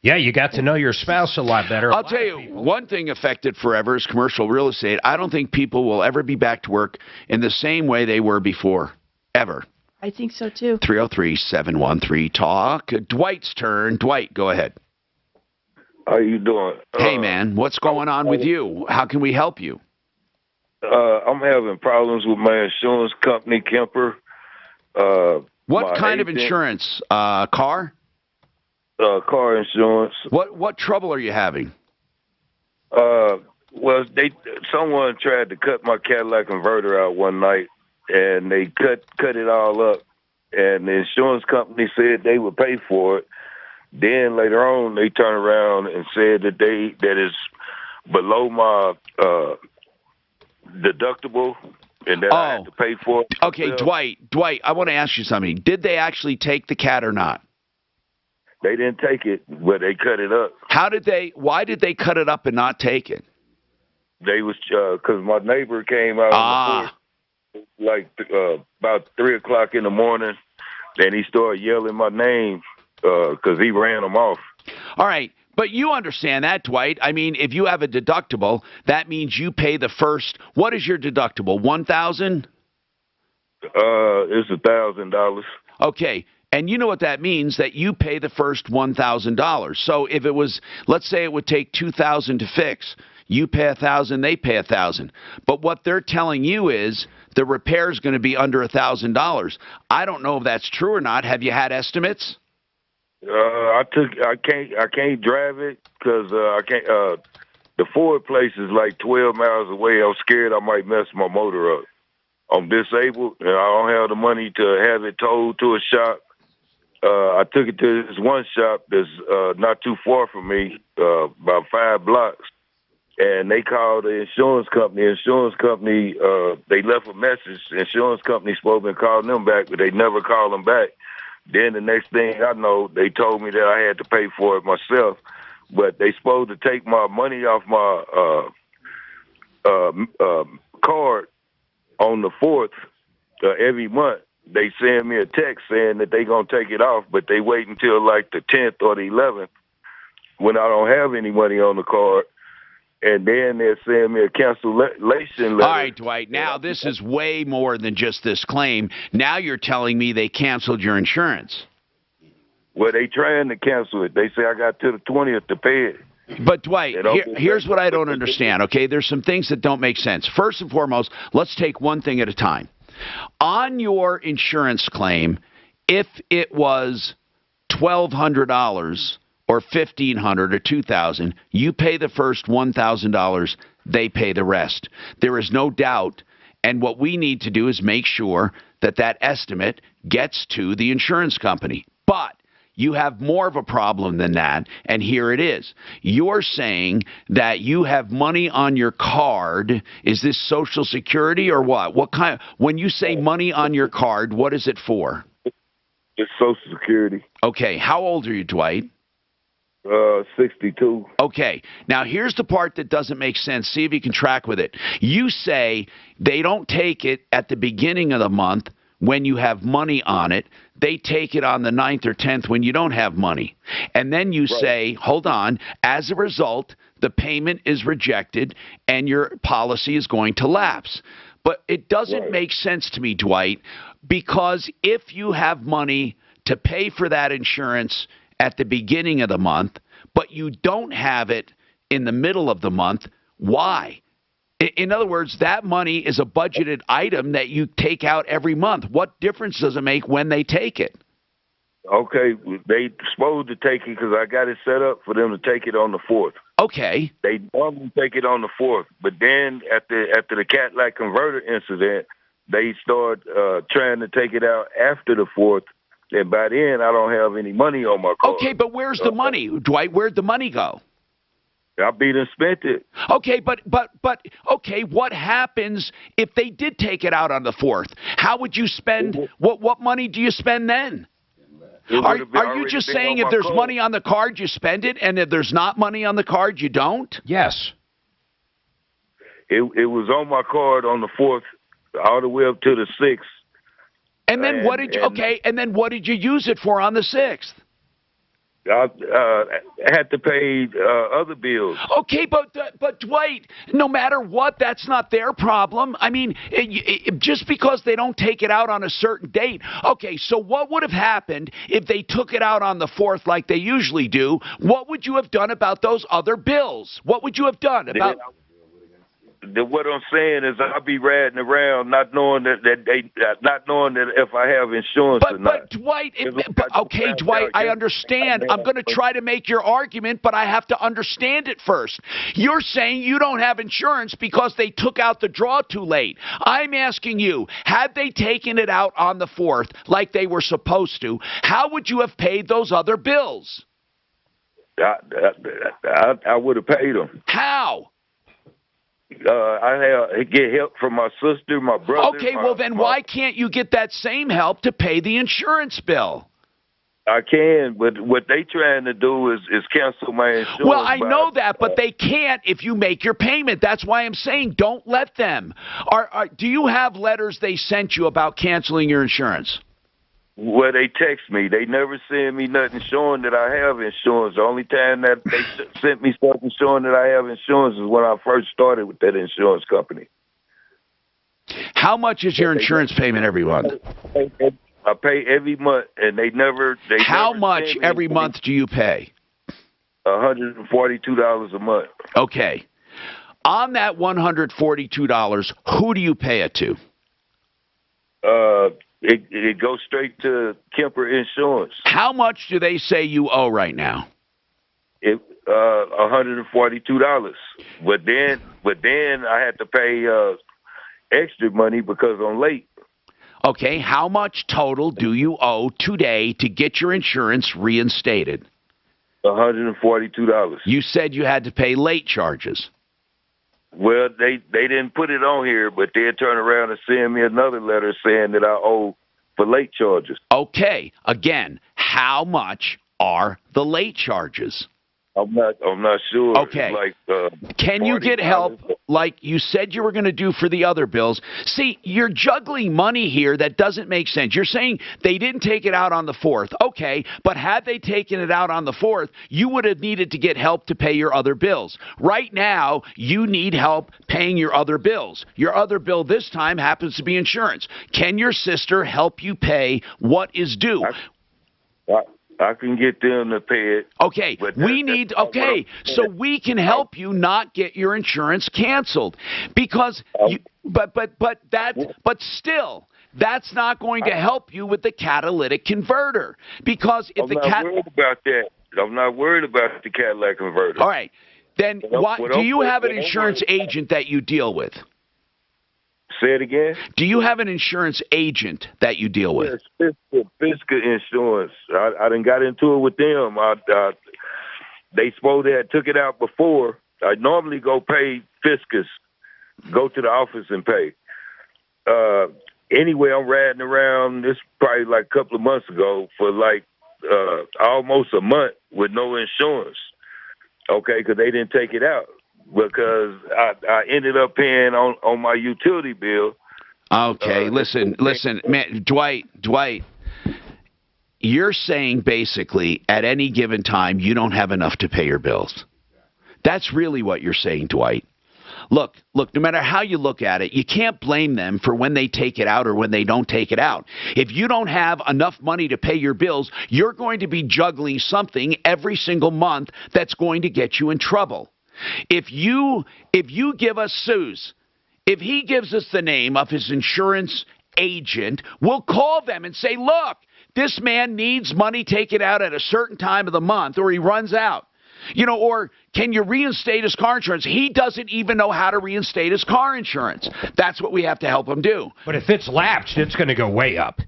Yeah, you got to know your spouse a lot better. I'll tell you, one thing affected forever is commercial real estate. I don't think people will ever be back to work in the same way they were before, ever. I think so, too. 303-713-TALK. Dwight's turn. Dwight, go ahead. How you doing? Hey, man, what's going on with you? How can we help you? I'm having problems with my insurance company, Kemper. What kind of insurance? Car? Car insurance. What trouble are you having? Well, someone tried to cut my Cadillac converter out one night, and they cut it all up, and the insurance company said they would pay for it. Then later on, they turned around and said that it's below deductible and that I had to pay for it. Okay, Dwight, I want to ask you something. Did they actually take the cat or not? They didn't take it, but they cut it up. Why did they cut it up and not take it? They was, because my neighbor came out on the porch, like about 3 o'clock in the morning, and he started yelling my name because he ran them off. All right, but you understand that, Dwight. I mean, if you have a deductible, that means you pay the first. What is your deductible? $1,000? It's $1,000. Okay. And you know what that means, that you pay the first $1,000. So if it was, let's say it would take $2,000 to fix, you pay $1,000, they pay $1,000. But what they're telling you is the repair is going to be under $1,000. I don't know if that's true or not. Have you had estimates? I can't drive it because I can't. The Ford place is like 12 miles away. I'm scared I might mess my motor up. I'm disabled and I don't have the money to have it towed to a shop. I took it to this one shop that's not too far from me, about 5 blocks, and they called the insurance company. They left a message. The insurance company supposed to be calling them back, but they never called them back. Then the next thing I know, they told me that I had to pay for it myself, but they supposed to take my money off my card on the 4th every month. They send me a text saying that they going to take it off, but they wait until like the 10th or the 11th when I don't have any money on the card. And then they'll send me a cancellation letter. All right, Dwight. Now, this is way more than just this claim. Now you're telling me they canceled your insurance. Well, they trying to cancel it. They say I got to the 20th to pay it. But, Dwight, here's what I don't understand, okay? There's some things that don't make sense. First and foremost, let's take one thing at a time. On your insurance claim, if it was $1,200 or $1,500 or $2,000, you pay the first $1,000, they pay the rest. There is no doubt, and what we need to do is make sure that that estimate gets to the insurance company. But you have more of a problem than that, and here it is. You're saying that you have money on your card. Is this Social Security or what? When you say money on your card, what is it for? It's Social Security. Okay. How old are you, Dwight? 62. Okay. Now, here's the part that doesn't make sense. See if you can track with it. You say they don't take it at the beginning of the month when you have money on it. They take it on the 9th or 10th when you don't have money. And then you say, hold on, as a result, the payment is rejected and your policy is going to lapse. But it doesn't make sense to me, Dwight, because if you have money to pay for that insurance at the beginning of the month, but you don't have it in the middle of the month, why? In other words, that money is a budgeted item that you take out every month. What difference does it make when they take it? Okay, they supposed to take it because I got it set up for them to take it on the 4th. Okay. They normally take it on the 4th, but then after the Cadillac converter incident, they start trying to take it out after the 4th, and by then I don't have any money on my card. Okay, but where's the money, Dwight? Where'd the money go? I beat and spent it. Okay, but okay, what happens if they did take it out on the 4th? How would you spend? What money do you spend then? Are you just saying if there's money on the card, you spend it, and if there's not money on the card, you don't? Yes. It was on my card on the 4th, all the way up to the 6th. And then what did you? Okay, and then what did you use it for on the 6th? I had to pay other bills. Okay, but Dwight, no matter what, that's not their problem. I mean, just because they don't take it out on a certain date. Okay, so what would have happened if they took it out on the 4th like they usually do? What would you have done about those other bills? What would you have done about? What I'm saying is I'll be riding around not knowing that if I have insurance or not. But Dwight, okay, Dwight, I understand. I'm going to try to make your argument, but I have to understand it first. You're saying you don't have insurance because they took out the draw too late. I'm asking you, had they taken it out on the 4th like they were supposed to, how would you have paid those other bills? I would have paid them. How? I get help from my sister, my brother. Okay, well then why can't you get that same help to pay the insurance bill? I can, but what they trying to do is cancel my insurance. Well, I know that, but they can't if you make your payment. That's why I'm saying don't let them. Do you have letters they sent you about canceling your insurance? Well, they text me. They never send me nothing showing that I have insurance. The only time that they sent me something showing that I have insurance is when I first started with that insurance company. How much is your insurance payment every month? I pay every month, and they never. How much every month do you pay? $142 a month. Okay. On that $142, who do you pay it to? It goes straight to Kemper Insurance. How much do they say you owe right now? $142. But then I had to pay extra money because I'm late. Okay, how much total do you owe today to get your insurance reinstated? $142. You said you had to pay late charges. Well, they didn't put it on here, but they'll turn around and send me another letter saying that I owe for late charges. Okay, again, how much are the late charges? I'm not sure. Okay. Like, can you get help like you said you were going to do for the other bills? See, you're juggling money here that doesn't make sense. You're saying they didn't take it out on the 4th. Okay, but had they taken it out on the 4th, you would have needed to get help to pay your other bills. Right now, you need help paying your other bills. Your other bill this time happens to be insurance. Can your sister help you pay what is due? I can get them to pay it. Okay, so we can help you not get your insurance canceled because but still that's not going to help you with the catalytic converter because if I'm not worried about that. I'm not worried about the catalytic converter. All right. Then do you have an insurance agent that you deal with? Say it again? Do you have an insurance agent that you deal with? Yes, Fisker Insurance. I done got into it with them. They supposed to have took it out before. I normally go pay Fiskus, go to the office and pay. Anyway, I'm riding around, this probably like a couple of months ago, for like almost a month with no insurance. Okay, because they didn't take it out. Because I ended up paying on my utility bill. Okay, listen, man, Dwight, you're saying basically at any given time you don't have enough to pay your bills. That's really what you're saying, Dwight. Look, no matter how you look at it, you can't blame them for when they take it out or when they don't take it out. If you don't have enough money to pay your bills, you're going to be juggling something every single month that's going to get you in trouble. If you give us Sue's, if he gives us the name of his insurance agent, we'll call them and say, look, this man needs money taken out at a certain time of the month or he runs out. Or can you reinstate his car insurance? He doesn't even know how to reinstate his car insurance. That's what we have to help him do. But if it's lapsed, it's going to go way up.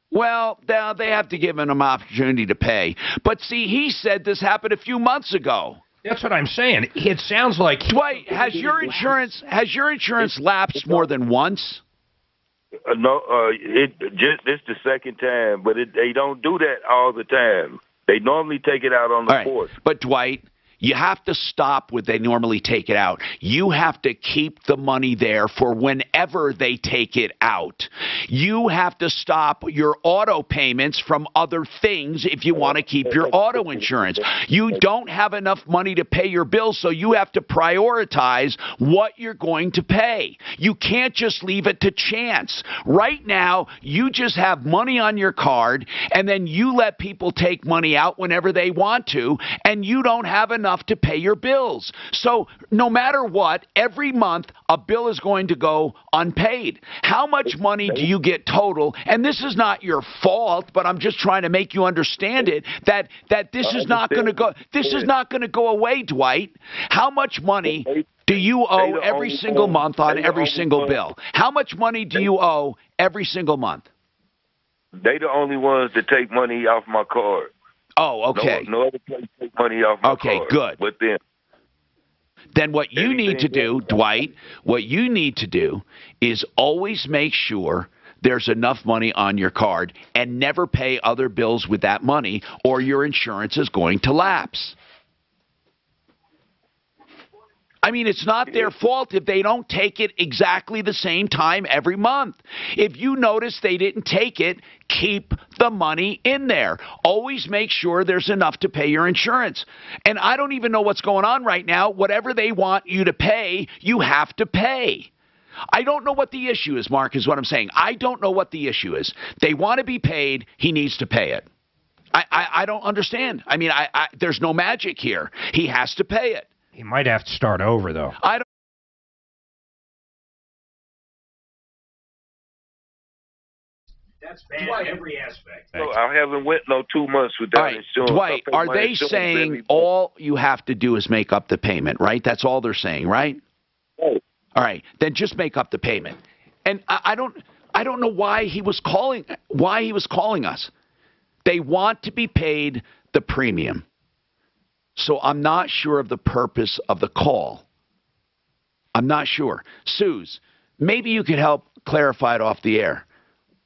Well, they have to give him an opportunity to pay. But see, he said this happened a few months ago. That's what I'm saying. It sounds like Dwight, has your insurance lapsed more than once? No, it's the second time, but they don't do that all the time. They normally take it out on the 4th. But Dwight, you have to stop when they normally take it out. You have to keep the money there for whenever they take it out. You have to stop your auto payments from other things if you want to keep your auto insurance. You don't have enough money to pay your bills, so you have to prioritize what you're going to pay. You can't just leave it to chance. Right now, you just have money on your card, and then you let people take money out whenever they want to, and you don't have enough to pay your bills. So no matter what, every month a bill is going to go unpaid. How much money do you get total? And this is not your fault, but I'm just trying to make you understand it, that this is not going to go. This is not going to go away, Dwight. How much money do you owe every single month on every single bill? How much money do you owe every single month? They the only ones that take money off my card. Oh, okay. No other place take money off my card. Okay, good. But then, then what you need to do, Dwight, what you need to do is always make sure there's enough money on your card and never pay other bills with that money, or your insurance is going to lapse. I mean, it's not their fault if they don't take it exactly the same time every month. If you notice they didn't take it, keep the money in there. Always make sure there's enough to pay your insurance. And I don't even know what's going on right now. Whatever they want you to pay, you have to pay. I don't know what the issue is, Mark, is what I'm saying. I don't know what the issue is. They want to be paid. He needs to pay it. I don't understand. I mean, there's no magic here. He has to pay it. He might have to start over, though. That's bad in every aspect. So I haven't went no 2 months without insurance. Dwight, are they saying all you have to do is make up the payment, right? That's all they're saying, right? Right. All right, then just make up the payment. And I don't know why he was calling us. They want to be paid the premium. So I'm not sure of the purpose of the call. I'm not sure. Suze, maybe you could help clarify it off the air.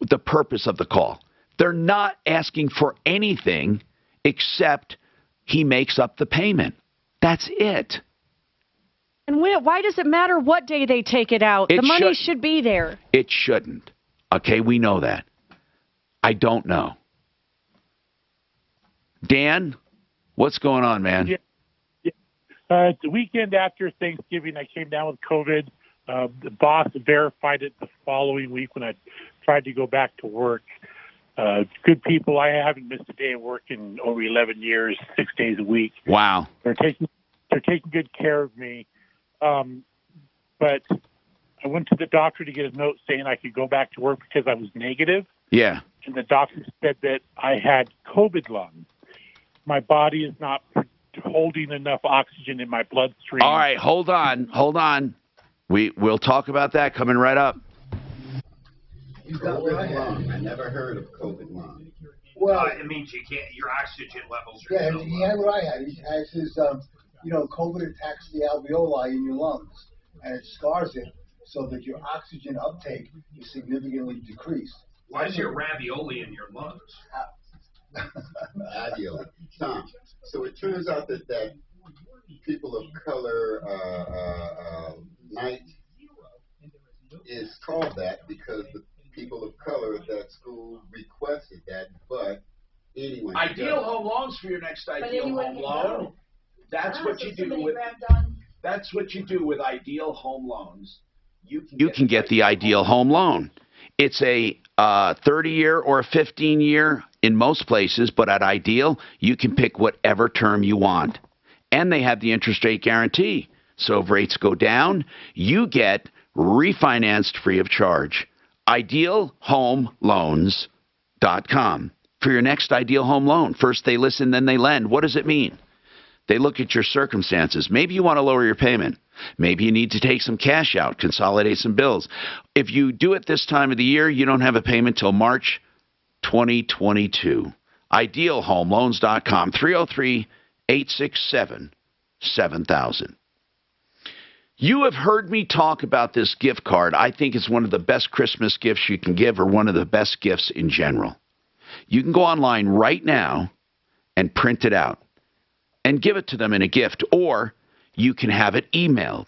The purpose of the call. They're not asking for anything except he makes up the payment. That's it. And why does it matter what day they take it out? The money should be there. It shouldn't. Okay, we know that. I don't know. Dan, what's going on, man? The weekend after Thanksgiving, I came down with COVID. The boss verified it the following week when I tried to go back to work. Good people. I haven't missed a day of work in over 11 years, 6 days a week. Wow. They're taking good care of me. But I went to the doctor to get a note saying I could go back to work because I was negative. Yeah. And the doctor said that I had COVID lung. My body is not holding enough oxygen in my bloodstream. All right, hold on. We'll talk about that coming right up. You got COVID lung. I never heard of COVID lung. Well, it means you can't. Your oxygen levels are so he had what I had. He has his, COVID attacks the alveoli in your lungs, and it scars it so that your oxygen uptake is significantly decreased. Why is your ravioli in your lungs? Ravioli. Tom, so it turns out that people of color night is called that because the people of color at that school requested that, but anyone. Ideal home loans for your next ideal home loan. That's what you do with. That's what you do with ideal home loans. You can get the ideal home loan. It's a 30-year or a 15-year in most places, but at Ideal, you can pick whatever term you want. And they have the interest rate guarantee. So if rates go down, you get refinanced free of charge. IdealHomeLoans.com for your next ideal home loan. First they listen, then they lend. What does it mean? They look at your circumstances. Maybe you want to lower your payment. Maybe you need to take some cash out, consolidate some bills. If you do it this time of the year, you don't have a payment till March 2022. IdealHomeLoans.com, 303-867-7000. You have heard me talk about this gift card. I think it's one of the best Christmas gifts you can give, or one of the best gifts in general. You can go online right now and print it out and give it to them in a gift, or you can have it emailed.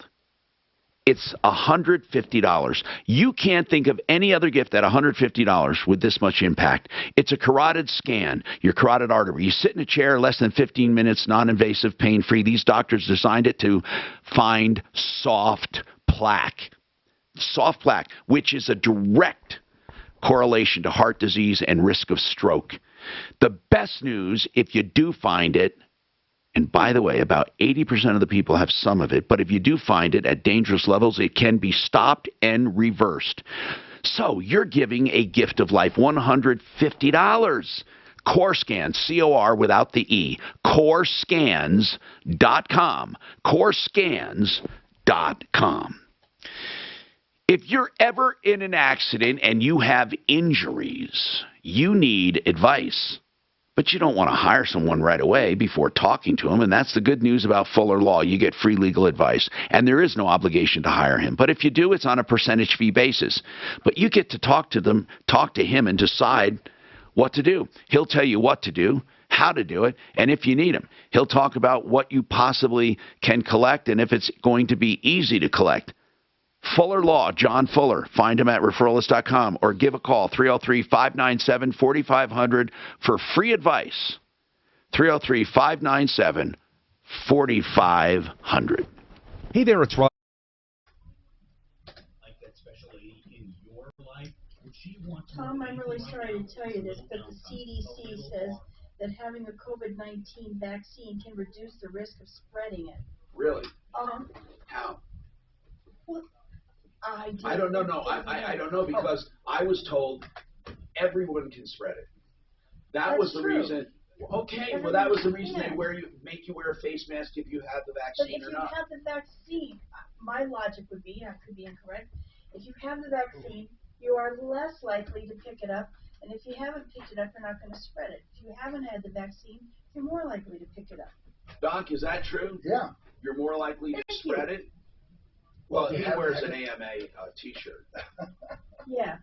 It's $150. You can't think of any other gift at $150 with this much impact. It's a carotid scan, your carotid artery. You sit in a chair, less than 15 minutes, non-invasive, pain-free. These doctors designed it to find soft plaque. Soft plaque, which is a direct correlation to heart disease and risk of stroke. The best news, if you do find it, and by the way, about 80% of the people have some of it, but if you do find it at dangerous levels, it can be stopped and reversed. So you're giving a gift of life, $150. CoreScan, C-O-R without the E, CoreScans.com, CoreScans.com. If you're ever in an accident and you have injuries, you need advice. But you don't want to hire someone right away before talking to him, and that's the good news about Fuller Law. You get free legal advice, and there is no obligation to hire him. But if you do, it's on a percentage fee basis. But you get to talk to him, and decide what to do. He'll tell you what to do, how to do it, and if you need him. He'll talk about what you possibly can collect and if it's going to be easy to collect. Fuller Law, John Fuller. Find him at referralist.com or give a call, 303-597-4500 for free advice. 303-597-4500. Hey there, it's Rob. Like that special lady in your life, would she want to... Tom, I'm really sorry to tell you this, but the CDC says that having a COVID-19 vaccine can reduce the risk of spreading it. Really? How? Well, I don't know. No, I don't know, because I was told everyone can spread it. That was the reason. Okay, well, that was the reason they make you wear a face mask if you have the vaccine or not. But if you have the vaccine, my logic would be, I could be incorrect, if you have the vaccine, you are less likely to pick it up, and if you haven't picked it up, you're not going to spread it. If you haven't had the vaccine, you're more likely to pick it up. Doc, is that true? Yeah. You're more likely to spread it? Well, he wears an AMA T-shirt. Yeah.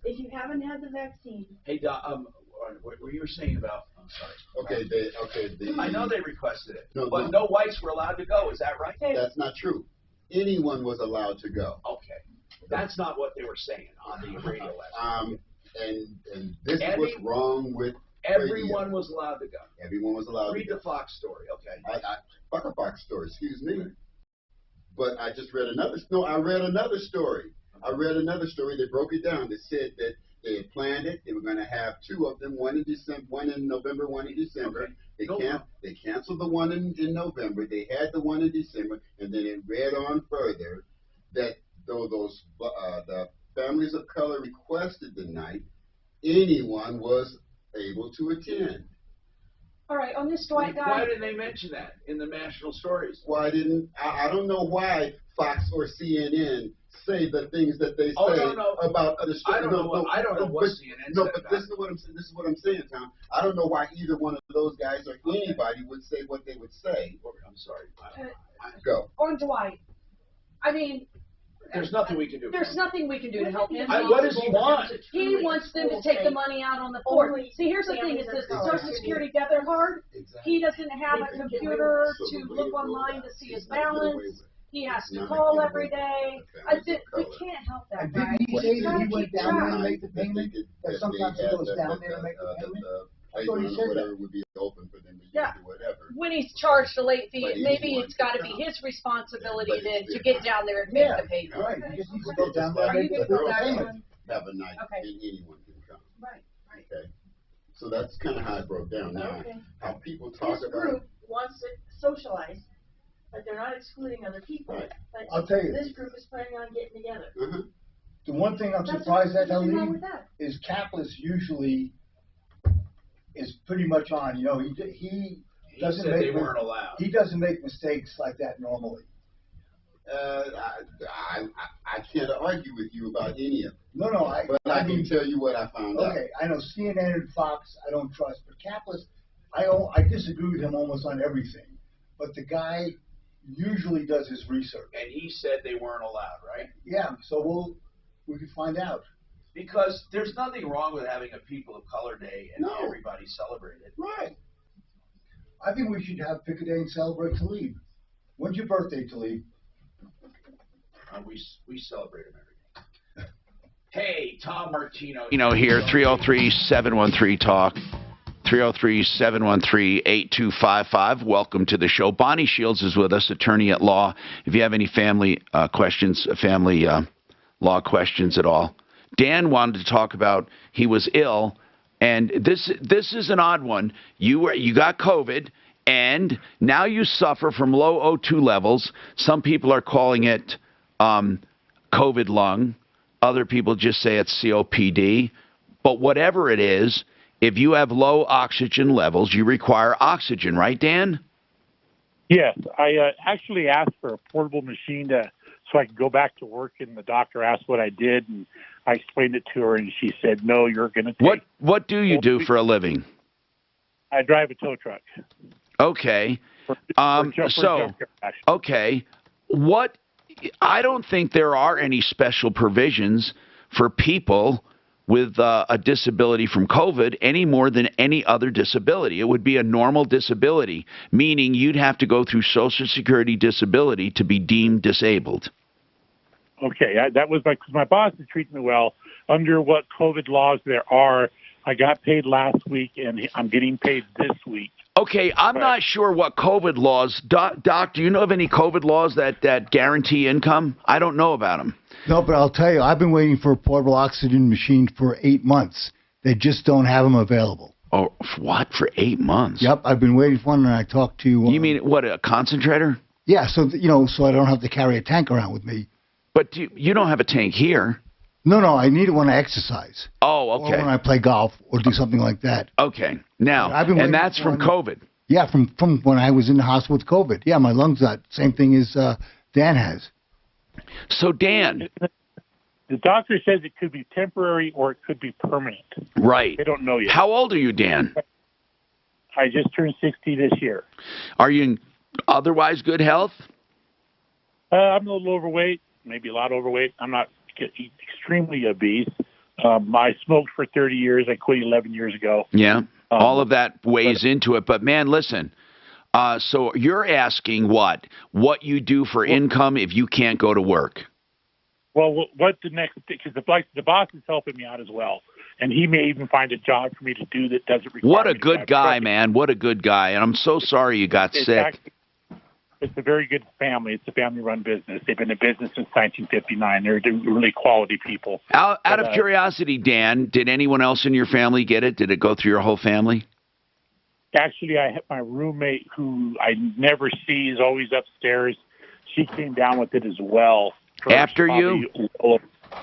If you haven't had the vaccine. Hey, Doc, what were you saying about? I'm sorry. I know they requested it, but no whites were allowed to go. Is that right? That's not true. Anyone was allowed to go. Okay, that's not what they were saying on the radio last week. And this is what's wrong with everyone was allowed to go. Everyone was allowed. Read the Fox story, okay? Fuck a Fox story. Excuse me. But I just read another. No, I read another story. I read another story that broke it down. That said that they had planned it. They were going to have two of them, one in December, one in November, one in December. Okay. They canceled the one in November. They had the one in December, and then it read on further that though the families of color requested the night, anyone was able to attend. All right, on this Dwight guy. Why didn't they mention that in the national stories? Why didn't I don't know why Fox or CNN say the things that they say about the story. I don't know what CNN said. No, but this is what I'm saying, Tom. I don't know why either one of those guys or anybody would say what they would say. I'm sorry. Go. On Dwight. I mean, there's nothing we can do. There's nothing we can do to help him. What does he want? He wants them to take the money out on the board. See, here's the thing: is this Social Security debit card? He doesn't have a computer to look online to see his balance. He has to call every day. We can't help that guy. Didn't he say that he went down there to make the payment? That sometimes he goes down there to make the payment? I thought he said that. Would be open for them to use or whatever. When he's charged a late fee, maybe it's got to be his responsibility to get down there and make the payment. Right. He just needs to go down there and make the payment. Have a night, and anyone can come. Right. Okay. So that's kind of how it broke down. Now, how people talk this about group wants to socialize, but they're not excluding other people. Right. But I'll tell you. This group is planning on getting together. The one thing I'm surprised at, is Kaplis usually is pretty much on. You know, he doesn't make. They weren't allowed. He doesn't make mistakes like that normally. I can't argue with you about any of it. No, but I can tell you what I found out. Okay, I know CNN and Fox I don't trust, but Kaplis, I disagree with him almost on everything. But the guy usually does his research. And he said they weren't allowed, right? Yeah, so we can find out. Because there's nothing wrong with having a People of Color Day and everybody celebrate it. Right. I think we should pick a day and celebrate Talib. When's your birthday, Talib? We celebrate him every day. Hey, Tom Martino. Here, 303-713-TALK, 303-713-8255. Welcome to the show. Bonnie Shields is with us, attorney at law. If you have any family questions, family law questions at all. Dan wanted to talk about he was ill, and this is an odd one. You got COVID, and now you suffer from low O2 levels. Some people are calling it COVID lung. Other people just say it's COPD. But whatever it is, if you have low oxygen levels, you require oxygen, right, Dan? Yes. I actually asked for a portable machine so I could go back to work, and the doctor asked what I did, and I explained it to her, and she said, no, you're going to take... What do you do for a living? I drive a tow truck. Okay. Okay. What? I don't think there are any special provisions for people with a disability from COVID any more than any other disability. It would be a normal disability, meaning you'd have to go through Social Security disability to be deemed disabled. Okay, that was my boss is treating me well. Under what COVID laws there are, I got paid last week, and I'm getting paid this week. Okay, I'm not sure what COVID laws. Doc, do you know of any COVID laws that guarantee income? I don't know about them. No, but I'll tell you, I've been waiting for a portable oxygen machine for 8 months. They just don't have them available. Oh, what? For 8 months? Yep, I've been waiting for one, and I talked to... you mean, what, a concentrator? Yeah, so, so I don't have to carry a tank around with me. But you don't have a tank here. No, I need it when I exercise. Oh, okay. Or when I play golf or do something like that. Okay. Now, and that's from COVID. Yeah, from when I was in the hospital with COVID. Yeah, my lungs got same thing as Dan has. So, Dan. The doctor says it could be temporary or it could be permanent. Right. They don't know yet. How old are you, Dan? I just turned 60 this year. Are you in otherwise good health? I'm a little overweight, maybe a lot overweight. I'm not extremely obese. I smoked for 30 years. I quit 11 years ago. Yeah. All of that weighs into it. But, man, listen. So you're asking what you do for income if you can't go to work? Well, what the next – because the boss is helping me out as well. And he may even find a job for me to do that doesn't require What a good guy, man. What a good guy. And I'm so sorry you got sick. It's a very good family. It's a family-run business. They've been in business since 1959. They're really quality people. Out of curiosity, Dan, did anyone else in your family get it? Did it go through your whole family? Actually, I have my roommate who I never see, is always upstairs. She came down with it as well. After you?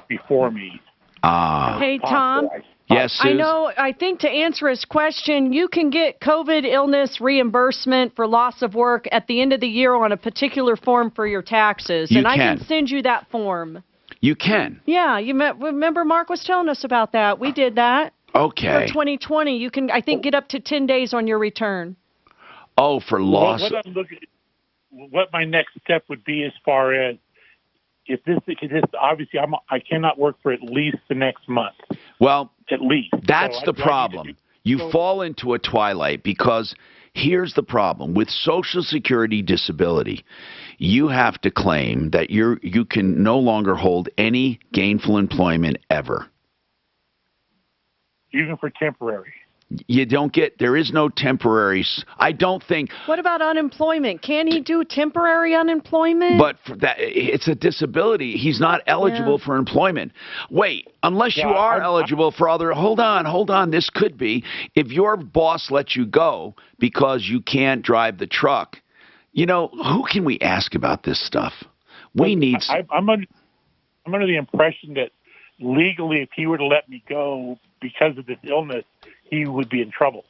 Before me. Hey, Tom. Yes, Suze? I think to answer his question, you can get COVID illness reimbursement for loss of work at the end of the year on a particular form for your taxes. I can send you that form. You can? Yeah. Remember Mark was telling us about that. We did that. Okay. For 2020, you can, I think, get up to 10 days on your return. Oh, for loss. What my next step would be as far as obviously I cannot work for at least the next month. Well, at least. That's the problem. You fall into a twilight because here's the problem. With Social Security disability, you have to claim that you can no longer hold any gainful employment ever. Even for temporary. You don't get, there is no temporary, I don't think. What about unemployment? Can he do temporary unemployment? But for that, it's a disability. He's not eligible for employment. Wait, unless you are eligible for other, hold on, this could be, if your boss lets you go because you can't drive the truck, who can we ask about this stuff? We need. I'm under the impression that legally, if he were to let me go because of this illness, he would be in trouble.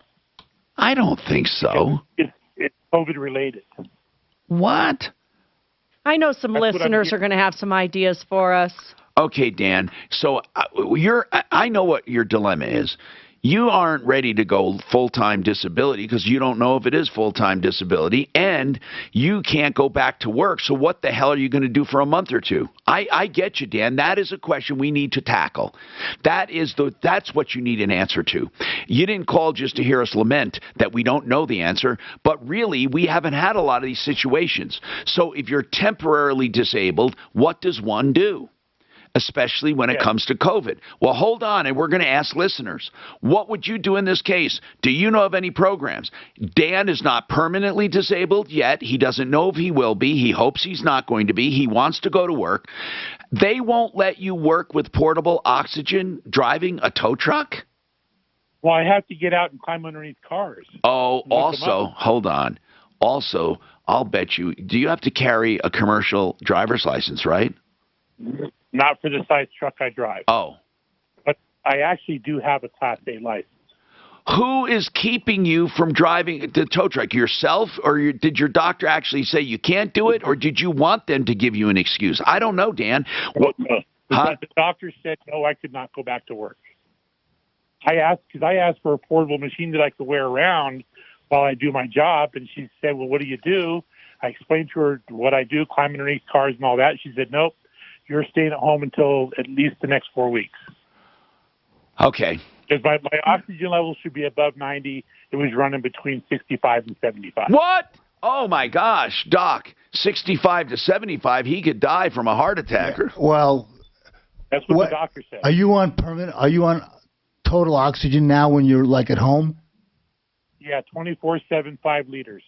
I don't think so. It's COVID related. What? I know some listeners are going to have some ideas for us. Okay, Dan. So I know what your dilemma is. You aren't ready to go full-time disability because you don't know if it is full-time disability, and you can't go back to work. So what the hell are you going to do for a month or two? I get you, Dan. That is a question we need to tackle. That's what you need an answer to. You didn't call just to hear us lament that we don't know the answer, but really we haven't had a lot of these situations. So if you're temporarily disabled, what does one do? Especially when it comes to COVID. Well, hold on, and we're going to ask listeners, what would you do in this case? Do you know of any programs? Dan is not permanently disabled yet. He doesn't know if he will be. He hopes he's not going to be. He wants to go to work. They won't let you work with portable oxygen driving a tow truck? Well, I have to get out and climb underneath cars. Oh, also, hold on. Also, I'll bet you, do you have to carry a commercial driver's license, right? Not for the size truck I drive. Oh. But I actually do have a Class A license. Who is keeping you from driving the tow truck? Yourself? Or did your doctor actually say you can't do it? Or did you want them to give you an excuse? I don't know, Dan. No. The doctor said, no, I could not go back to work. I asked for a portable machine that I could wear around while I do my job, and she said, well, what do you do? I explained to her what I do, climb underneath cars and all that. She said, nope, you're staying at home until at least the next 4 weeks. Okay. Because my oxygen level should be above 90. It was running between 65 and 75. What? Oh, my gosh, Doc, 65 to 75, he could die from a heart attack. Yeah. Well, that's what the doctor said. Are you on total oxygen now when you're like at home? Yeah, 24/7, 5 liters.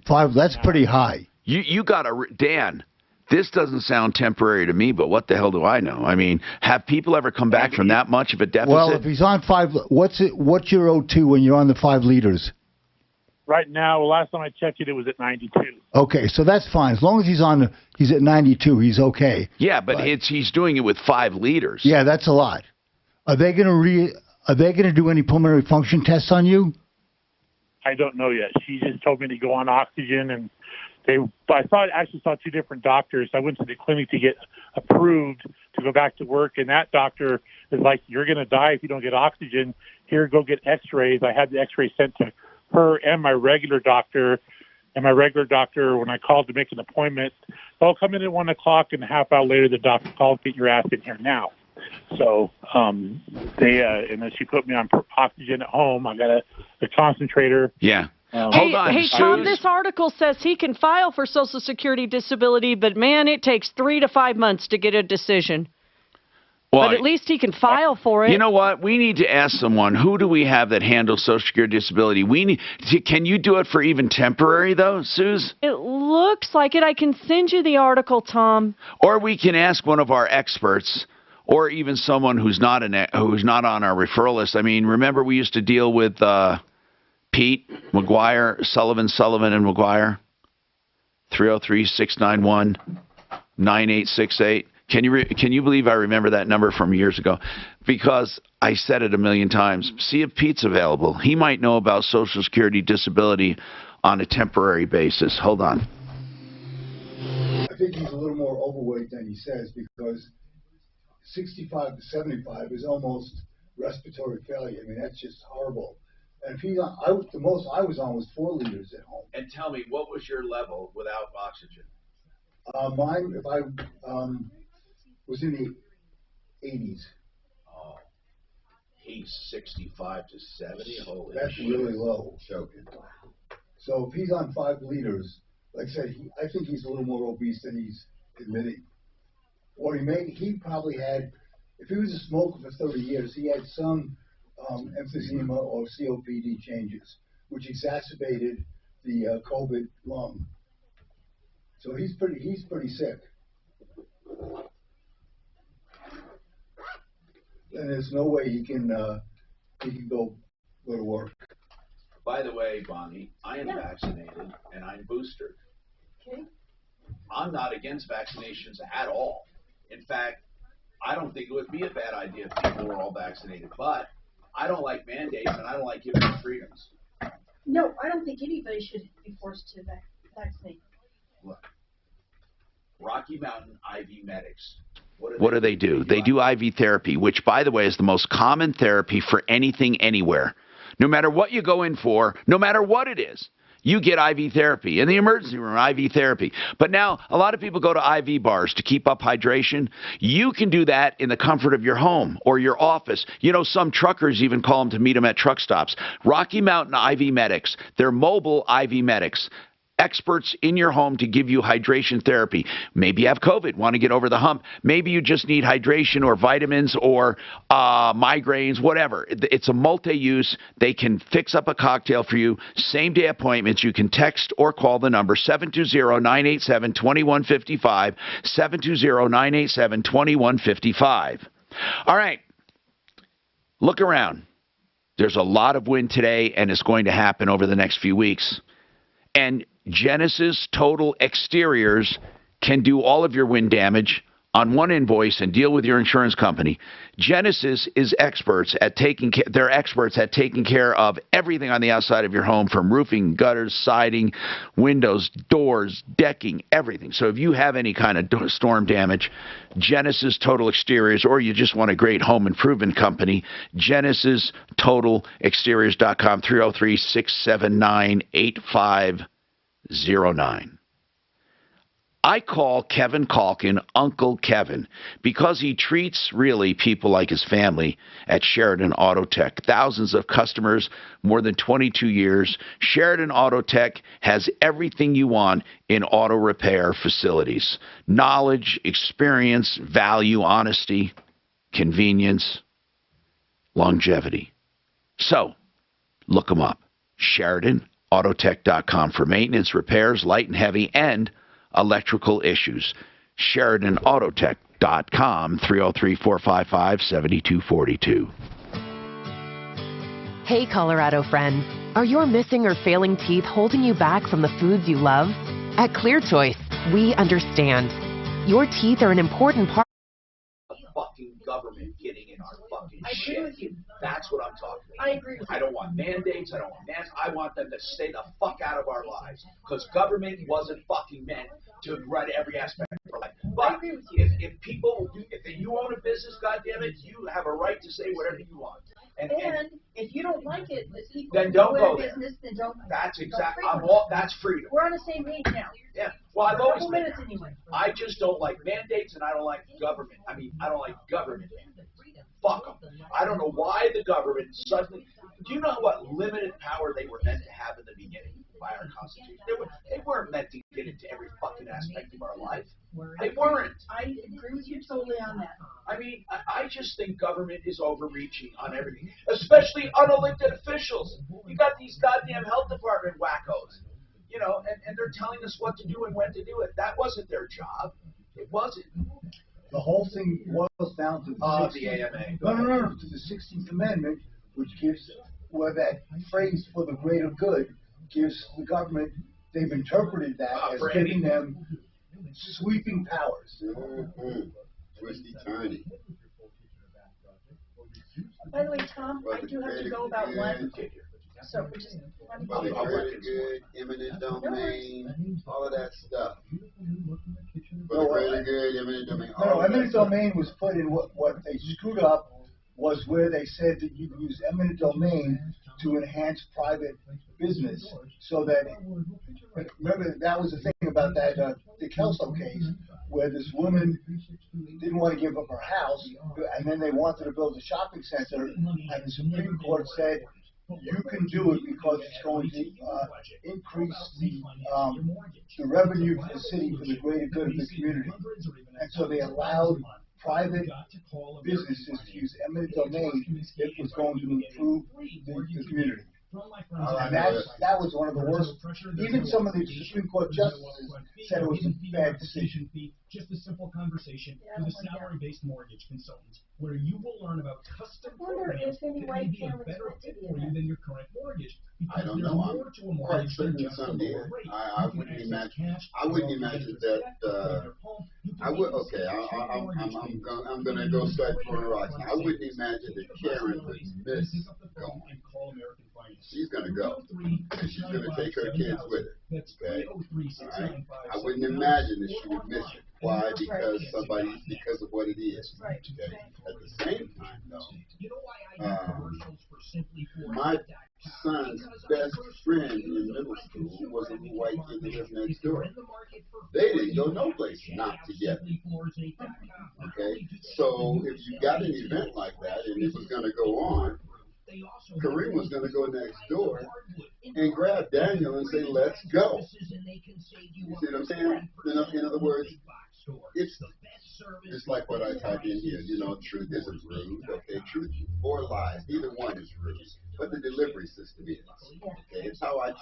5, that's pretty high. You got to, Dan, this doesn't sound temporary to me, but what the hell do I know? I mean, have people ever come back from that much of a deficit? Well, if he's on 5, what's your O2 when you're on the 5 liters? Right now, last time I checked it was at 92. Okay, so that's fine. As long as he's at 92, he's okay. Yeah, but he's doing it with 5 liters. Yeah, that's a lot. Are they going to do any pulmonary function tests on you? I don't know yet. She just told me to go on oxygen, and I actually saw 2 different doctors. I went to the clinic to get approved to go back to work, and that doctor is like, you're going to die if you don't get oxygen. Here, go get x-rays. I had the x-rays sent to her and my regular doctor. And my regular doctor, when I called to make an appointment, I'll come in at 1 o'clock, and a half hour later, the doctor called, get your ass in here now. So and then she put me on oxygen at home. I got a concentrator. Yeah. Hold on. Hey, Tom, this article says he can file for Social Security disability, but, man, it takes 3 to 5 months to get a decision. Well, but at least he can file for it. You know what? We need to ask someone, who do we have that handles Social Security disability? Can you do it for even temporary, though, Suze? It looks like it. I can send you the article, Tom. Or we can ask one of our experts, or even someone who's not on our referral list. I mean, remember we used to deal with Pete McGuire, Sullivan, and McGuire? 303-691-9868. Can you believe I remember that number from years ago? Because I said it a million times. See if Pete's available. He might know about Social Security disability on a temporary basis. Hold on. I think he's a little more overweight than he says, because 65 to 75 is almost respiratory failure. I mean, that's just horrible. And if he's on, the most I was on was 4 liters at home. And tell me, what was your level without oxygen? Mine, if I was in the 80s. Oh, he's 65 to 70. Holy That's shit. really low. So if he's on 5 liters, like I said, I think he's a little more obese than he's admitting. Or he probably had, if he was a smoker for 30 years, he had some emphysema or COPD changes, which exacerbated the COVID lung. So he's pretty sick. And there's no way he can go to work. By the way, Bonnie, I am vaccinated and I'm boosted. Okay. I'm not against vaccinations at all. In fact, I don't think it would be a bad idea if people were all vaccinated. But I don't like mandates, and I don't like giving them freedoms. No, I don't think anybody should be forced to vaccinate. Look, Rocky Mountain IV Medics. What do they do? They do IV therapy, which, by the way, is the most common therapy for anything, anywhere. No matter what you go in for, no matter what it is, you get IV therapy. In the emergency room, IV therapy. But now, a lot of people go to IV bars to keep up hydration. You can do that in the comfort of your home or your office. You know, some truckers even call them to meet them at truck stops. Rocky Mountain IV Medics. They're mobile IV medics. Experts in your home to give you hydration therapy. Maybe you have COVID, want to get over the hump. Maybe you just need hydration or vitamins or migraines, whatever. It's a multi-use. They can fix up a cocktail for you. Same-day appointments. You can text or call the number 720-987-2155, 720-987-2155. All right. Look around. There's a lot of wind today, and it's going to happen over the next few weeks. And Genesis Total Exteriors can do all of your wind damage on one invoice and deal with your insurance company. Genesis is experts at taking care of everything on the outside of your home, from roofing, gutters, siding, windows, doors, decking, everything. So if you have any kind of storm damage, Genesis Total Exteriors, or you just want a great home improvement company, GenesisTotalExteriors.com, 303-679-8509. I call Kevin Calkin Uncle Kevin because he treats really people like his family at Sheridan Auto Tech. Thousands of customers, more than 22 years. Sheridan Auto Tech has everything you want in auto repair facilities. Knowledge, experience, value, honesty, convenience, longevity. So, look them up. SheridanAutotech.com for maintenance, repairs, light and heavy, and electrical issues. SheridanAutotech.com, 303-455-7242. Hey, Colorado friends. Are your missing or failing teeth holding you back from the foods you love? At Clear Choice, we understand. Your teeth are an important part of fucking government getting in our fucking shit. I agree with you. That's what I'm talking about. I agree with you. I don't want mandates. I don't want bans. I want them to stay the fuck out of our lives, because government wasn't fucking meant to run every aspect of our life. But if people, if you own a business, goddammit, you have a right to say whatever you want. And if you don't like it, the people then don't go in there. business, then don't. That's exactly. Don't That's freedom. We're on the same page now. Yeah. Well, I've always been minutes anyway. I just don't like mandates, and I don't like government. I mean, I don't like government. Fuck them. I don't know why the government suddenly. Do you know what limited power they were meant to have in the beginning by our Constitution? They weren't meant to get into every fucking aspect of our life. They weren't. I agree with you totally on that. I mean, I just think government is overreaching on everything, especially unelected officials. You got these goddamn health department wackos, you know, and they're telling us what to do and when to do it. That wasn't their job. It wasn't. The whole thing boils down to the AMA. No, to the 16th Amendment, which gives, where that phrase "for the greater good" gives the government. They've interpreted that as giving them sweeping powers. Twisty turny. By the way, Tom, I do have to go about 1. So we just Well, the greater good, eminent domain, all of that stuff. For the greater good, eminent domain. No, eminent domain was put in what they screwed up was where they said that you use eminent domain to enhance private business, so that, remember, that was the thing about that, the Kelso case, where this woman didn't want to give up her house, and then they wanted to build a shopping center, and the Supreme Court said, you can do it because it's going to increase the revenue for the city for the greater good of the community. And so they allowed private businesses to use eminent domain if it was going to improve the community. And that was one of the worst. Even some of the Supreme Court justices said it was a bad decision. Just a simple conversation with a salary-based mortgage consultant, where you will learn about custom programs that may be a better fit for you than your current mortgage. I don't know. I'm quite certain some did. I wouldn't imagine. I wouldn't imagine that. I would. Okay. I'm gonna go start throwing rocks. I wouldn't imagine that Karen would miss going. She's gonna go, and she's gonna take her kids with her. Okay. All right. I wouldn't imagine that she would miss it. Why? Because of what it is. Okay. At the same time, though, my son's best friend in middle school was a white kid that lived next door. They didn't go no place not together. Okay. So if you got an event like that and it was going to go on, Kareem was going to go next door and grab Daniel and say, "Let's go." You see what I'm saying? In other words, it's like what I type in here. You know, truth isn't rude. Okay, truth or lies, either one is rude. But the delivery system is. Okay, it's how I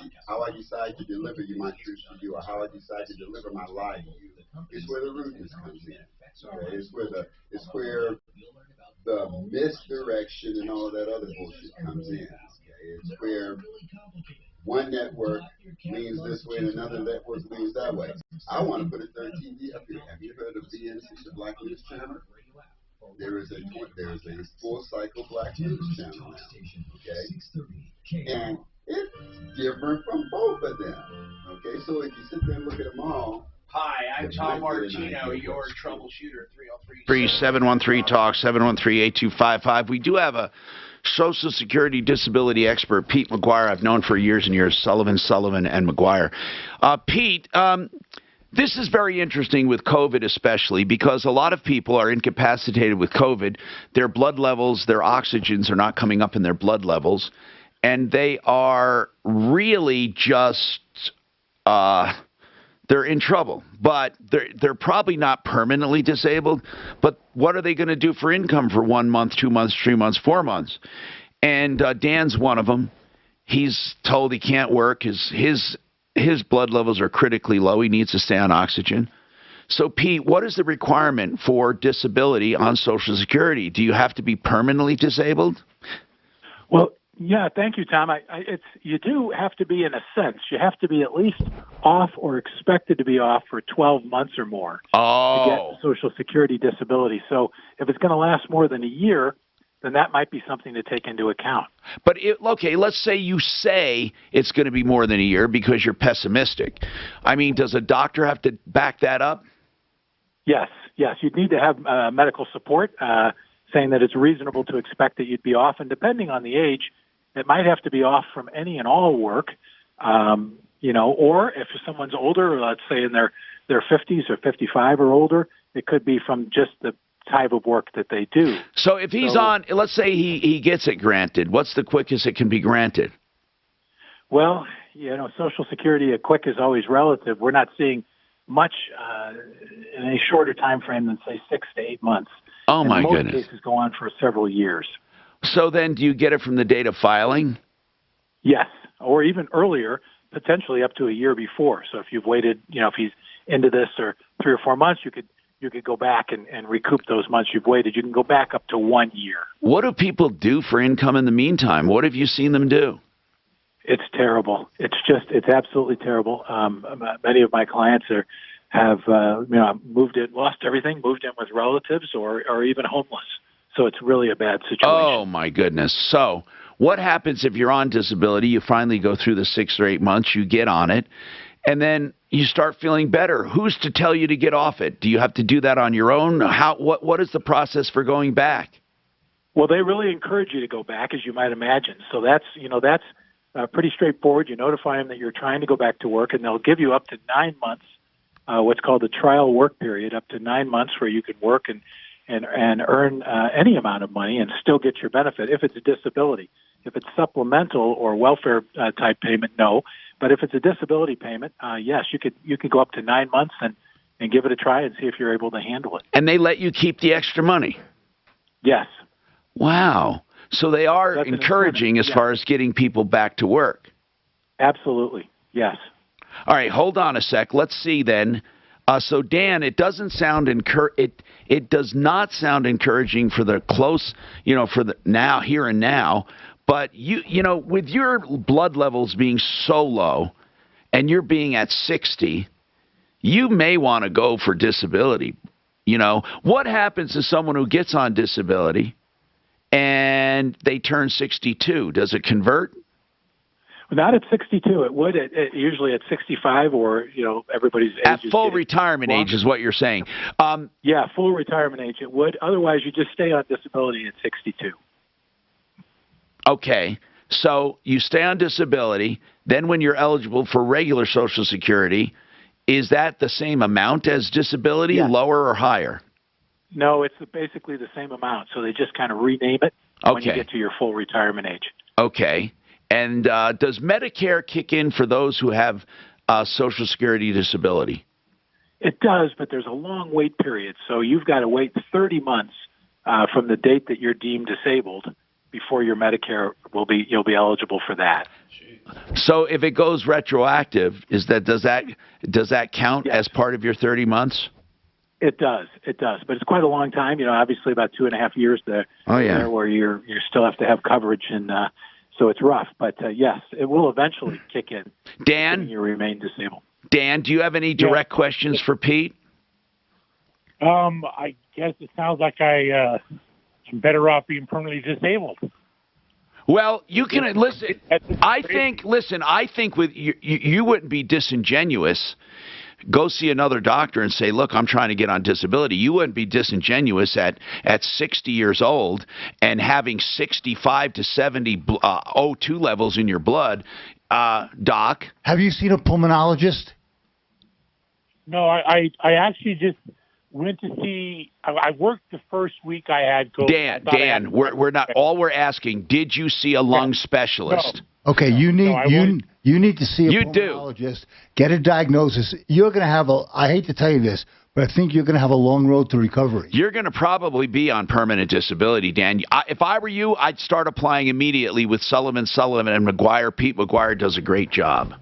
decide to deliver you my truth to you, or how I decide to deliver my lie to you. It's where the rudeness comes in. Okay, it's where the misdirection and all of that other bullshit comes in. Okay, it's where one network means this way and another network means that way. I want to put a third TV up here. Have you heard of BNC, the Black News Channel. There is a full cycle Black News Channel now. Okay, and it's different from both of them. Okay, so if you sit there and look at them all. Hi, I'm Tom Martino, your troubleshooter, 303. 713 Talk, 713-8255. We do have a Social Security disability expert, Pete McGuire, I've known for years and years, Sullivan, and McGuire. Pete, this is very interesting with COVID especially because a lot of people are incapacitated with COVID. Their blood levels, their oxygens are not coming up in their blood levels, and they are really just they're in trouble. But they're probably not permanently disabled. But what are they going to do for income for 1 month, 2 months, 3 months, 4 months? And Dan's one of them. He's told he can't work. His blood levels are critically low. He needs to stay on oxygen. So, Pete, what is the requirement for disability on Social Security? Do you have to be permanently disabled? Well, yeah, thank you, Tom. You do have to be, in a sense, you have to be at least off or expected to be off for 12 months or more to get Social Security disability. So if it's going to last more than a year, then that might be something to take into account. But, okay, let's say you say it's going to be more than a year because you're pessimistic. I mean, does a doctor have to back that up? Yes. You'd need to have medical support saying that it's reasonable to expect that you'd be off. And depending on the age, it might have to be off from any and all work, or if someone's older, let's say in their 50s or 55 or older, it could be from just the type of work that they do. So if he's on, let's say he gets it granted, what's the quickest it can be granted? Well, Social Security, quick is always relative. We're not seeing much in a shorter time frame than, say, 6 to 8 months. Oh, my goodness. Most cases go on for several years. So then do you get it from the date of filing? Yes, or even earlier, potentially up to a year before. So if you've waited, if he's into this or 3 or 4 months, you could go back and recoup those months you've waited. You can go back up to 1 year. What do people do for income in the meantime? What have you seen them do? It's terrible. It's absolutely terrible. Many of my clients have moved in, lost everything, moved in with relatives or even homeless. So it's really a bad situation. Oh, my goodness. So what happens if you're on disability? You finally go through the 6 or 8 months, you get on it, and then you start feeling better. Who's to tell you to get off it? Do you have to do that on your own? What is the process for going back? Well, they really encourage you to go back, as you might imagine. So that's pretty straightforward. You notify them that you're trying to go back to work, and they'll give you up to 9 months, what's called the trial work period, up to 9 months where you can work and earn any amount of money and still get your benefit if it's a disability. If it's supplemental or welfare type payment, no. But if it's a disability payment, yes, you could go up to 9 months and give it a try and see if you're able to handle it. And they let you keep the extra money? Yes. Wow. So they are encouraging as far as getting people back to work. Absolutely. Yes. All right, hold on a sec. Let's see then. So Dan, it doesn't sound it does not sound encouraging for the close, for the now, here and now. But with your blood levels being so low, and you're being at 60, you may want to go for disability. What happens to someone who gets on disability and they turn 62? Does it convert? Not at 62. It would usually at 65 or, everybody's age. At full retirement age is what you're saying. Yeah, full retirement age it would. Otherwise, you just stay on disability at 62. Okay. So you stay on disability. Then when you're eligible for regular Social Security, is that the same amount as disability, lower or higher? No, it's basically the same amount. So they just kind of rename it when you get to your full retirement age. Okay. And does Medicare kick in for those who have Social Security disability? It does, but there's a long wait period. So you've got to wait 30 months from the date that you're deemed disabled before your Medicare you'll be eligible for that. So if it goes retroactive, does that count as part of your 30 months? It does, but it's quite a long time. Obviously about 2.5 years there. Oh yeah. There where you still have to have coverage and. So it's rough, but yes, it will eventually kick in. Dan? You remain disabled. Dan, do you have any direct questions for Pete? I guess it sounds like I'm better off being permanently disabled. Well, you can listen. I think with you wouldn't be disingenuous. Go see another doctor and say, look, I'm trying to get on disability. You wouldn't be disingenuous at 60 years old and having 65 to 70 O2 levels in your blood, Doc. Have you seen a pulmonologist? No, I actually just went to see. I worked the first week I had COVID. Dan, we're not. All we're asking, did you see a lung specialist? No. Okay, you need to see a pulmonologist. Get a diagnosis. You're going to have I hate to tell you this, but I think you're going to have a long road to recovery. You're going to probably be on permanent disability, Dan. If I were you, I'd start applying immediately with Sullivan and McGuire. Pete McGuire does a great job.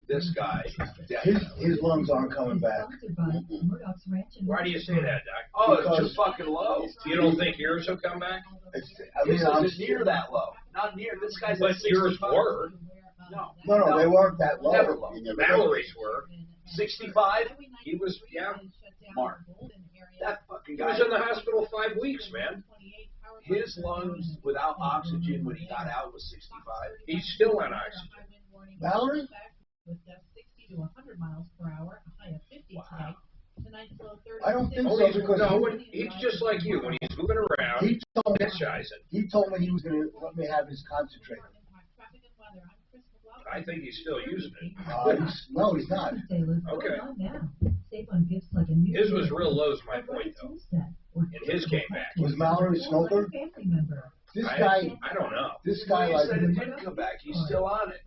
This guy, his lungs aren't coming back. Why do you say that, Doc? Oh, it's too fucking low. You don't think yours will come back? This isn't near that low. Not near. This guy's but at yours 65. were. No, they weren't that low. Never low. Valerie's were. 65? He was, yeah. Mark. That fucking He guy. was in the hospital 5 weeks, man. His lungs without oxygen when he got out was 65. He's still on oxygen. Valerie? With 60 to 100 miles per hour, a high of 50 today. Tonight's low 30. I don't think Oh, so because he's just like you. When he's moving around, he told me he was going to let me have his concentrator. I think he's still using it. No, he's not. Okay. His was real low is my point, though. And his came back. Was Mallory a smoker? This guy, I don't know. This guy, like, said it didn't come back. He's still on it.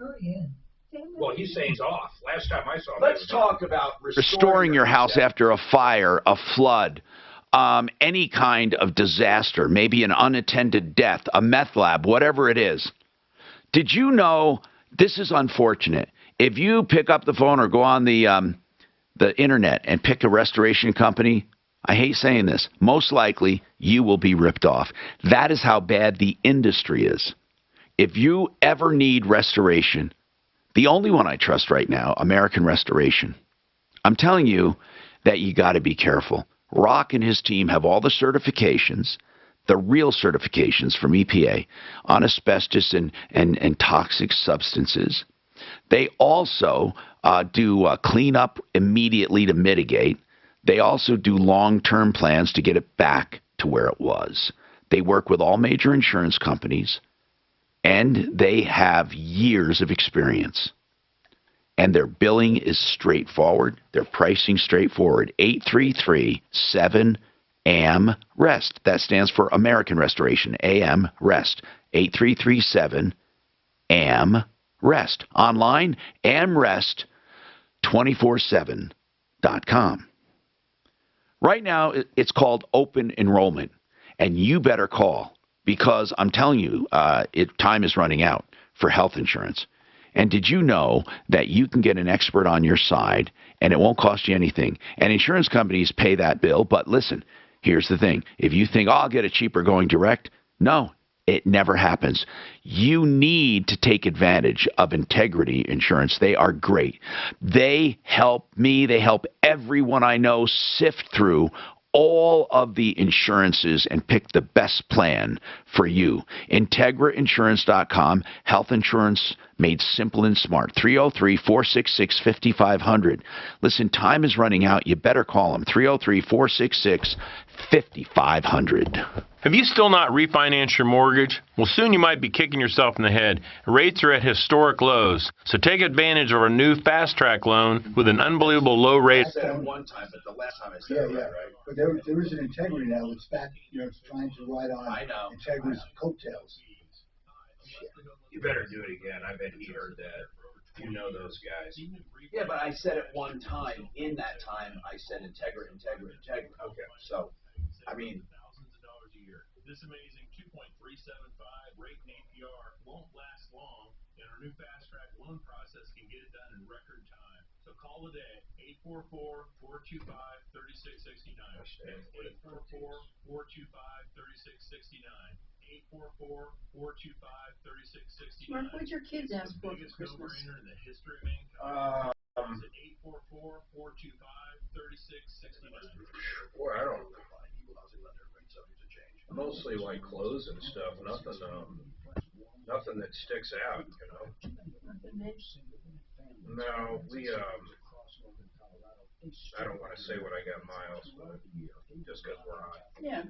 Well, he's saying he's off. Last time I saw him. Let's talk about Restoring your house after a fire, a flood, any kind of disaster, maybe an unattended death, a meth lab, whatever it is. Did you know, this is unfortunate, if you pick up the phone or go on the internet and pick a restoration company, I hate saying this, most likely you will be ripped off. That is how bad the industry is. If you ever need restoration, the only one I trust right now, American Restoration. I'm telling you that you got to be careful. Rock and his team have all the certifications, the real certifications from EPA on asbestos and toxic substances. They also do clean up immediately to mitigate. They also do long-term plans to get it back to where it was. They work with all major insurance companies. And they have years of experience. And their billing is straightforward. Their pricing straightforward. 833-7-AM-REST. That stands for American Restoration. AM-REST. 8337-AM-REST. Online, amrest247.com. Right now, it's called open enrollment. And you better call. Because I'm telling you, time is running out for health insurance. And did you know that you can get an expert on your side and it won't cost you anything? And insurance companies pay that bill. But listen, here's the thing. If you think, I'll get it cheaper going direct, no, it never happens. You need to take advantage of Integrity Insurance. They are great. They help me. They help everyone I know sift through all of the insurances and pick the best plan for you. IntegraInsurance.com, health insurance made simple and smart. 303-466-5500. Listen, time is running out. You better call them. 303-466-5500. Have you still not refinanced your mortgage? Well, soon you might be kicking yourself in the head. Rates are at historic lows. So take advantage of our new Fast Track loan with an unbelievable low rate. I said it one time, but the last time I said it, right? But there is an Integrity now that's back, it's trying to ride on Integrity's coattails. You better do it again. I bet he heard that. You know those guys. Yeah, but I said it one time. In that time, I said Integra. Okay. So, I mean. This amazing 2.375 rate and APR won't last long, and our new Fast Track loan process can get it done in record time. So call today, 844-425-3669. That's 844-425-3669. 844-425-3669. Mark, what'd your kids ask for Christmas? No-brainer in the history of mankind. Boy, I don't. Mostly like clothes and stuff. Nothing that sticks out. No, we I don't want to say what I got miles, but just because we're on. Yeah.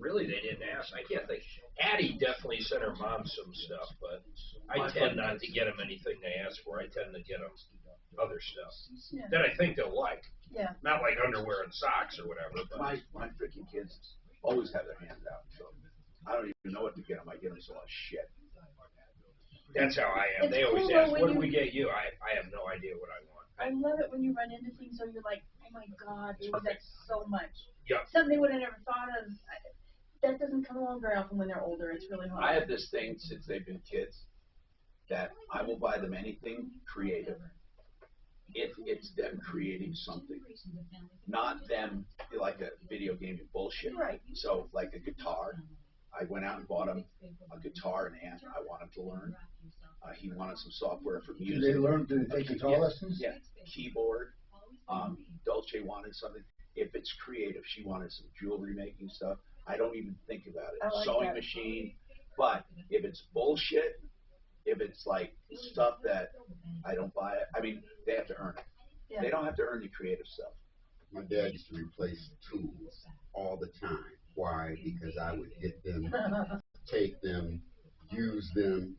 Really, they didn't ask. I can't think. Addie definitely sent her mom some stuff, but I tend not to get them anything they ask for. I tend to get them other stuff that I think they'll like. Yeah. Not like underwear and socks or whatever. But My freaking kids always have their hands out, so I don't even know what to get them. I get them so much shit. That's how I am. It's They always cool, ask, though, what when do we you- get you? I have no idea what I want. I love it when you run into things where you're like, oh my God, they love that so much. Yeah. Something they would have never thought of. That doesn't come along very often when they're older. It's really hard. I have this thing since they've been kids that I will buy them anything creative if it's them creating something, not them like a video game bullshit. Right. So like a guitar, I went out and bought him a guitar and amp. I want him to learn. He wanted some software for music. Do they learn to take guitar lessons? Yeah, keyboard. Dolce wanted something. If it's creative, she wanted some jewelry making stuff. I don't even think about it. I like Sewing that. machine. But if it's bullshit, if it's like stuff that I don't buy it, I mean, they have to earn it. Yeah. They don't have to earn the creative stuff. My dad used to replace tools all the time. Why? Because I would get them, take them, use them.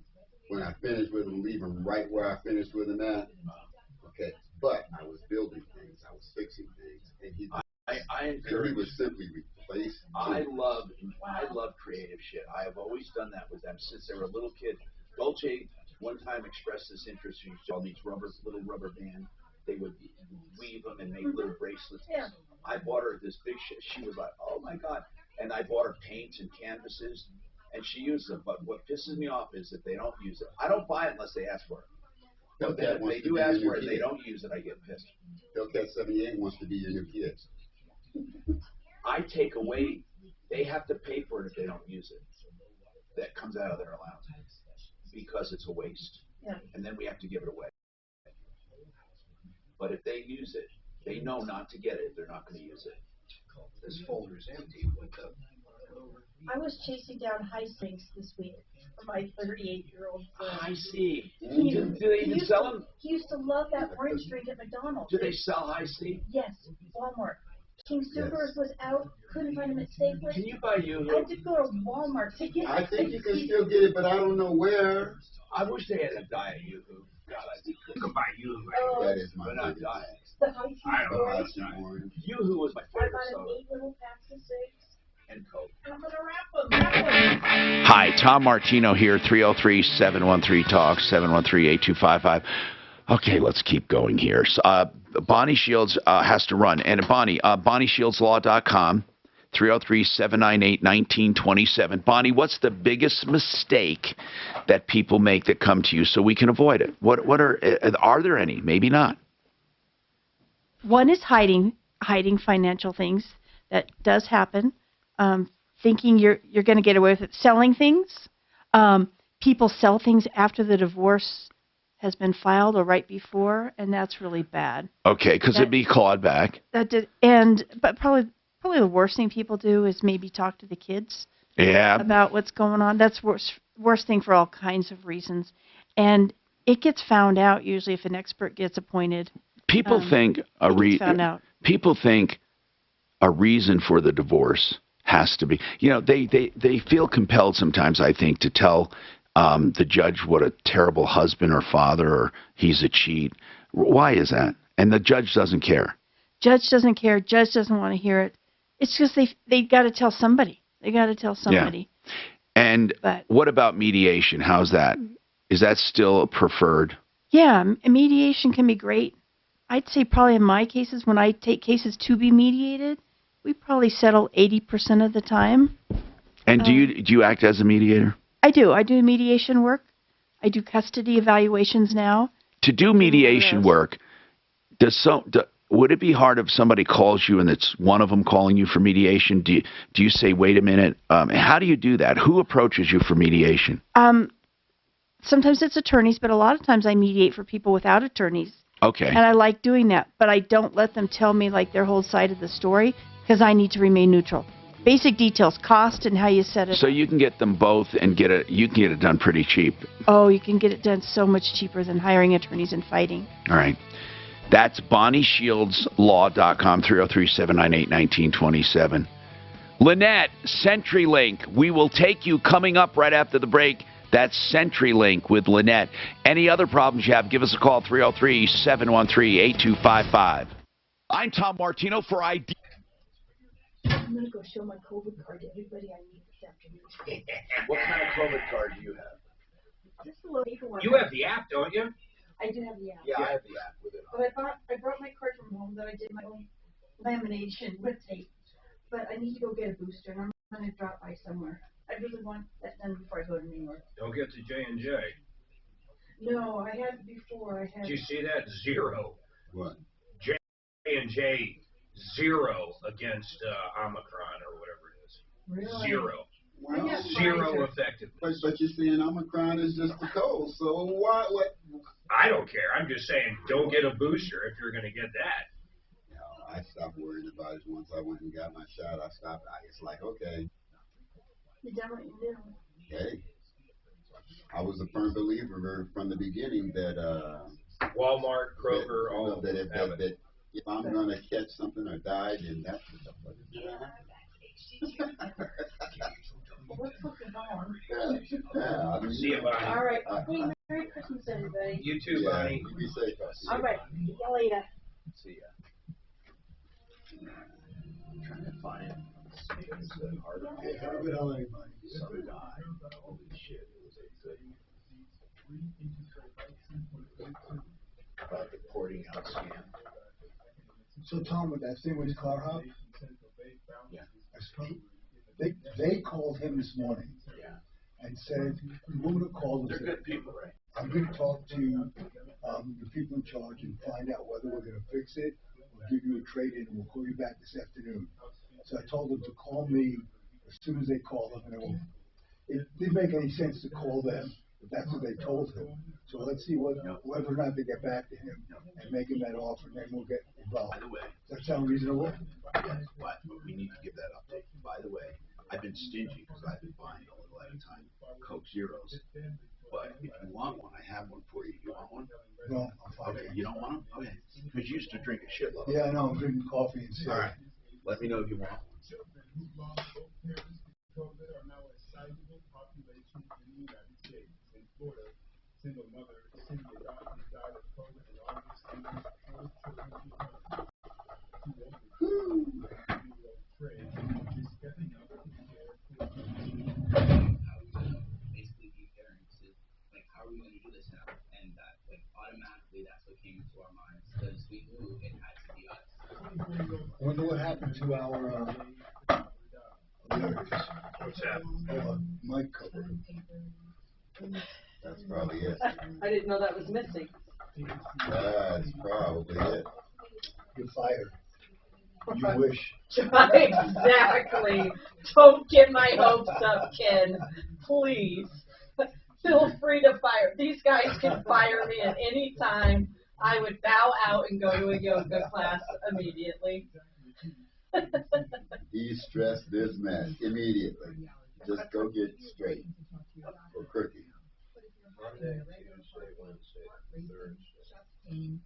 When I finished with them, leave them right where I finished with them at. Okay, but I was building things, I was fixing things, and I encourage. he would simply replace. I love creative shit. I have always done that with them since they were little kids. Dolce one time expressed this interest in all these little rubber bands. They would weave them and make little bracelets. Yeah. I bought her this big shit. She was like, oh my God. And I bought her paints and canvases, and she used them. But what pisses me off is that they don't use it. I don't buy it unless they ask for it. But then if they do ask for it and they don't use it, I get pissed. Hellcat 78 wants to be your new kid. I take away, they have to pay for it if they don't use it. That comes out of their allowance because it's a waste. Yeah. And then we have to give it away. But if they use it, they know not to get it if they're not going to use it. This folder's empty. I was chasing down high sinks this week for my 38-year-old son. I see. Do they even sell them? He used to love that orange drink at McDonald's. Do they sell high C? Yes, Walmart. King Soopers was out, couldn't find him at Staples. Can you buy you? I had to go to Walmart to get I think you can still get it, but I don't know where. I wish they had a diet Yoo-hoo. God, I think You can buy you. That is my but not favorite. diet. the high tea I don't know. orange. Yoo-hoo was my I favorite got him soda. 8 little packs of 6. And Coke. I'm gonna wrap them. Hi, Tom Martino here, 303-713-TALK, 713-8255. Okay, let's keep going here. So, Bonnie Shields has to run. And Bonnie, BonnieShieldsLaw.com, 303-798-1927. Bonnie, what's the biggest mistake that people make that come to you so we can avoid it? What are there any? Maybe not. One is hiding financial things. That does happen. Thinking you're going to get away with it. Selling things. People sell things after the divorce has been filed or right before, and that's really bad. Okay, because it'd be clawed back. But probably the worst thing people do is maybe talk to the kids. Yeah. About what's going on. That's worst thing for all kinds of reasons, and it gets found out usually if an expert gets appointed. People think people think a reason for the divorce has to be, they feel compelled sometimes, I think, to tell the judge what a terrible husband or father or he's a cheat. Why is that? And the judge doesn't care. Judge doesn't care. Judge doesn't want to hear it. It's just they got to tell somebody. They got to tell somebody. Yeah. And what about mediation? How's that? Is that still preferred? Yeah, mediation can be great. I'd say probably in my cases, when I take cases to be mediated, we probably settle 80% of the time. And do you act as a mediator? I do. I do mediation work. I do custody evaluations now. To do mediation work, would it be hard if somebody calls you and it's one of them calling you for mediation? Do you say, wait a minute? How do you do that? Who approaches you for mediation? Sometimes it's attorneys, but a lot of times I mediate for people without attorneys. Okay. And I like doing that, but I don't let them tell me like their whole side of the story because I need to remain neutral. Basic details, cost and how you set it So up. you can get them both and you can get it done pretty cheap. Oh, you can get it done so much cheaper than hiring attorneys and fighting. All right. That's BonnieShieldsLaw.com, 303-798-1927. Lynette, CenturyLink. We will take you coming up right after the break. That's CenturyLink with Lynette. Any other problems you have, give us a call, 303-713-8255. I'm Tom Martino for ID. I'm going to go show my COVID card to everybody I meet this afternoon. What kind of COVID card do you have? Just a little paperwork. You have the app, don't you? I do have the app. Yeah, I have the app with it. But I brought my card from home that I did my own lamination with tape. But I need to go get a booster, and I'm going to drop by somewhere. I really want that done before I go to New York. Don't get to J&J. No, I had it before. I had. Did you see that? 0. What? J&J 0 against Omicron or whatever it is. Really? 0. Well, 0 effectiveness. But you're saying Omicron is just a cold, so what? I don't care. I'm just saying don't get a booster if you're going to get that. No, I stopped worrying about it once I went and got my shot. I stopped. It's like, okay. You done what you do. Hey, I was a firm believer from the beginning that Walmart, Kroger, all of that them if I'm going to catch something or die, then that's What's looking on? Yeah. See you, Bonnie. All right. Hey, Merry Christmas, everybody. You too, Bonnie. You be safe. All right. See you later. See ya. I'm trying to find it's harder. Hey, have a good holiday, buddy. Some guy. Holy shit. It was about the porting out scam. So Tom, with that thing with his car hub, Yeah. they called him this morning. Yeah. And said, the woman who called They're us good people, right? I'm going to talk to the people in charge and find out whether we're going to fix it or give you a trade-in, and we'll call you back this afternoon. So I told them to call me as soon as they call them, and it didn't make any sense to call them, but that's what they told him. So let's see whether or not they get back to him and make him that offer, and then we'll get involved. By the way, Does that sound reasonable? yes, but we need to give that update. By the way, I've been stingy because I've been buying a little at a time, Coke Zeros. But if you want one, I have one for you. You want one? No, I'm fine. Okay, you don't want them? Okay. Because you used to drink a shitload. Yeah, I know. I'm drinking coffee and All right. Let me know if you want one. I wonder what happened to our What's that? mic cover. That's probably it. I didn't know that was missing. That's probably it. You're fired. You wish. Exactly. Don't get my hopes up, Ken. Please. Feel free to fire. These guys can fire me at any time. I would bow out and go to a yoga class immediately. De-stress this mess immediately. Just go get straight or crooked. Monday, Tuesday, Wednesday, Thursday.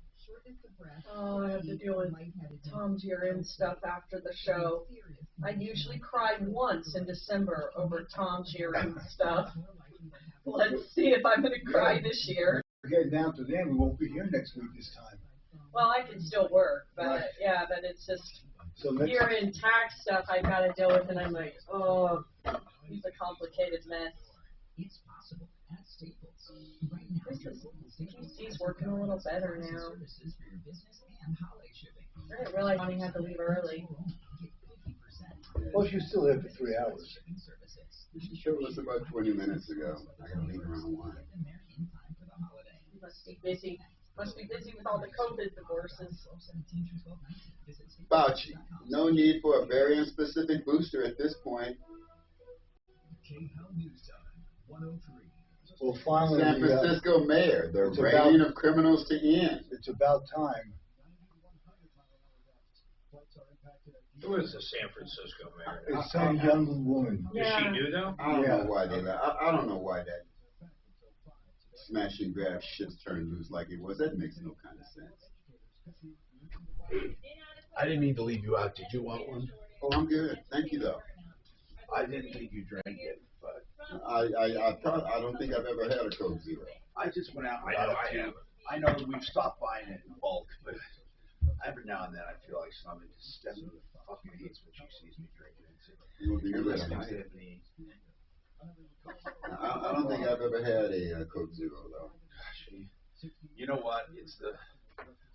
Oh, I have to deal with Tom's year-end stuff after the show. I usually cry once in December over Tom's year-end stuff. Let's see if I'm going to cry this year. We're getting down to them. We won't be here next week this time. Well, I can still work, but yeah, but it's just year-end tax stuff I got to deal with, and I'm like, oh, it's a complicated mess. It's possible at Staples. PC's working a little better now. I didn't realize Bonnie had to leave early. Well, she's still there for 3 hours. She showed us about 20 minutes ago. I gotta leave around 1. Must be busy. Must be busy with all the COVID divorces. Fauci, no need for a variant-specific booster at this point. Well, finally, San Francisco mayor, the reign of criminals to end. It's about time. Who is the San Francisco mayor? It's some young woman. Is she new though? I don't know why I don't know why that smash and grab shit's turned loose like it was. That makes no kind of sense. I didn't mean to leave you out. Did you want one? Oh, I'm good. Thank you, though. I didn't think you drank it, but I don't think I've ever had a Coke Zero. I just went out and got it too. I know we've stopped buying it in bulk, but every now and then I feel like somebody just Stephanie fucking hates when she sees me drinking it. I don't think I've ever had a Coke Zero, though. You know what?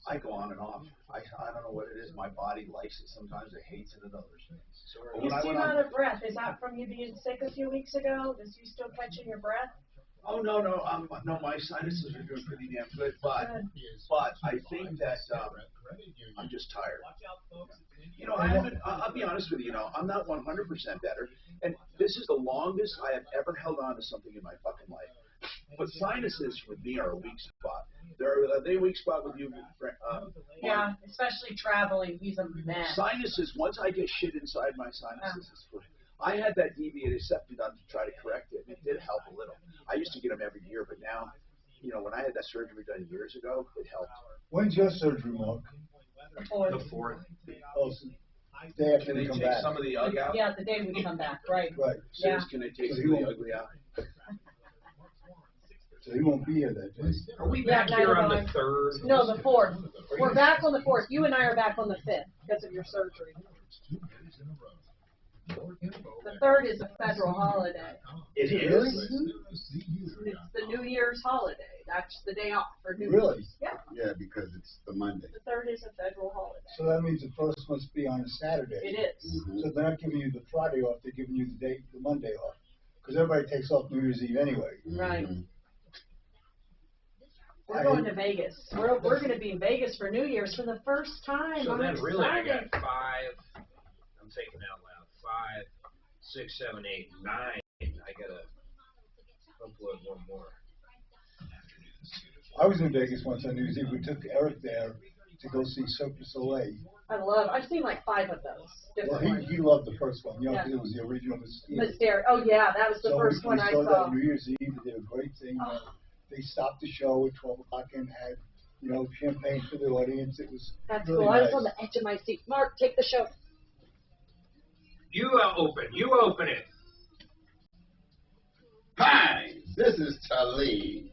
I go on and off. I don't know what it is. My body likes it sometimes. It hates it at others. You seem out of breath. Is that from you being sick a few weeks ago? Is you still catching your breath? Oh no, my sinuses are doing pretty damn good, but I think that I'm just tired. You know, I'll be honest with you. You know, I'm not 100% better, and this is the longest I have ever held on to something in my fucking life. But sinuses with me are a weak spot. Are they a weak spot with you? Yeah, especially traveling. He's a mess. Sinuses. Once I get shit inside my sinuses, I had that deviated septum done to try to correct it, and it did help a little. I used to get them every year, but now, you know, when I had that surgery done years ago, it helped. When's your surgery, Mark? The 4th. The 4th. Oh, so day after Can they come take back. some of the ugly out? Yeah, the day we come back, right. Right. Yeah. Can they take some of the ugly out? So he won't be here that day. Are we back here on the 3rd? No, the 4th. We're back on the 4th. You and I are back on the 5th because of your surgery. The 3rd is a federal holiday. It is? It's the New Year's holiday. That's the day off for New Really? Year's. Yeah. Yeah, because it's the Monday. The 3rd is a federal holiday. So that means the first must be on a Saturday. It is. So they're not giving you the Friday off, they're giving you the Monday off. Because everybody takes off New Year's Eve anyway. Right. We're going to Vegas. We're going to be in Vegas for New Year's for the first time. So I'm then excited. really I got 5, I'm thinking out loud, 5, 6, 7, 8, 9. I got to upload one more. I was in Vegas once on New Year's Eve. We took Eric there to go see Cirque du Soleil. I've seen like 5 of those. Well, he loved the first one, you know, because it was the original Mysterious. Oh yeah, that was the first one I saw. We saw that New Year's Eve. They did a great thing. They stopped the show at 12 o'clock and had, you know, champagne for the audience. It was That's really cool. nice. I was on the edge of my seat. Mark, take the show. You open it. Hi, this is Talib.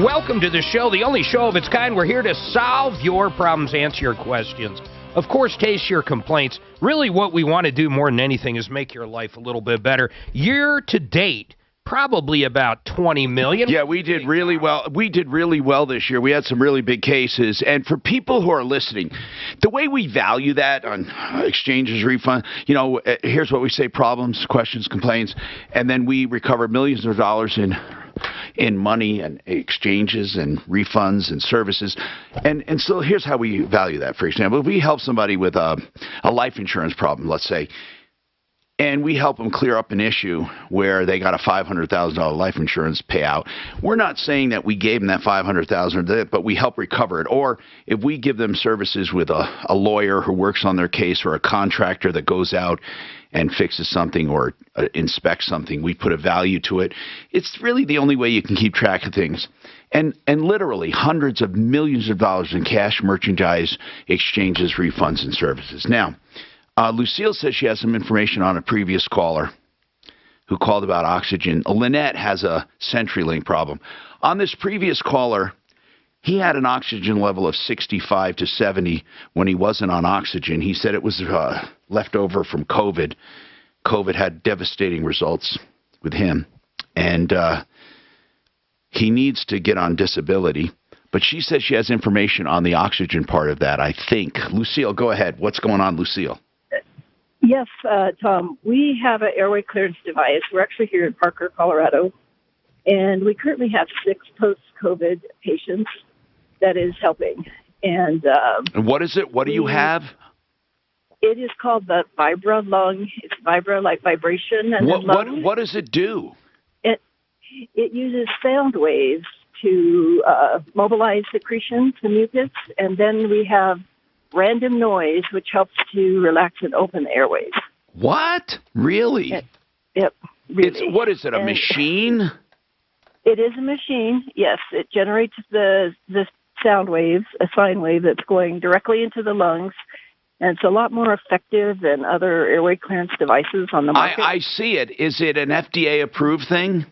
Welcome to the show, the only show of its kind. We're here to solve your problems, answer your questions. Of course, taste your complaints. Really what we want to do more than anything is make your life a little bit better. Year to date, probably about 20 million. Yeah, we did really well. We did really well this year. We had some really big cases. And for people who are listening, the way we value that on exchanges, refund, you know, here's what we say: problems, questions, complaints, and then we recover millions of dollars in money and exchanges and refunds and services. And so here's how we value that. For example, if we help somebody with a life insurance problem, let's say, and we help them clear up an issue where they got a $500,000 life insurance payout, we're not saying that we gave them that $500,000, but we help recover it. Or if we give them services with a lawyer who works on their case, or a contractor that goes out and fixes something or inspects something, we put a value to it. It's really the only way you can keep track of things. And literally hundreds of millions of dollars in cash, merchandise, exchanges, refunds, and services. Now, Lucille says she has some information on a previous caller who called about oxygen. Lynette has a CenturyLink problem. On this previous caller, he had an oxygen level of 65 to 70 when he wasn't on oxygen. He said it was left over from COVID. COVID had devastating results with him. And he needs to get on disability. But she says she has information on the oxygen part of that, I think. Lucille, go ahead. What's going on, Lucille? Yes, Tom. We have an airway clearance device. We're actually here in Parker, Colorado. And we currently have 6 post-COVID patients that is helping. And what is it? What do you have? It is called the Vibra lung. It's Vibra like vibration. And What does it do? It uses sound waves to mobilize secretions, the mucus, and then we have random noise, which helps to relax and open the airways. What? Really? Yep. Really. What is it? A machine? It is a machine. Yes, it generates the sound waves, a sine wave that's going directly into the lungs. And it's a lot more effective than other airway clearance devices on the market. I see it. Is it an FDA-approved thing?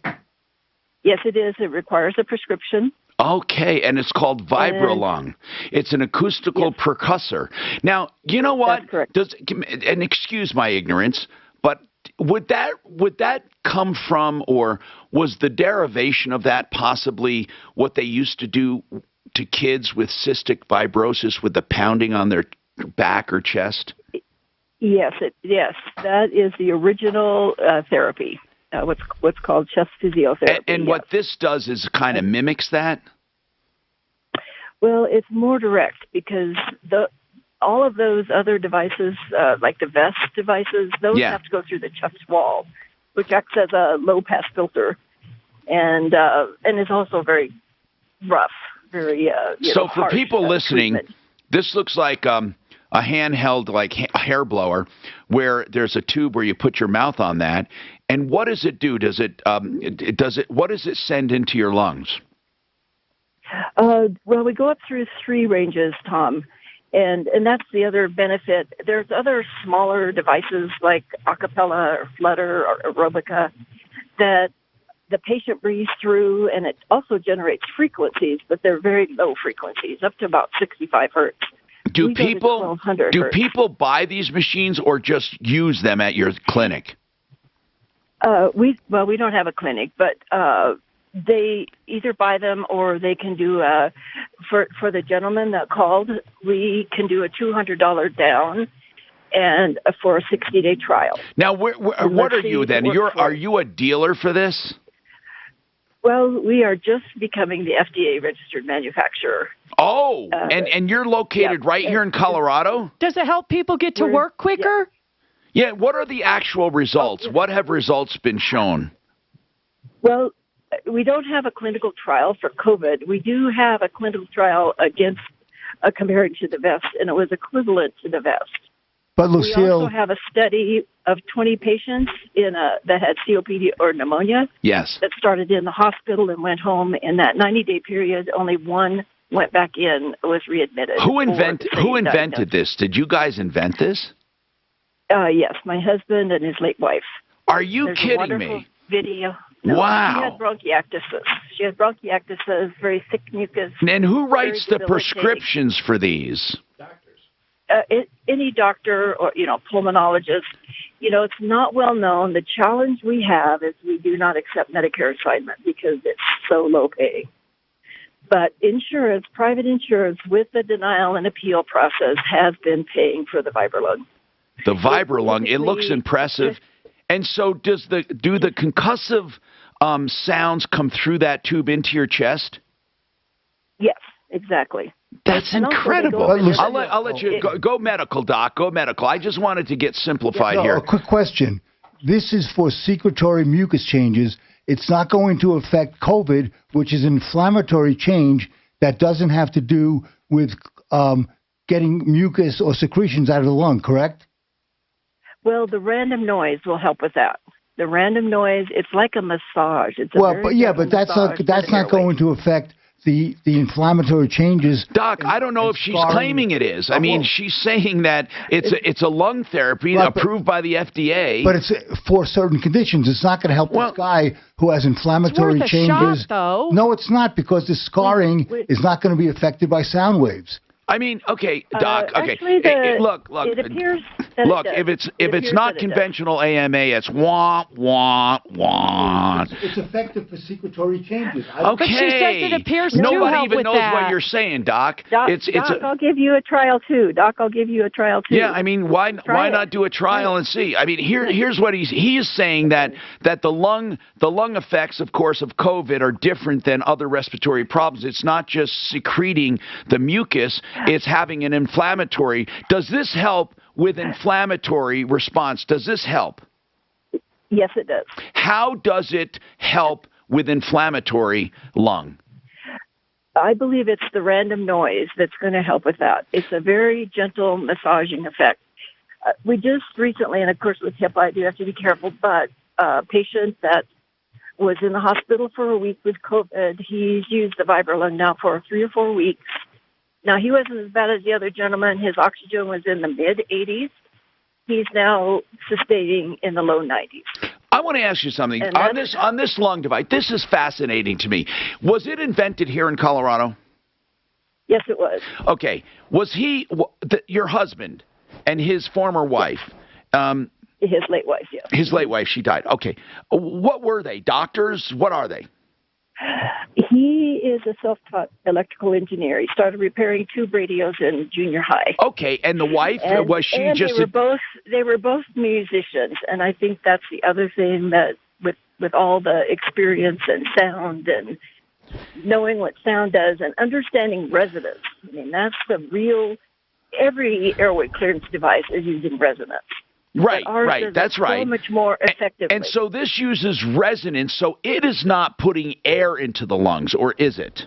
Yes, it is. It requires a prescription. Okay, and it's called Vibralung. It's an acoustical percussor. Now, you know what? That's correct. And excuse my ignorance, but would that come from, or was the derivation of that possibly what they used to do to kids with cystic fibrosis with the pounding on their back or chest? Yes, that is the original therapy. What's called chest physiotherapy. And what this does is kind of mimics that? Well, it's more direct because all of those other devices, like the vest devices, those have to go through the chest wall, which acts as a low-pass filter, and is also very rough, very So for harsh, people listening, treatment. This looks like a handheld like hair blower, where there's a tube where you put your mouth on that. And what does it do? What does it send into your lungs? Well, we go up through 3 ranges, Tom, and that's the other benefit. There's other smaller devices like Acapella or Flutter or Aerobica that the patient breathes through, and it also generates frequencies, but they're very low frequencies, up to about 65 hertz. Do people buy these machines or just use them at your clinic? We don't have a clinic, but they either buy them or they can do for the gentleman that called, we can do a $200 down and for a 60-day trial. Now, what are you then? Are you a dealer for this? Well, we are just becoming the FDA registered manufacturer. Oh, and you're located right here in Colorado? Does it help people get to work quicker? Yeah. What are the actual results? What have results been shown? Well, we don't have a clinical trial for COVID. We do have a clinical trial against comparing to the vest, and it was equivalent to the vest. But Lucille, we also have a study of 20 patients that had COPD or pneumonia. Yes. That started in the hospital and went home. In that 90-day period, only one went back in, was readmitted. Who invented this? Did you guys invent this? Yes, my husband and his late wife. Are you There's kidding a wonderful me? Video. No, wow. She had bronchiectasis. Very thick mucus. And who writes the prescriptions for these? Any doctor or, pulmonologist. It's not well known. The challenge we have is we do not accept Medicare assignment because it's so low paying. But insurance, private insurance with the denial and appeal process has been paying for the Vibralung. The Vibralung, it looks impressive. And so do the concussive sounds come through that tube into your chest? Yes, exactly. That's incredible. I'll let you go medical, Doc. Go medical. I just wanted to get simplified here. A quick question. This is for secretory mucus changes. It's not going to affect COVID, which is an inflammatory change that doesn't have to do with getting mucus or secretions out of the lung, correct? Well, the random noise will help with that. The random noise, it's like a massage. But that's not going to affect the inflammatory changes. Doc, I don't know if she's claiming it is. I mean, she's saying that it's a lung therapy approved by the FDA. But it's for certain conditions. It's not going to help this guy who has inflammatory changes. Shot, though. No, it's not, because the scarring is not going to be affected by sound waves. I mean, okay, Doc. Okay, actually, look. It appears that look, it does. if it's not conventional AMA, it's wah wah wah. It's effective for secretory changes. Okay. But she says it appears to Nobody help even with knows that. what you're saying, Doc. Doc, I'll give you a trial too. Yeah, I mean, why not do a trial and see? I mean, here's what he is saying, that the lung effects, of course, of COVID are different than other respiratory problems. It's not just secreting the mucus. It's having an inflammatory. Does this help with inflammatory response? Does this help? Yes, it does. How does it help with inflammatory lung? I believe it's the random noise that's going to help with that. It's a very gentle massaging effect. We just recently, and of course with HIPAA, I do have to be careful, but a patient that was in the hospital for a week with COVID, he's used the Vibrolung now for 3 or 4 weeks. Now, he wasn't as bad as the other gentleman. His oxygen was in the mid-80s. He's now sustaining in the low 90s. I want to ask you something. On this lung device, this is fascinating to me. Was it invented here in Colorado? Yes, it was. Okay. Was your husband and his former wife? His late wife, yes. His late wife, she died. Okay. What were they? Doctors? What are they? He is a self-taught electrical engineer. He started repairing tube radios in junior high. Okay, and the wife, was she just... They were both musicians, and I think that's the other thing that with all the experience and sound and knowing what sound does and understanding resonance. I mean, that's the real... Every airway clearance device is using resonance. Right, that's right. So much more effectively. And so this uses resonance, so it is not putting air into the lungs, or is it?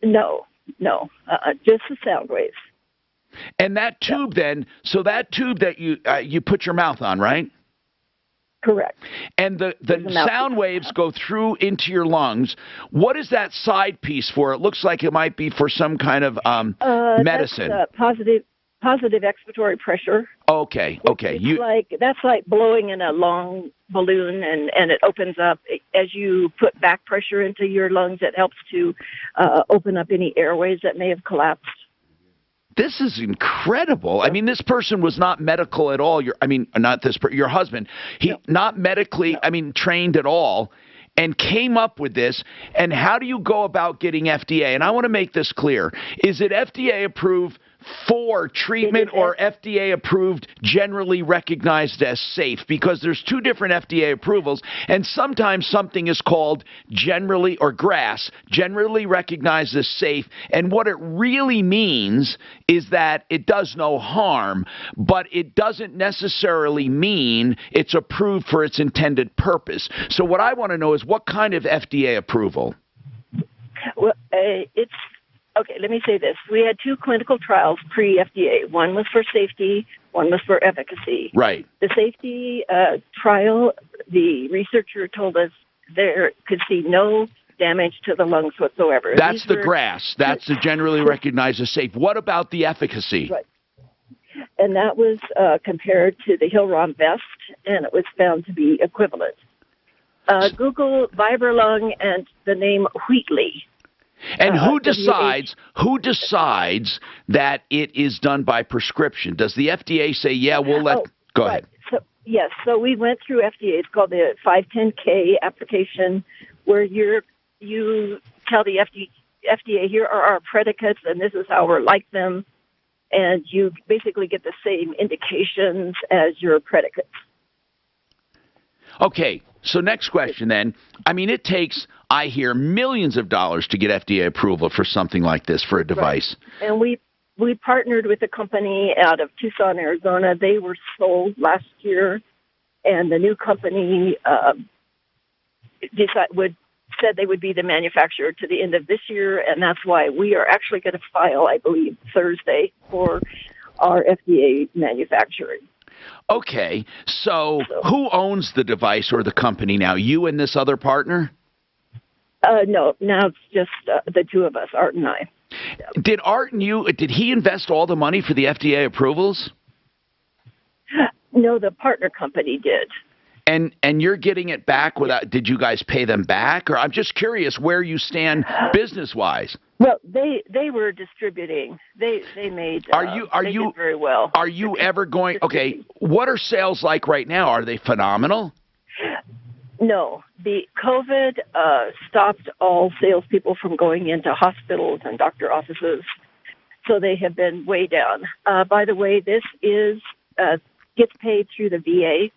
No, just the sound waves. And that tube that tube that you put your mouth on, right? Correct. And the sound waves go through into your lungs. What is that side piece for? It looks like it might be for some kind of medicine. That's positive expiratory pressure. Okay. That's like blowing in a long balloon, and it opens up as you put back pressure into your lungs. It helps to open up any airways that may have collapsed. This is incredible. I mean, this person was not medical at all. Your husband. Not medically, trained at all, and came up with this. And how do you go about getting FDA? And I want to make this clear. Is it FDA approved for treatment or FDA approved, generally recognized as safe? Because there's two different FDA approvals, and sometimes something is called generally, or GRAS, generally recognized as safe, and what it really means is that it does no harm, but it doesn't necessarily mean it's approved for its intended purpose. So what I want to know is what kind of FDA approval? Well, okay, let me say this. We had 2 clinical trials pre-FDA. One was for safety, one was for efficacy. Right. The safety trial, the researcher told us there could see no damage to the lungs whatsoever. That's the GRAS. That's the generally recognized as safe. What about the efficacy? Right. And that was compared to the Hill-Rom vest, and it was found to be equivalent. Google Vibrolung and the name Wheatley. And who decides that it is done by prescription? Does the FDA say, yeah, we'll let... Go ahead. So we went through FDA. It's called the 510K application, where you tell the FDA, here are our predicates, and this is how we're like them, and you basically get the same indications as your predicates. Okay, so next question then. It takes, I hear, millions of dollars to get FDA approval for something like this, for a device. Right. And we partnered with a company out of Tucson, Arizona. They were sold last year, and the new company said they would be the manufacturer to the end of this year, and that's why we are actually going to file, I believe, Thursday for our FDA manufacturing. Okay, so who owns the device or the company now? You and this other partner? No, now it's just the two of us, Art and I. Did Art and you, did he invest all the money for the FDA approvals? No, the partner company did. And you're getting it back without, did you guys pay them back? Or I'm just curious where you stand business-wise. Well, they were distributing. They made. They did very well. Are you ever going? Okay, what are sales like right now? Are they phenomenal? No, the COVID stopped all salespeople from going into hospitals and doctor offices, so they have been way down. By the way, this is gets paid through the VA,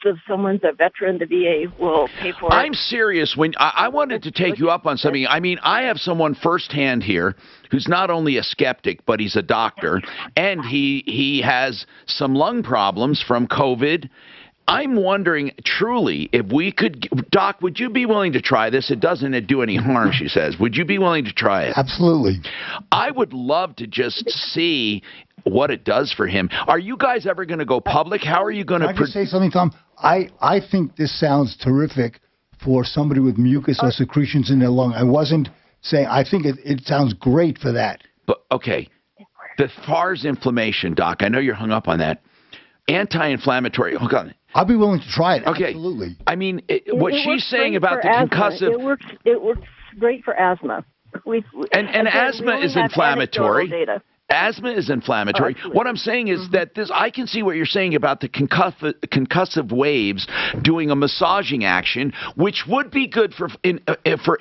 So if someone's a veteran, the VA will pay for it. I'm serious. When I wanted to take you up on something, I mean, I have someone firsthand here who's not only a skeptic, but he's a doctor, and he has some lung problems from COVID. I'm wondering, truly, if we could, Doc, would you be willing to try this? It doesn't do any harm, she says. Would you be willing to try it? Absolutely. I would love to just see what it does for him. Are you guys ever going to go public? How are you going to... Can I just say something, Tom? I think this sounds terrific for somebody with mucus or secretions in their lung. I wasn't saying... I think it sounds great for that. But, okay. As far as inflammation, Doc, I know you're hung up on that. Anti-inflammatory... Hold on. I'll be willing to try it. Okay. Absolutely. I mean, what she's saying about the concussive... It works great for asthma. And asthma is inflammatory. Data. Asthma is inflammatory. What I'm saying is that I can see what you're saying about the concussive waves doing a massaging action, which would be good for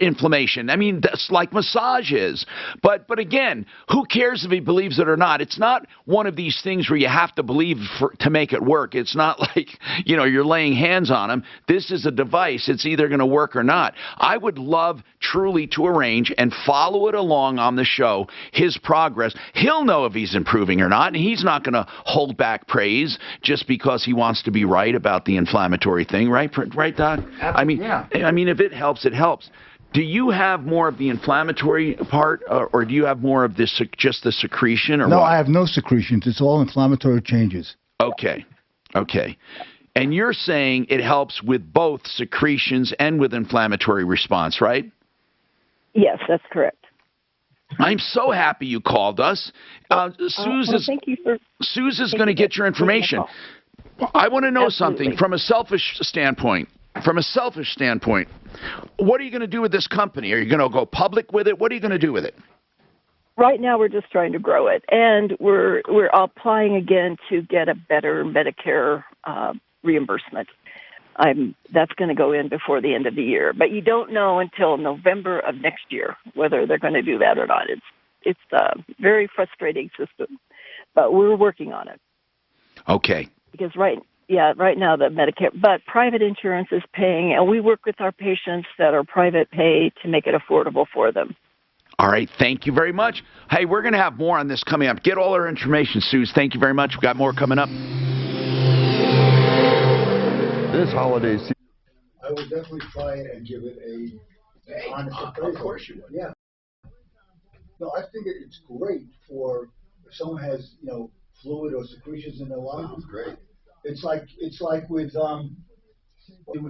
inflammation. I mean, that's like massage is. But again, who cares if he believes it or not? It's not one of these things where you have to believe to make it work. It's not like, you're laying hands on him. This is a device. It's either going to work or not. I would love truly to arrange and follow it along on the show, his progress. He'll know if he's improving or not, and he's not going to hold back praise just because he wants to be right about the inflammatory thing, right, Doc? I mean, if it helps, it helps. Do you have more of the inflammatory part, or do you have more of this just the secretion, or no? What? I have no secretions. It's all inflammatory changes. Okay. And you're saying it helps with both secretions and with inflammatory response, right? Yes, that's correct. I'm so happy you called us. Thank you for. Suze is going to get your information. I want to know something from a selfish standpoint. What are you going to do with this company? Are you going to go public with it? What are you going to do with it? Right now, we're just trying to grow it, and we're applying again to get a better Medicare reimbursement. That's going to go in before the end of the year, but you don't know until November of next year whether they're going to do that or not. It's a very frustrating system, but we're working on it. Okay. Because right now the Medicare, but private insurance is paying, and we work with our patients that are private pay to make it affordable for them. All right. Thank you very much. Hey, we're going to have more on this coming up. Get all our information, Suze. Thank you very much. We've got more coming up. This holiday season, I would definitely try it and give it a honest appraisal. Of course you would. Yeah. No, I think it's great for if someone has fluid or secretions in their lungs. Sounds great. It's like with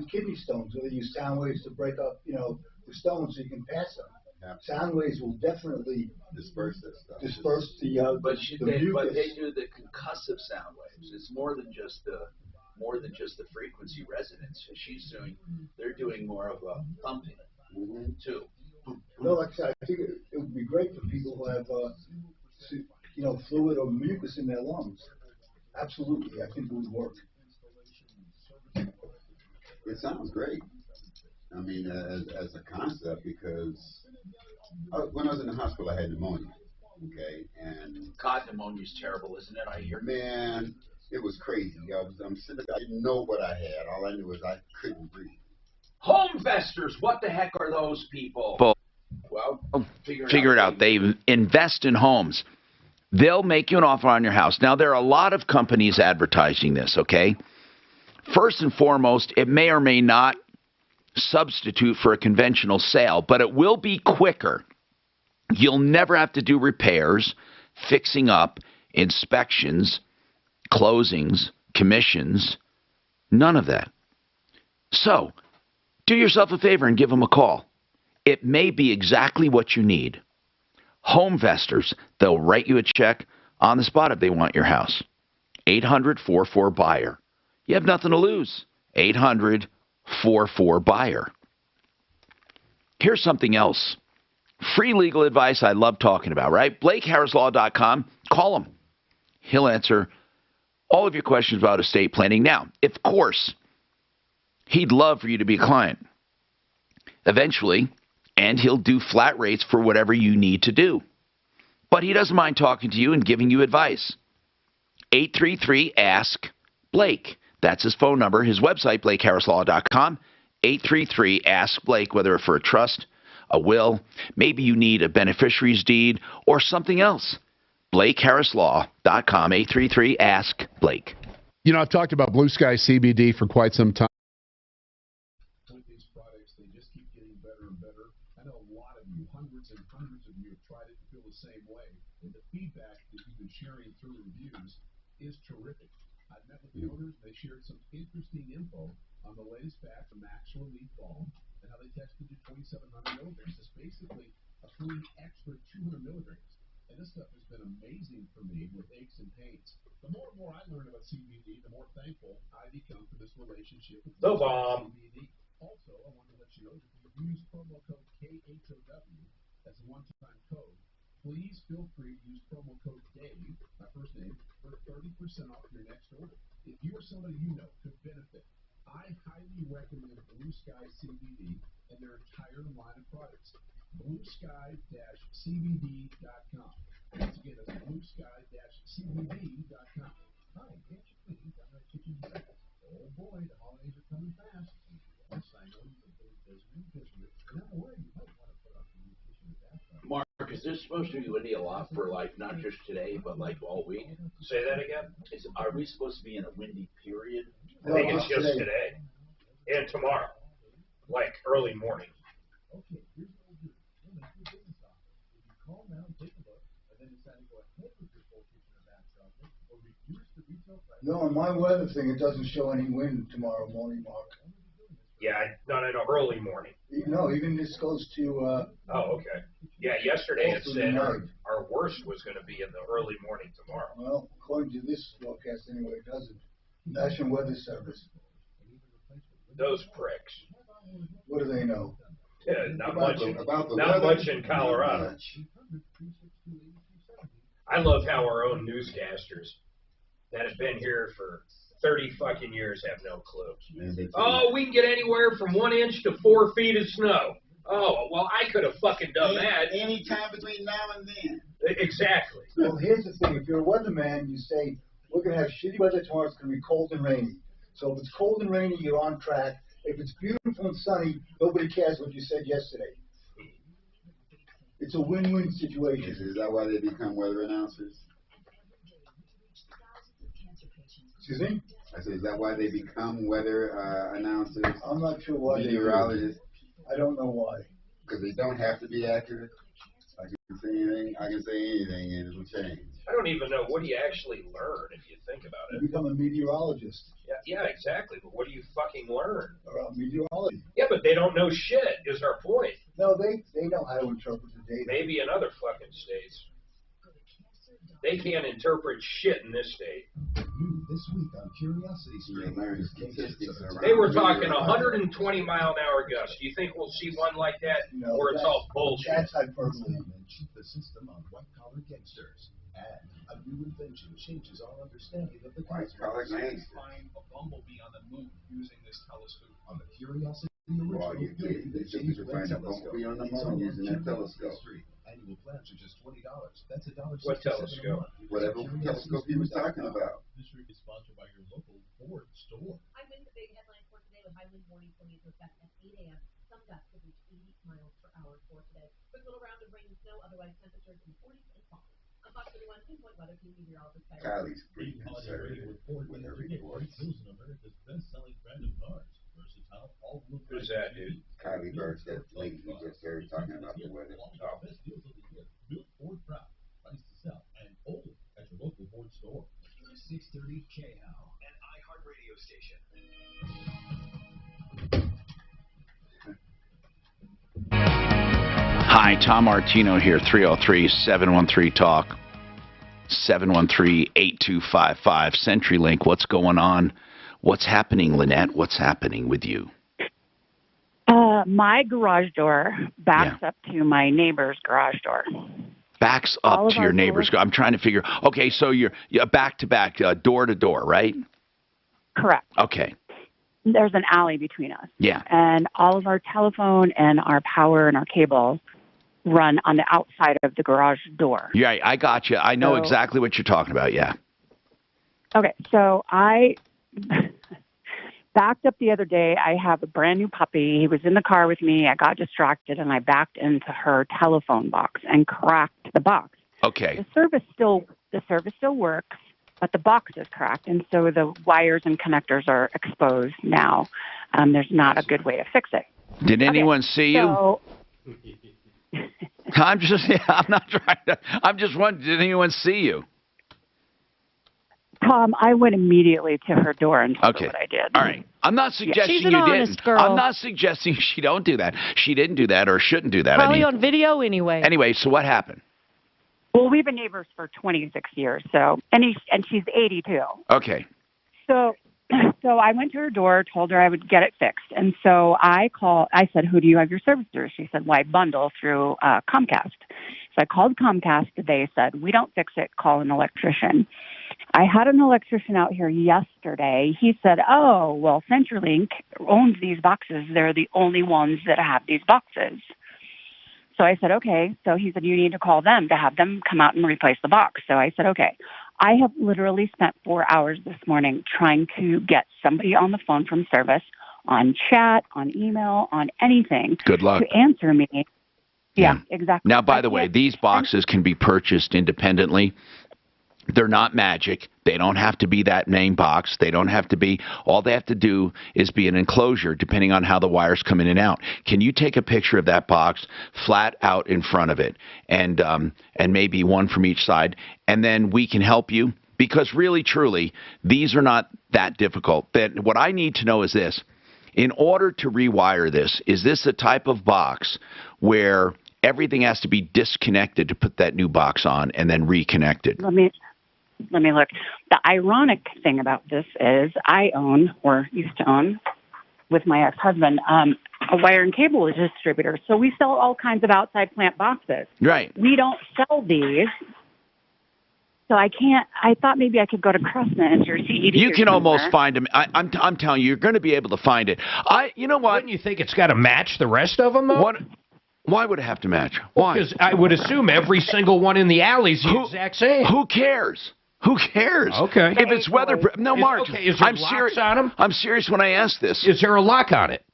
kidney stones, where they use sound waves to break up the stones so you can pass them. Sound waves will definitely disperse that stuff. Disperse the But they mucus. do the concussive sound waves. It's more than just the frequency resonance. They're doing more of a thumping too. No, like I said, I think it would be great for people who have fluid or mucus in their lungs. Absolutely, I think it would work. It sounds great. I mean, as a concept, because when I was in the hospital, I had pneumonia. Okay, and God, pneumonia is terrible, isn't it? I hear. Man, it was crazy. I'm sitting there, I didn't know what I had. All I knew was I couldn't breathe. Homevestors, what the heck are those people? Well, figure it out. They invest in homes. They'll make you an offer on your house. Now, there are a lot of companies advertising this, okay? First and foremost, it may or may not substitute for a conventional sale, but it will be quicker. You'll never have to do repairs, fixing up, inspections, closings, commissions, none of that. So, do yourself a favor and give them a call. It may be exactly what you need. Homevestors, they'll write you a check on the spot if they want your house. 800-44-BUYER. You have nothing to lose. 800-44-BUYER. Here's something else. Free legal advice I love talking about, right? BlakeHarrisLaw.com. Call him. He'll answer all of your questions about estate planning. Now, of course, he'd love for you to be a client eventually, and he'll do flat rates for whatever you need to do. But he doesn't mind talking to you and giving you advice. 833-ASK-BLAKE. That's his phone number. His website, BlakeHarrisLaw.com, 833-ASK-BLAKE, whether for a trust, a will, maybe you need a beneficiary's deed, or something else. BlakeHarrisLaw.com, 833-ASK-BLAKE. You know, I've talked about Blue Sky CBD for quite some time. With these products, they just keep getting better and better. I know a lot of you, hundreds and hundreds of you have tried it and feel the same way. And the feedback that you've been sharing through reviews is terrific. I've met with the owners, and they shared some interesting info on the latest batch of Max Relief Balm and how they tested to 2,700 milligrams. It's basically a free extra 200 milligrams. And this stuff has been amazing for me with aches and pains. The more and more I learn about CBD, the more thankful I become for this relationship with The bomb. CBD. Also, I want to let you know that if you use promo code KHOW, that's a one-time code, please feel free to use promo code DAVE, my first name, for 30% off your next order. If you or somebody you know could benefit, I highly recommend Blue Sky CBD and their entire line of products. BlueSky-CBD.com. Once again, that's BlueSky-CBD.com. Hi, can't you please? I'm not kicking you back. Oh boy, the holidays are coming fast. Yes, I know you've been busy. And I'm aware you might want to put off the new kitchen and bath. Mark, is this supposed to be windy a lot for like not just today, but like all week? Say that again? Are we supposed to be in a windy period? I think it's just today and tomorrow, like early morning. Okay, here's what we'll do. We'll make your business offer. If you call now and take a look, and then decide to go ahead with your full kitchen or bath project, or reduce the retail price. No, on my weather thing, it doesn't show any wind tomorrow morning, Mark. Yeah, no, early morning. No, even this goes to. Oh, okay. Yeah, yesterday it said our worst was going to be in the early morning tomorrow. Well, according to this forecast, anyway, it doesn't. National Weather Service. Those pricks. What do they know? Yeah, not much in Colorado. I love how our own newscasters that have been here for 30 fucking years have no clue. Oh, we can get anywhere from 1 inch to 4 feet of snow. Oh, well, I could have fucking done that. Any time between now and then. Exactly. Well, here's the thing. If you're a weatherman, you say, we're going to have shitty weather tomorrow. It's going to be cold and rainy. So if it's cold and rainy, you're on track. If it's beautiful and sunny, nobody cares what you said yesterday. It's a win-win situation. Is that why they become weather announcers? Excuse me? I said, is that why they become weather announcers? I'm not sure why. Meteorologists? I don't know why. Because they don't have to be accurate. I can say anything, and it'll change. I don't even know, what do you actually learn if you think about it? You become a meteorologist. Yeah, exactly. But what do you fucking learn? About meteorology. Yeah, but they don't know shit, is our point. No, they know how to interpret the data. Maybe in other fucking states. They can't interpret shit in this state. This week on Curiosity Stream. They were talking 120 mile an hour gusts. Do you think we'll see one like that? No, or it's all bullshit? That's hyperbole. The system on white-collar gangsters. And a new invention changes our understanding of the white-collar gangsters. Find a bumblebee on the moon using this telescope on the Curiosity original. Well, you could find a bumblebee on the moon using that telescope. Annual plans are just $20. That's $1.67. What telescope? Whatever telescope he was talking about. This week is sponsored by your local Ford store. I win the big headline for today with high wind warnings going into effect at 8 a.m. Some gusts could reach 80 miles per hour for today. Quick little round of rain and snow, otherwise temperatures in the 40s and falling. On Fox 31, pinpoint weather team meteorologist Kylie's pretty conservative with her reports. America's best-selling brand of cars. Versatile, all-wheel drive. Who's that, dude? Kylie Burns, that lady we just heard talking about the weather. Oh. Best deals of the year. Built Ford proud. Price to sell. And only at your local Ford store. 630 KHOW, an iHeart radio station. Hi, Tom Martino here, 303-713-TALK, 713-8255, CenturyLink. What's going on? What's happening, Lynette? What's happening with you? My garage door backs up to my neighbor's garage door. Backs up to your neighbor's. I'm trying to figure. Okay, so you're back to back, door to door, right? Correct. Okay. There's an alley between us. Yeah. And all of our telephone and our power and our cable run on the outside of the garage door. Yeah, I got you. I know exactly what you're talking about. Yeah. Okay, so backed up the other day. I have a brand new puppy. He was in the car with me. I got distracted and I backed into her telephone box and cracked the box. Okay. The service still works, but the box is cracked, and so the wires and connectors are exposed now. There's not a good way to fix it. Did anyone see you? So, I'm not trying to. I'm just wondering, did anyone see you? Tom, I went immediately to her door and told her what I did. All right. I'm not suggesting She's an you honest didn't. girl. I'm not suggesting she don't do that. She didn't do that or shouldn't do that. Probably on video anyway. Anyway, so what happened? Well, we've been neighbors for 26 years, so and she's 82. Okay. So I went to her door, told her I would get it fixed, and so I said, "Who do you have your service through?" She said, "Well, I bundle through Comcast." So I called Comcast. They said, "We don't fix it. Call an electrician." I had an electrician out here yesterday. He said, "Oh, well, CenturyLink owns these boxes. They're the only ones that have these boxes." So I said, okay. So he said, you need to call them to have them come out and replace the box. So I said, okay. I have literally spent 4 hours this morning trying to get somebody on the phone from service, on chat, on email, on anything. Good luck. To answer me. Yeah, exactly. Now, by the way, these boxes can be purchased independently. They're not magic. They don't have to be that main box. They don't have to be. All they have to do is be an enclosure, depending on how the wires come in and out. Can you take a picture of that box flat out in front of it, and maybe one from each side, and then we can help you? Because really, truly, these are not that difficult. Then what I need to know is this: in order to rewire this, is this a type of box where everything has to be disconnected to put that new box on and then reconnected? Let me look. The ironic thing about this is I own, or used to own, with my ex-husband, a wire and cable distributor. So we sell all kinds of outside plant boxes. Right. We don't sell these. So I thought maybe I could go to Crestnet or CED. You can almost find them. I'm telling you, you're going to be able to find it. You know what? Wouldn't you think it's got to match the rest of them, though? Why would it have to match? Why? Because I would assume every single one in the alley is the exact same. Who cares? Who cares? Okay. If it's weatherproof. No, Mark. Okay, is there I'm locks serious on them? I'm serious when I ask this. Is there a lock on it?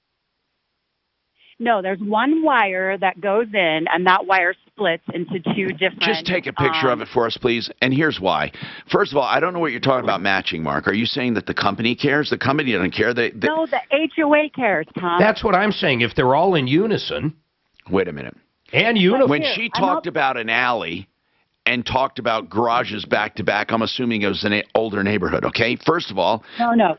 No, there's one wire that goes in, and that wire splits into two different... Just take a picture of it for us, please. And here's why. First of all, I don't know what you're talking about matching, Mark. Are you saying that the company cares? The company doesn't care. No, the HOA cares, Tom. That's what I'm saying. If they're all in unison... Wait a minute. And uniform. When she talked about an alley and talked about garages back to back, I'm assuming it was an older neighborhood, okay? First of all... No.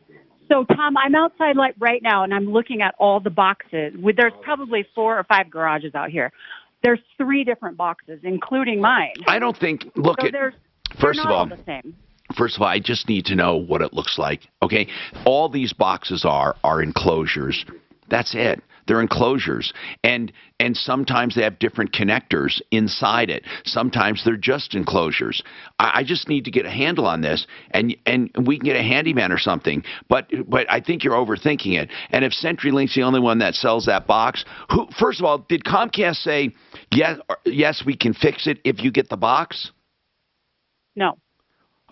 So, Tom, I'm outside right now, and I'm looking at all the boxes. There's probably 4 or 5 garages out here. There's 3 different boxes, including mine. I don't think... First of all, I just need to know what it looks like, okay? All these boxes are enclosures. That's it. They're enclosures, and sometimes they have different connectors inside it. Sometimes they're just enclosures. I just need to get a handle on this, and we can get a handyman or something. But I think you're overthinking it. And if CenturyLink's the only one that sells that box, first of all, did Comcast say yes we can fix it if you get the box? No.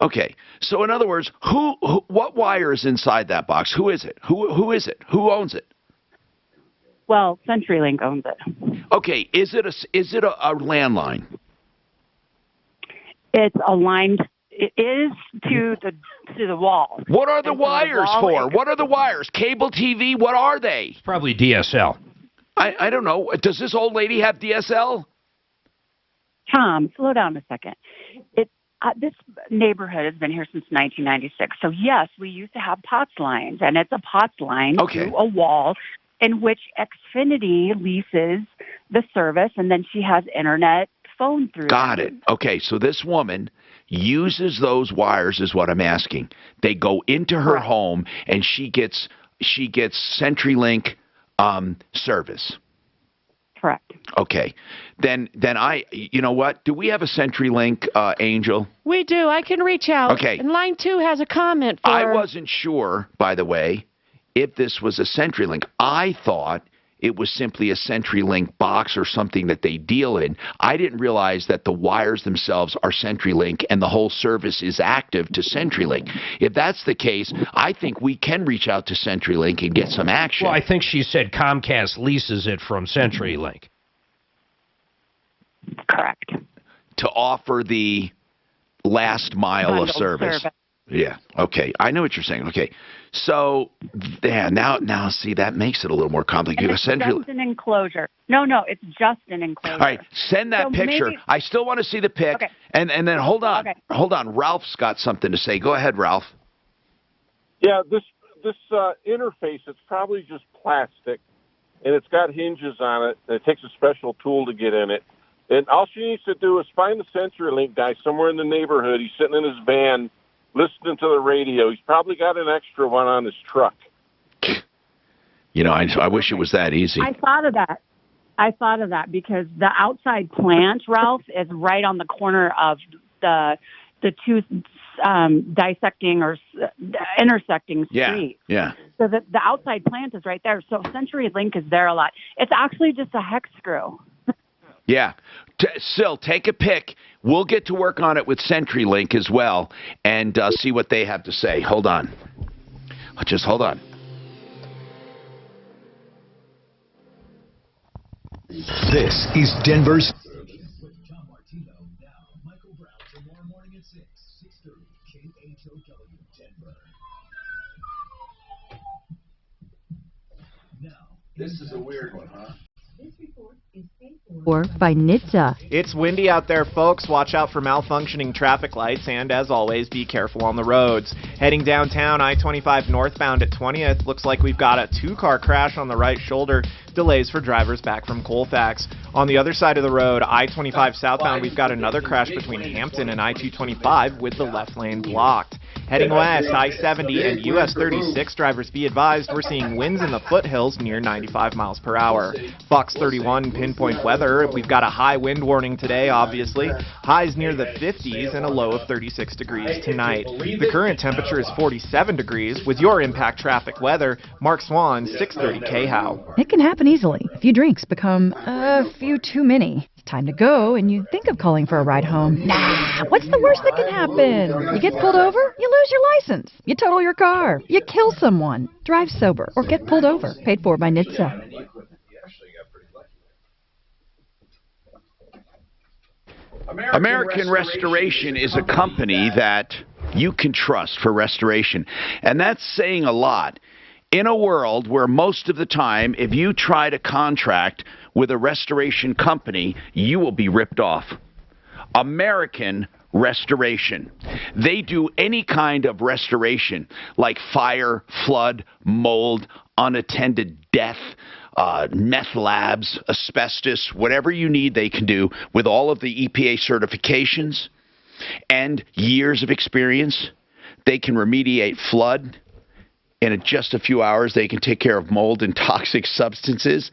Okay. So in other words, what wire is inside that box? Who is it? Who is it? Who owns it? Well, CenturyLink owns it. Okay, is it a landline? It's aligned. It is to the wall. What are the wires for? What are the wires? Cable TV? What are they? It's probably DSL. I don't know. Does this old lady have DSL? Tom, slow down a second. This neighborhood has been here since 1996. So yes, we used to have POTS lines, and it's a POTS line to a wall, in which Xfinity leases the service, and then she has internet phone through. Got it. Okay, so this woman uses those wires is what I'm asking. They go into her home, and she gets CenturyLink service. Correct. Okay. Then you know what? Do we have a CenturyLink, Angel? We do. I can reach out. Okay. And line 2 has a comment for... I wasn't sure, by the way, if this was a CenturyLink. I thought it was simply a CenturyLink box or something that they deal in. I didn't realize that the wires themselves are CenturyLink and the whole service is active to CenturyLink. If that's the case, I think we can reach out to CenturyLink and get some action. Well, I think she said Comcast leases it from CenturyLink. Correct. To offer the last mile Bundled of service. service. Yeah. Okay. I know what you're saying. Okay. So, yeah, now, see, that makes it a little more complicated. And it's just an enclosure. No, it's just an enclosure. All right. Send that picture. Maybe, I still want to see the pic. Okay. And then hold on. Okay. Hold on. Ralph's got something to say. Go ahead, Ralph. Yeah, this interface, it's probably just plastic, and it's got hinges on it, and it takes a special tool to get in it. And all she needs to do is find the CenturyLink guy somewhere in the neighborhood. He's sitting in his van listening to the radio. He's probably got an extra one on his truck. You know, I wish it was that easy. I thought of that because the outside plant, Ralph, is right on the corner of the two dissecting or intersecting streets. Yeah. So the outside plant is right there. So CenturyLink is there a lot. It's actually just a hex screw. Yeah. Sil, take a pic. We'll get to work on it with CenturyLink as well and see what they have to say. Hold on. Just hold on. This is Denver's. This is a weird one, huh? Or by NHTSA. It's windy out there, folks. Watch out for malfunctioning traffic lights, and as always, be careful on the roads. Heading downtown, I-25 northbound at 20th. Looks like we've got a two-car crash on the right shoulder. Delays for drivers back from Colfax. On the other side of the road, I-25 southbound, we've got another crash between Hampton and I-225 with the left lane blocked. Heading west, I-70 and US 36 drivers be advised we're seeing winds in the foothills near 95 miles per hour. Fox 31 pinpoint weather, we've got a high wind warning today, obviously. Highs near the 50s and a low of 36 degrees tonight. The current temperature is 47 degrees. With your impact traffic weather, Mark Swan, 630 KHOW. It can happen easily. A few drinks become a few too many. It's time to go, and you think of calling for a ride home. Nah, what's the worst that can happen? You get pulled over, you lose your license. You total your car, you kill someone. Drive sober or get pulled over. Paid for by NHTSA. American Restoration is a company that you can trust for restoration, and that's saying a lot. In a world where most of the time, if you try to contract with a restoration company, you will be ripped off. American Restoration. They do any kind of restoration, like fire, flood, mold, unattended death, meth labs, asbestos, whatever you need they can do with all of the EPA certifications and years of experience. They can remediate flood. In just a few hours, they can take care of mold and toxic substances,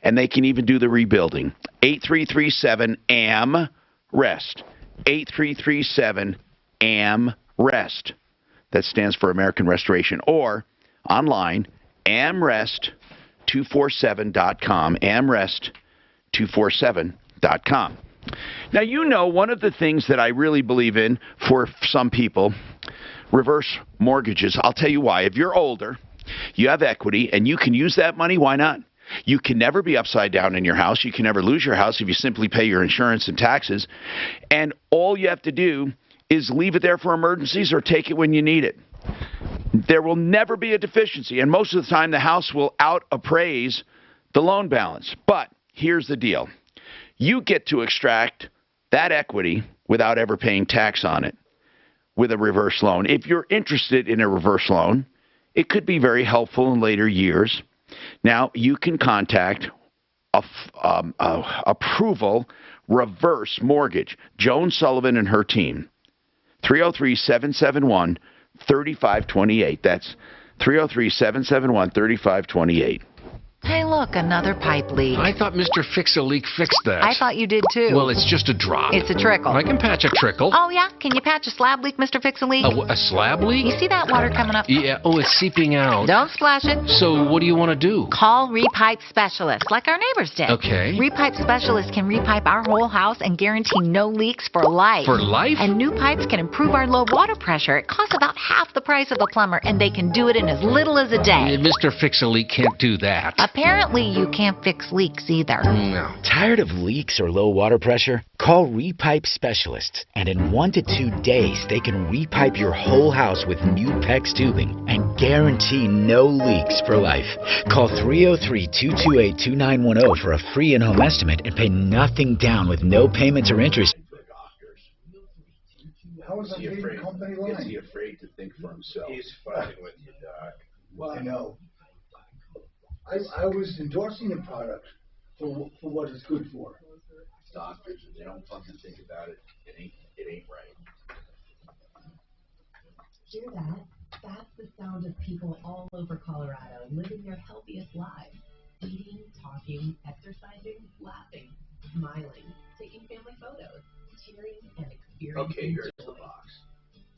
and they can even do the rebuilding. 8337-AM-REST. 8337-AM-REST. That stands for American Restoration. Or online, amrest247.com. amrest247.com. Now, you know, one of the things that I really believe in for some people, reverse mortgages. I'll tell you why. If you're older, you have equity, and you can use that money, why not? You can never be upside down in your house. You can never lose your house if you simply pay your insurance and taxes. And all you have to do is leave it there for emergencies or take it when you need it. There will never be a deficiency, and most of the time the house will out-appraise the loan balance. But here's the deal. You get to extract that equity without ever paying tax on it with a reverse loan. If you're interested in a reverse loan, it could be very helpful in later years. Now, you can contact Approval Reverse Mortgage, Joan Sullivan and her team, 303-771-3528. That's 303-771-3528. Hey, look, another pipe leak. I thought Mr. Fix-A-Leak fixed that. I thought you did too. Well, it's just a drop. It's a trickle. I can patch a trickle. Oh, yeah? Can you patch a slab leak, Mr. Fix-A-Leak? A slab leak? You see that water coming up? Yeah. Oh, it's seeping out. Don't splash it. So what do you want to do? Call Repipe Specialists, like our neighbors did. Okay. Repipe Specialists can repipe our whole house and guarantee no leaks for life. For life? And new pipes can improve our low water pressure. It costs about half the price of a plumber, and they can do it in as little as a day. Mr. Fix-A-Leak can't do that. Apparently, you can't fix leaks either. No. Tired of leaks or low water pressure? Call Repipe Specialists, and in 1 to 2 days, they can repipe your whole house with new PEX tubing and guarantee no leaks for life. Call 303-228-2910 for a free in-home estimate and pay nothing down with no payments or interest. How is that being company line? Is he afraid to think for himself? He's fighting with you, Doc. Well, I know. I was endorsing the product for what it's good for. Doctors, if they don't fucking think about it, it ain't right. Hear that? That's the sound of people all over Colorado living their healthiest lives. Eating, talking, exercising, laughing, smiling, taking family photos, cheering, and experiencing Okay, here's joy. the box.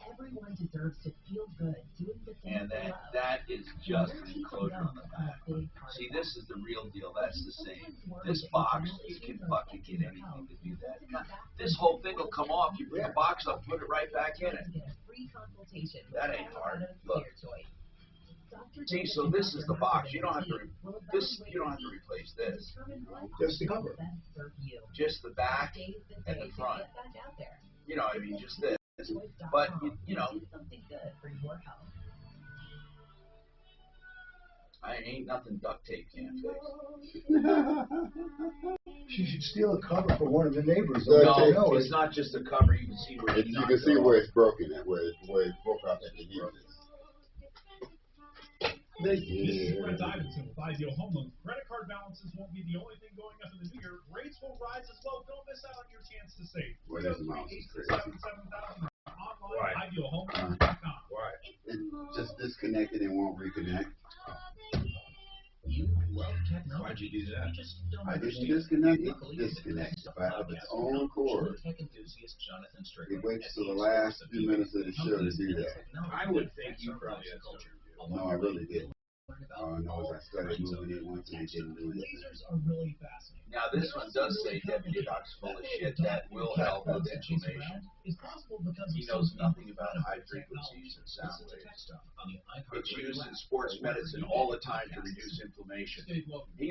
Everyone deserves to feel good doing the things And they love. that is just Where an people enclosure on know the are a back. big part See, of this is the real deal. That's the same. This box, you can fucking get anything to do that. This whole thing will come off. You bring the box up, put it right back in it. Get a free consultation with That ain't hard. Colorado's Look. Clear Choice. Dr. See, so this is the box. You don't have to you don't have to replace this. Just the cover. Just the back and the front. You know what I mean? Just this. But you know, Something good for your health. I ain't nothing duct tape can't fix. She should steal a cover for one of the neighbors. No, it's not just a cover. You can see where You can see where it's broken at, where it broke off at the hinges. This is Brent Iverson with Ideal Home Loans. Credit card balances won't be the only thing going up in the new year. Rates will rise as well. Don't miss out on your chance to save. Well, that's mouse is crazy. 867-7000 online at idealhomeloans.com. Right. It just disconnected and won't reconnect. Why'd you do that? I didn't disconnect it. Disconnects by of its own accord. It waits till the last few minutes of the show to do that. I would think you probably had culture. No, I really didn't. All I know is I started moving it once and it didn't do it. Now this one does say Deputy Doc's full of shit that will help with inflammation. He knows nothing about high frequencies and sound waves. It's used in sports medicine all the time to reduce inflammation.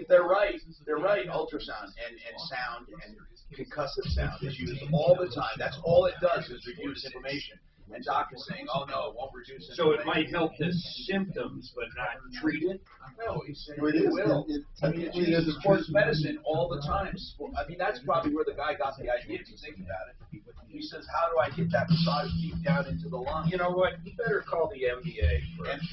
They're right. They're right. Ultrasound and sound and concussive sound is used all the time. That's all it does is reduce inflammation. And Doc is saying, oh no, it won't reduce inflammation. So it might help the symptoms, but not treat it? No, he's saying Well, it it is. will. I mean, it's used in sports medicine all the time. I mean, that's probably where the guy got the idea, if you think about it. He says, how do I get that massage deep down into the lung? You know what? You better call the MBA first.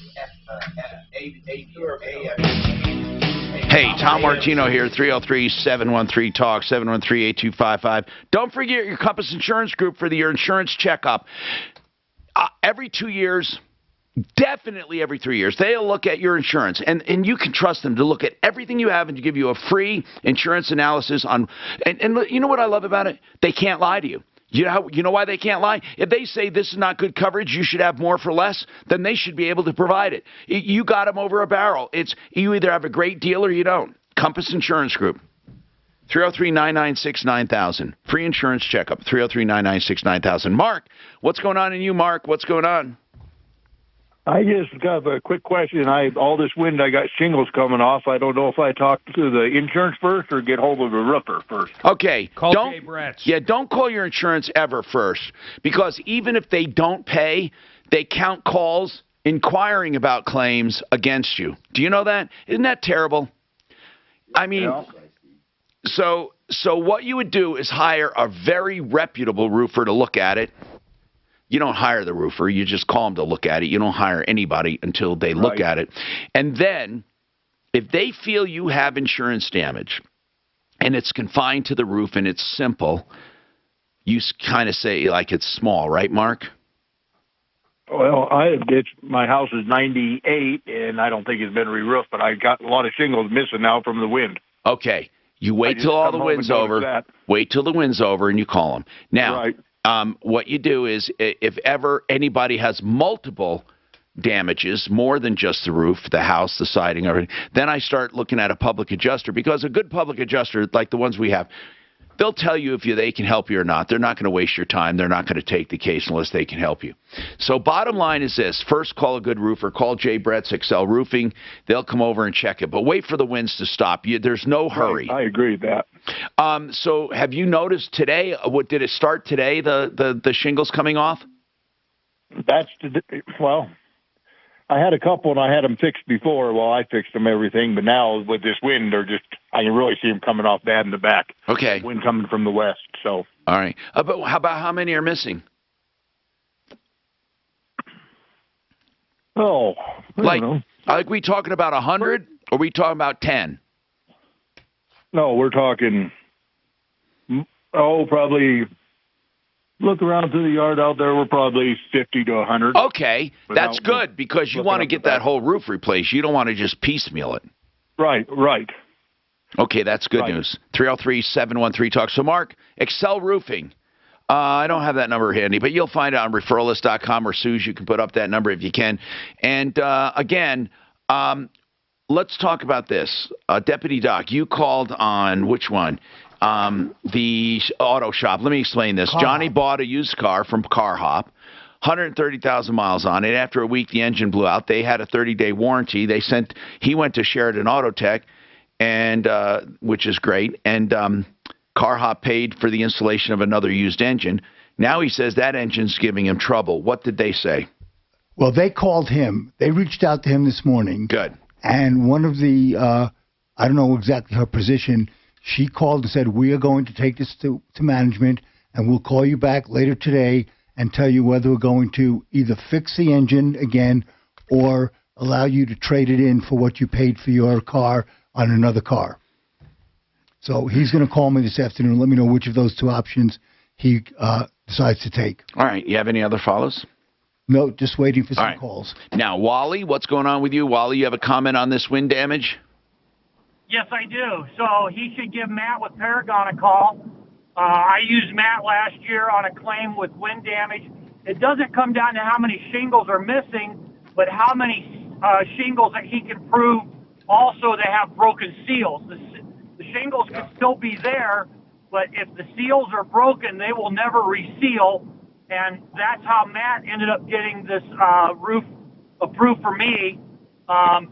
Hey, Tom Martino here, 303-713-TALK, 713-8255. Don't forget your Compass Insurance Group for your insurance checkup. Every 2 years, definitely every 3 years, they'll look at your insurance. And you can trust them to look at everything you have and to give you a free insurance analysis on. And you know what I love about it? They can't lie to you. You know why they can't lie? If they say this is not good coverage, you should have more for less, then they should be able to provide it. You got them over a barrel. You either have a great deal or you don't. Compass Insurance Group. 303-996-9000. Free insurance checkup. 303-996-9000. Mark, what's going on in you, Mark? What's going on? I just got a quick question. All this wind, I got shingles coming off. I don't know if I talk to the insurance first or get hold of the roofer first. Okay. Call Jay Bretz. Yeah, don't call your insurance ever first, because even if they don't pay, they count calls inquiring about claims against you. Do you know that? Isn't that terrible? I mean, so what you would do is hire a very reputable roofer to look at it. You don't hire the roofer. You just call them to look at it. You don't hire anybody until they look at it. And then if they feel you have insurance damage and it's confined to the roof and it's simple, you kind of say like it's small, right, Mark? Well, my house is 98, and I don't think it's been re-roofed, but I got a lot of shingles missing now from the wind. Okay. You wait till all the wind's over. Wait till the wind's over, and you call them. Now, what you do is, if ever anybody has multiple damages, more than just the roof, the house, the siding, everything, then I start looking at a public adjuster, because a good public adjuster, like the ones we have, they'll tell you if they can help you or not. They're not going to waste your time. They're not going to take the case unless they can help you. So bottom line is this. First, call a good roofer. Call Jay Brett's Excel Roofing. They'll come over and check it. But wait for the winds to stop. There's no hurry. I agree with that. So have you noticed today, did it start today, the shingles coming off? Well, I had a couple, and I had them fixed before. Well, I fixed them everything, but now with this wind, I can really see them coming off bad in the back. Okay. Wind coming from the west, so. All right. But how many are missing? Oh, I don't know. Like we talking about 100, or are we talking about 10? No, we're talking, probably... Look around through the yard out there, we're probably 50 to 100. Okay, that's good, because you want to get that whole roof replaced. You don't want to just piecemeal it. Right. Okay, that's good news. 303-713-TALK. So, Mark, Excel Roofing. I don't have that number handy, but you'll find it on referralist.com, or Suze, you can put up that number if you can. And, again, let's talk about this. Deputy Doc, you called on which one? The auto shop. Let me explain this. Johnny bought a used car from CarHop, 130,000 miles on it. After a week, the engine blew out. They had a 30-day warranty. He went to Sheridan Auto Tech, and which is great. And CarHop paid for the installation of another used engine. Now he says that engine's giving him trouble. What did they say? Well, they called him. They reached out to him this morning. Good. And one of the, I don't know exactly her position, she called and said, we are going to take this to management, and we'll call you back later today and tell you whether we're going to either fix the engine again or allow you to trade it in for what you paid for your car on another car. So he's going to call me this afternoon and let me know which of those two options he decides to take. All right. You have any other follows? No, just waiting for some calls. Now, Wally, what's going on with you? Wally, you have a comment on this wind damage? Yes, I do. So he should give Matt with Paragon a call. I used Matt last year on a claim with wind damage. It doesn't come down to how many shingles are missing, but how many shingles that he can prove also to have broken seals. The shingles can still be there, but if the seals are broken, they will never reseal. And that's how Matt ended up getting this roof approved for me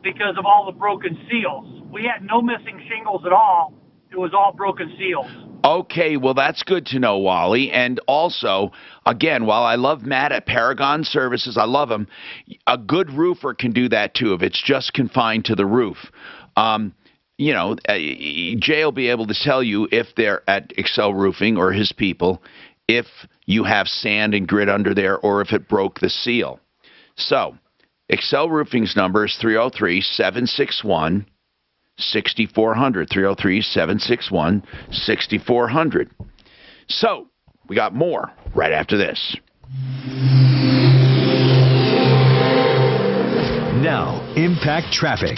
because of all the broken seals. We had no missing shingles at all. It was all broken seals. Okay, well, that's good to know, Wally. And also, again, while I love Matt at Paragon Services, I love him, a good roofer can do that too if it's just confined to the roof. Jay will be able to tell you if they're at Excel Roofing or his people, if you have sand and grit under there or if it broke the seal. So, Excel Roofing's number is 303-761-6400, 303-761-6400. So, we got more right after this. Now, Impact Traffic.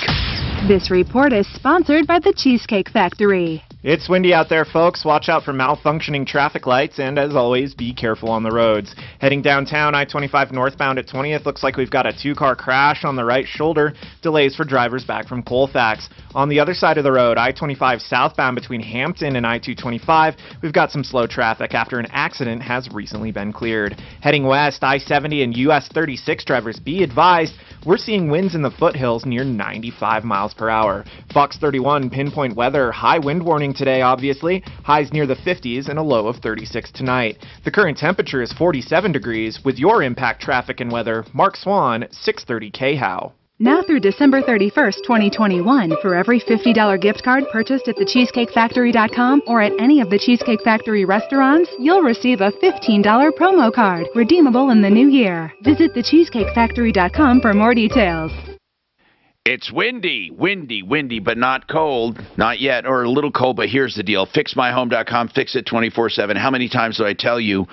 This report is sponsored by the Cheesecake Factory. It's windy out there, folks. Watch out for malfunctioning traffic lights, and as always, be careful on the roads. Heading downtown, I-25 northbound at 20th, looks like we've got a two-car crash on the right shoulder. Delays for drivers back from Colfax. On the other side of the road, I-25 southbound between Hampton and I-225, we've got some slow traffic after an accident has recently been cleared. Heading west, I-70 and US 36 drivers, be advised, we're seeing winds in the foothills near 95 miles per hour. Fox 31 pinpoint weather, high wind warning today, obviously. Highs near the 50s and a low of 36 tonight. The current temperature is 47 degrees. With your impact traffic and weather, Mark Swan, 630 KHOW. Now through December 31st, 2021, for every $50 gift card purchased at thecheesecakefactory.com or at any of the Cheesecake Factory restaurants, you'll receive a $15 promo card, redeemable in the new year. Visit thecheesecakefactory.com for more details. It's windy, but not cold. Not yet, or a little cold, but here's the deal. FixMyHome.com, fix it 24/7. How many times do I tell you,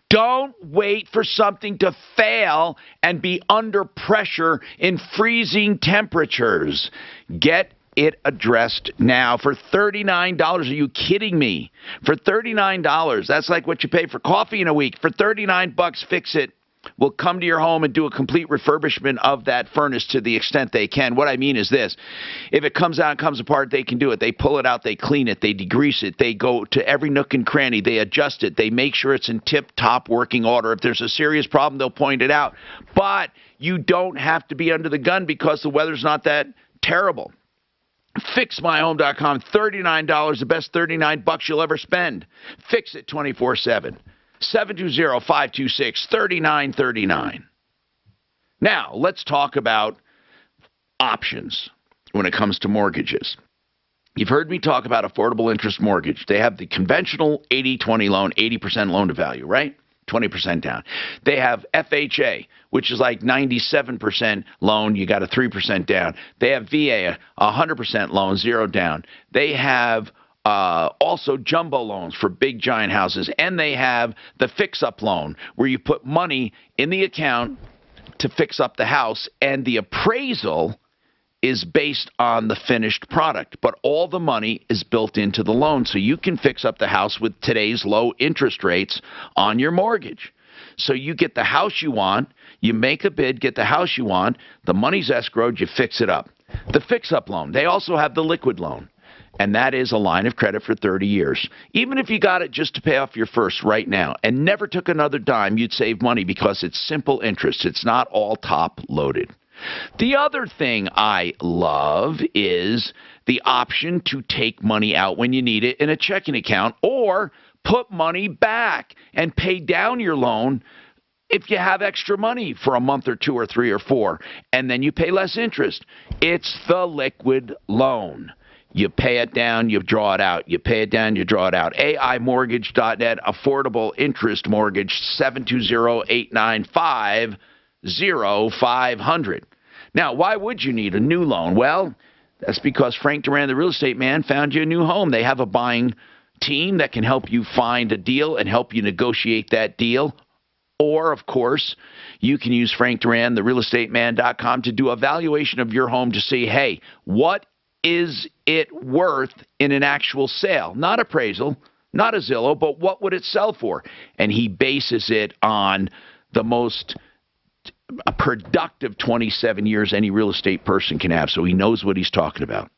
don't wait for something to fail and be under pressure in freezing temperatures. Get it addressed now for $39. Are you kidding me? For $39, that's like what you pay for coffee in a week. For $39, Fix It will come to your home and do a complete refurbishment of that furnace to the extent they can. What I mean is this. If it comes out and comes apart, they can do it. They pull it out, they clean it, they degrease it, they go to every nook and cranny, they adjust it, they make sure it's in tip-top working order. If there's a serious problem, they'll point it out. But you don't have to be under the gun because the weather's not that terrible. FixMyHome.com, $39, the best $39 you'll ever spend. Fix it 24/7. 720-526-3939. Now, let's talk about options when it comes to mortgages. You've heard me talk about affordable interest mortgage. They have the conventional 80-20 loan, 80% loan to value, right? 20% down. They have FHA, which is like 97% loan, you got a 3% down. They have VA, 100% loan, 0 down. They have also jumbo loans for big giant houses, and they have the fix-up loan where you put money in the account to fix up the house, and the appraisal is based on the finished product, but all the money is built into the loan, so you can fix up the house with today's low interest rates on your mortgage. So you get the house you want, you make a bid, get the house you want, the money's escrowed, you fix it up. The fix-up loan, they also have the liquid loan. And that is a line of credit for 30 years. Even if you got it just to pay off your first right now and never took another dime, you'd save money because it's simple interest. It's not all top loaded. The other thing I love is the option to take money out when you need it in a checking account or put money back and pay down your loan if you have extra money for a month or 2 or 3 or 4, and then you pay less interest. It's the liquid loan. You pay it down, you draw it out. You pay it down, you draw it out. AImortgage.net, affordable interest mortgage, 720-895-0500. Now, why would you need a new loan? Well, that's because Frank Duran, the real estate man, found you a new home. They have a buying team that can help you find a deal and help you negotiate that deal. Or, of course, you can use Frank Duran, the realestateman.com, to do a valuation of your home to see, hey, what is it worth in an actual sale? Not appraisal, not a Zillow, but what would it sell for? And he bases it on the most productive 27 years any real estate person can have, so he knows what he's talking about.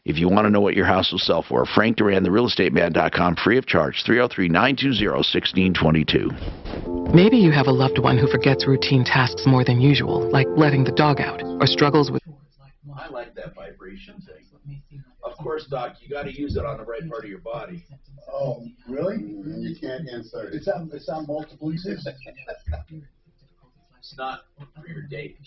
If you want to know what your house will sell for, Frank Duran, therealestateman.com, free of charge, 303-920-1622. Maybe you have a loved one who forgets routine tasks more than usual, like letting the dog out, or struggles with... I like that vibration thing. Of course, Doc, you got to use it on the right part of your body. Oh, really? And you can't insert it. It's on multiple uses. It's not for your date.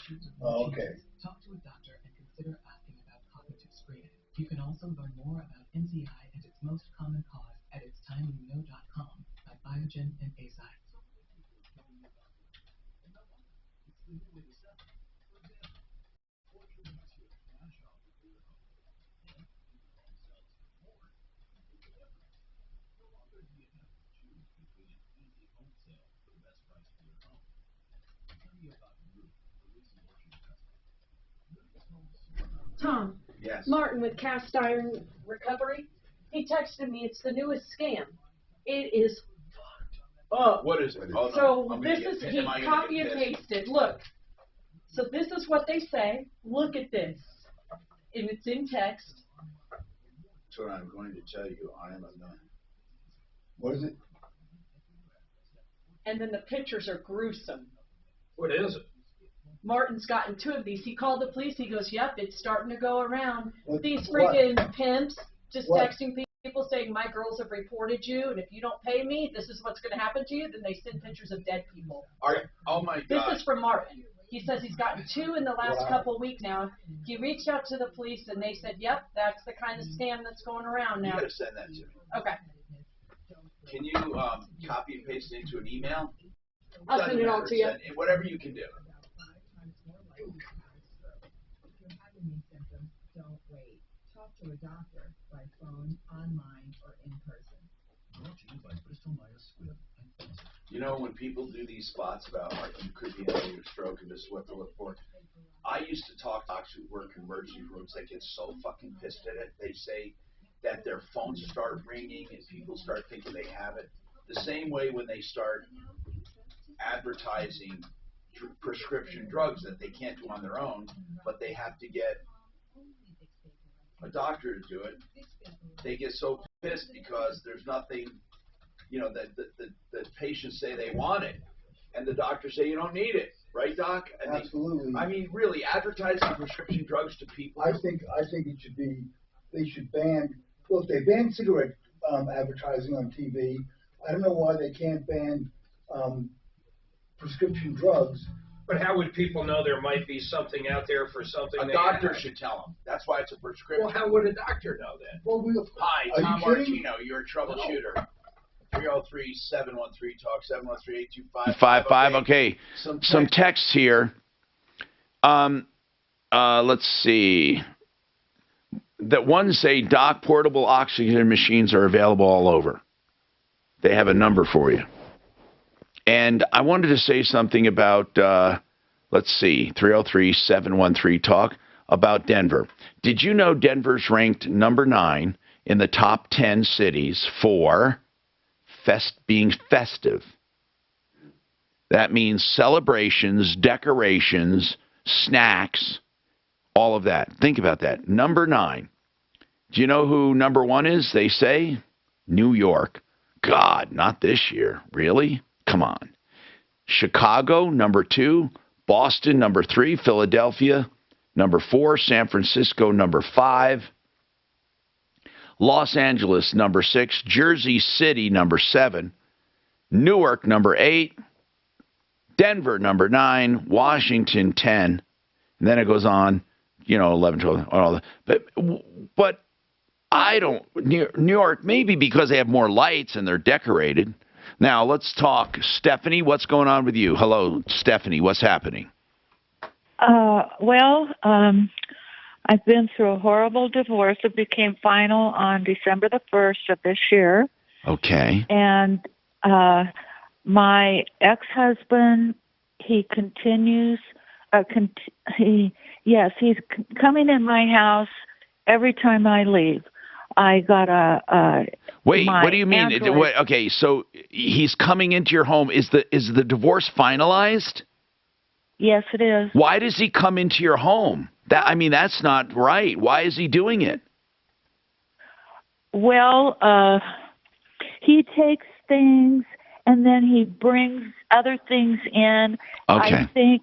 Oh, okay. Talk to a doctor and consider asking about cognitive screening. You can also learn more about MCI and its most common cause at itstimeyouknow.com by Biogen and ASI. Tom, yes. Martin with Cast Iron Recovery, he texted me, it's the newest scam. It is fucked. What is it? Oh, so no. this is, he copy and pasted, look. So this is what they say, look at this. And it's in text. That's what I'm going to tell you. I am a nun. What is it? And then the pictures are gruesome. What is it? Martin's gotten 2 of these. He called the police. He goes, yep, it's starting to go around. These What? friggin' pimps just What? texting people saying, my girls have reported you, and if you don't pay me, this is what's going to happen to you. Then they send pictures of dead people. Oh, my This God. is from Martin. He says he's gotten 2 in the last couple of weeks now. He reached out to the police, and they said, yep, that's the kind of scam that's going around You now. got to send that to me. Okay. Can you copy and paste it into an email? I'll send it all to you. Whatever you can do. to a doctor by phone, online, or in person. You know, when people do these spots about like you could be having a stroke and this is what to look for, I used to talk to docs who work in emergency rooms that get so fucking pissed at it. They say that their phones start ringing and people start thinking they have it. The same way when they start advertising prescription drugs that they can't do on their own, but they have to get a doctor to do it. They get so pissed because there's nothing, you know, that the patients say they want it, and the doctors say you don't need it, right, Doc? And Absolutely. I mean, really, advertising prescription drugs to people. I think it should be. They should ban. Well, if they ban cigarette advertising on TV, I don't know why they can't ban prescription drugs. But how would people know there might be something out there for something? A doctor should tell them. That's why it's a prescription. Well, how would a doctor know then? Well, Hi, are Tom you kidding? Martino. You're a troubleshooter. 303-713-TALK, 713-825-55. Okay. Some texts here. Let's see. That one say, Doc, portable oxygen machines are available all over. They have a number for you. And I wanted to say something about, let's see, 303-713-TALK, about Denver. Did you know Denver's ranked number 9 in the top 10 cities for being festive? That means celebrations, decorations, snacks, all of that. Think about that. Number 9. Do you know who number 1 is, they say? New York. God, not this year. Really? Come on. Chicago, number 2. Boston, number 3. Philadelphia, number 4. San Francisco, number 5. Los Angeles, number 6. Jersey City, number 7. Newark, number 8. Denver, number 9. Washington, 10. And then it goes on, 11, 12, all that. But I don't, New York, maybe because they have more lights and they're decorated. Now, let's talk. Stephanie, what's going on with you? Hello, Stephanie, what's happening? I've been through a horrible divorce. It became final on December the 1st of this year. Okay. And my ex-husband, he continues, he's coming in my house every time I leave. I got Wait, what do you mean? Okay, so he's coming into your home. Is the divorce finalized? Yes, it is. Why does he come into your home? That's not right. Why is he doing it? Well, he takes things and then he brings other things in. Okay. I think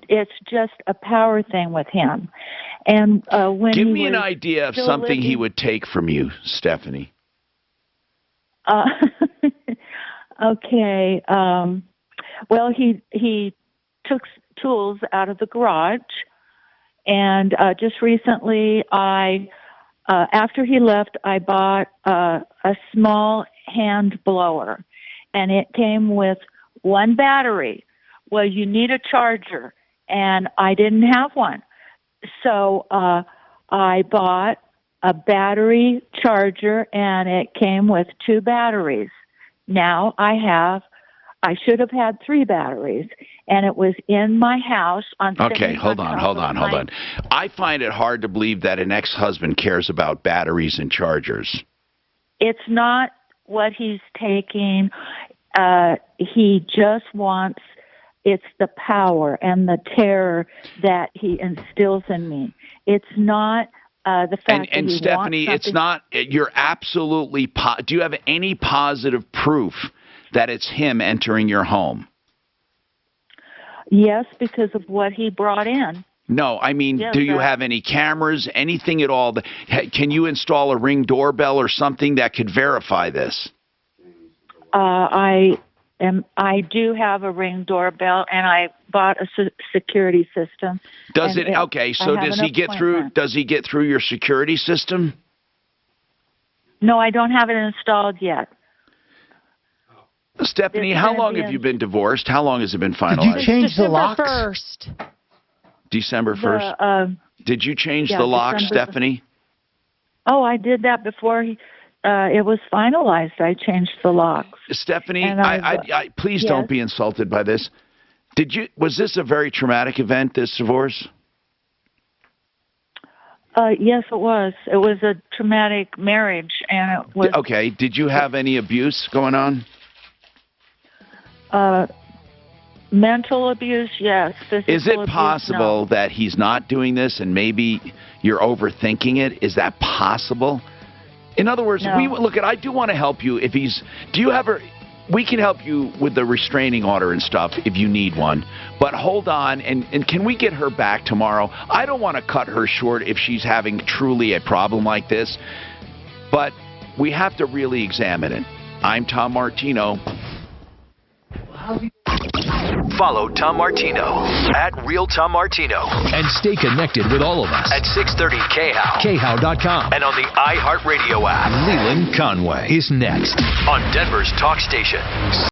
it's just a power thing with him. And when give me an idea of something he would take from you, Stephanie. Okay. Well, he took tools out of the garage, and just recently, after he left, I bought a small hand blower, and it came with one battery. Well, you need a charger, and I didn't have one. So I bought a battery charger, and it came with 2 batteries. Now I should have had 3 batteries, and it was in my house on. Okay, hold on. I find it hard to believe that an ex-husband cares about batteries and chargers. It's not what he's taking. He just wants. It's the power and the terror that he instills in me. It's not the fact that he Stephanie, wants it's not. You're absolutely. Do you have any positive proof that it's him entering your home? Yes, because of what he brought in. No, Yes, do you have any cameras, anything at all? Can you install a Ring doorbell or something that could verify this? I do have a Ring doorbell, and I bought a security system. Does it? Okay, so does he get through? Does he get through your security system? No, I don't have it installed yet. Stephanie, how long have you been divorced? How long has it been finalized? Did you change the locks? December 1st. Did you change the locks, December Stephanie? Oh, I did that before it was finalized. I changed the locks. Stephanie, And I please don't be insulted by this. Was this a very traumatic event, this divorce? Yes, it was. It was a traumatic marriage, and it was... Okay. Did you have any abuse going on? Mental abuse, yes. Physical Is it abuse, possible no. that he's not doing this and maybe you're overthinking it? Is that possible? In other words, No. I do want to help you if he's... We can help you with the restraining order and stuff if you need one. But hold on, and can we get her back tomorrow? I don't want to cut her short if she's having truly a problem like this. But we have to really examine it. I'm Tom Martino. Follow Tom Martino at Real Tom Martino. And stay connected with all of us at 630 KHOW, KHOW.com, and on the iHeartRadio app. Leland Conway is next on Denver's Talk Station.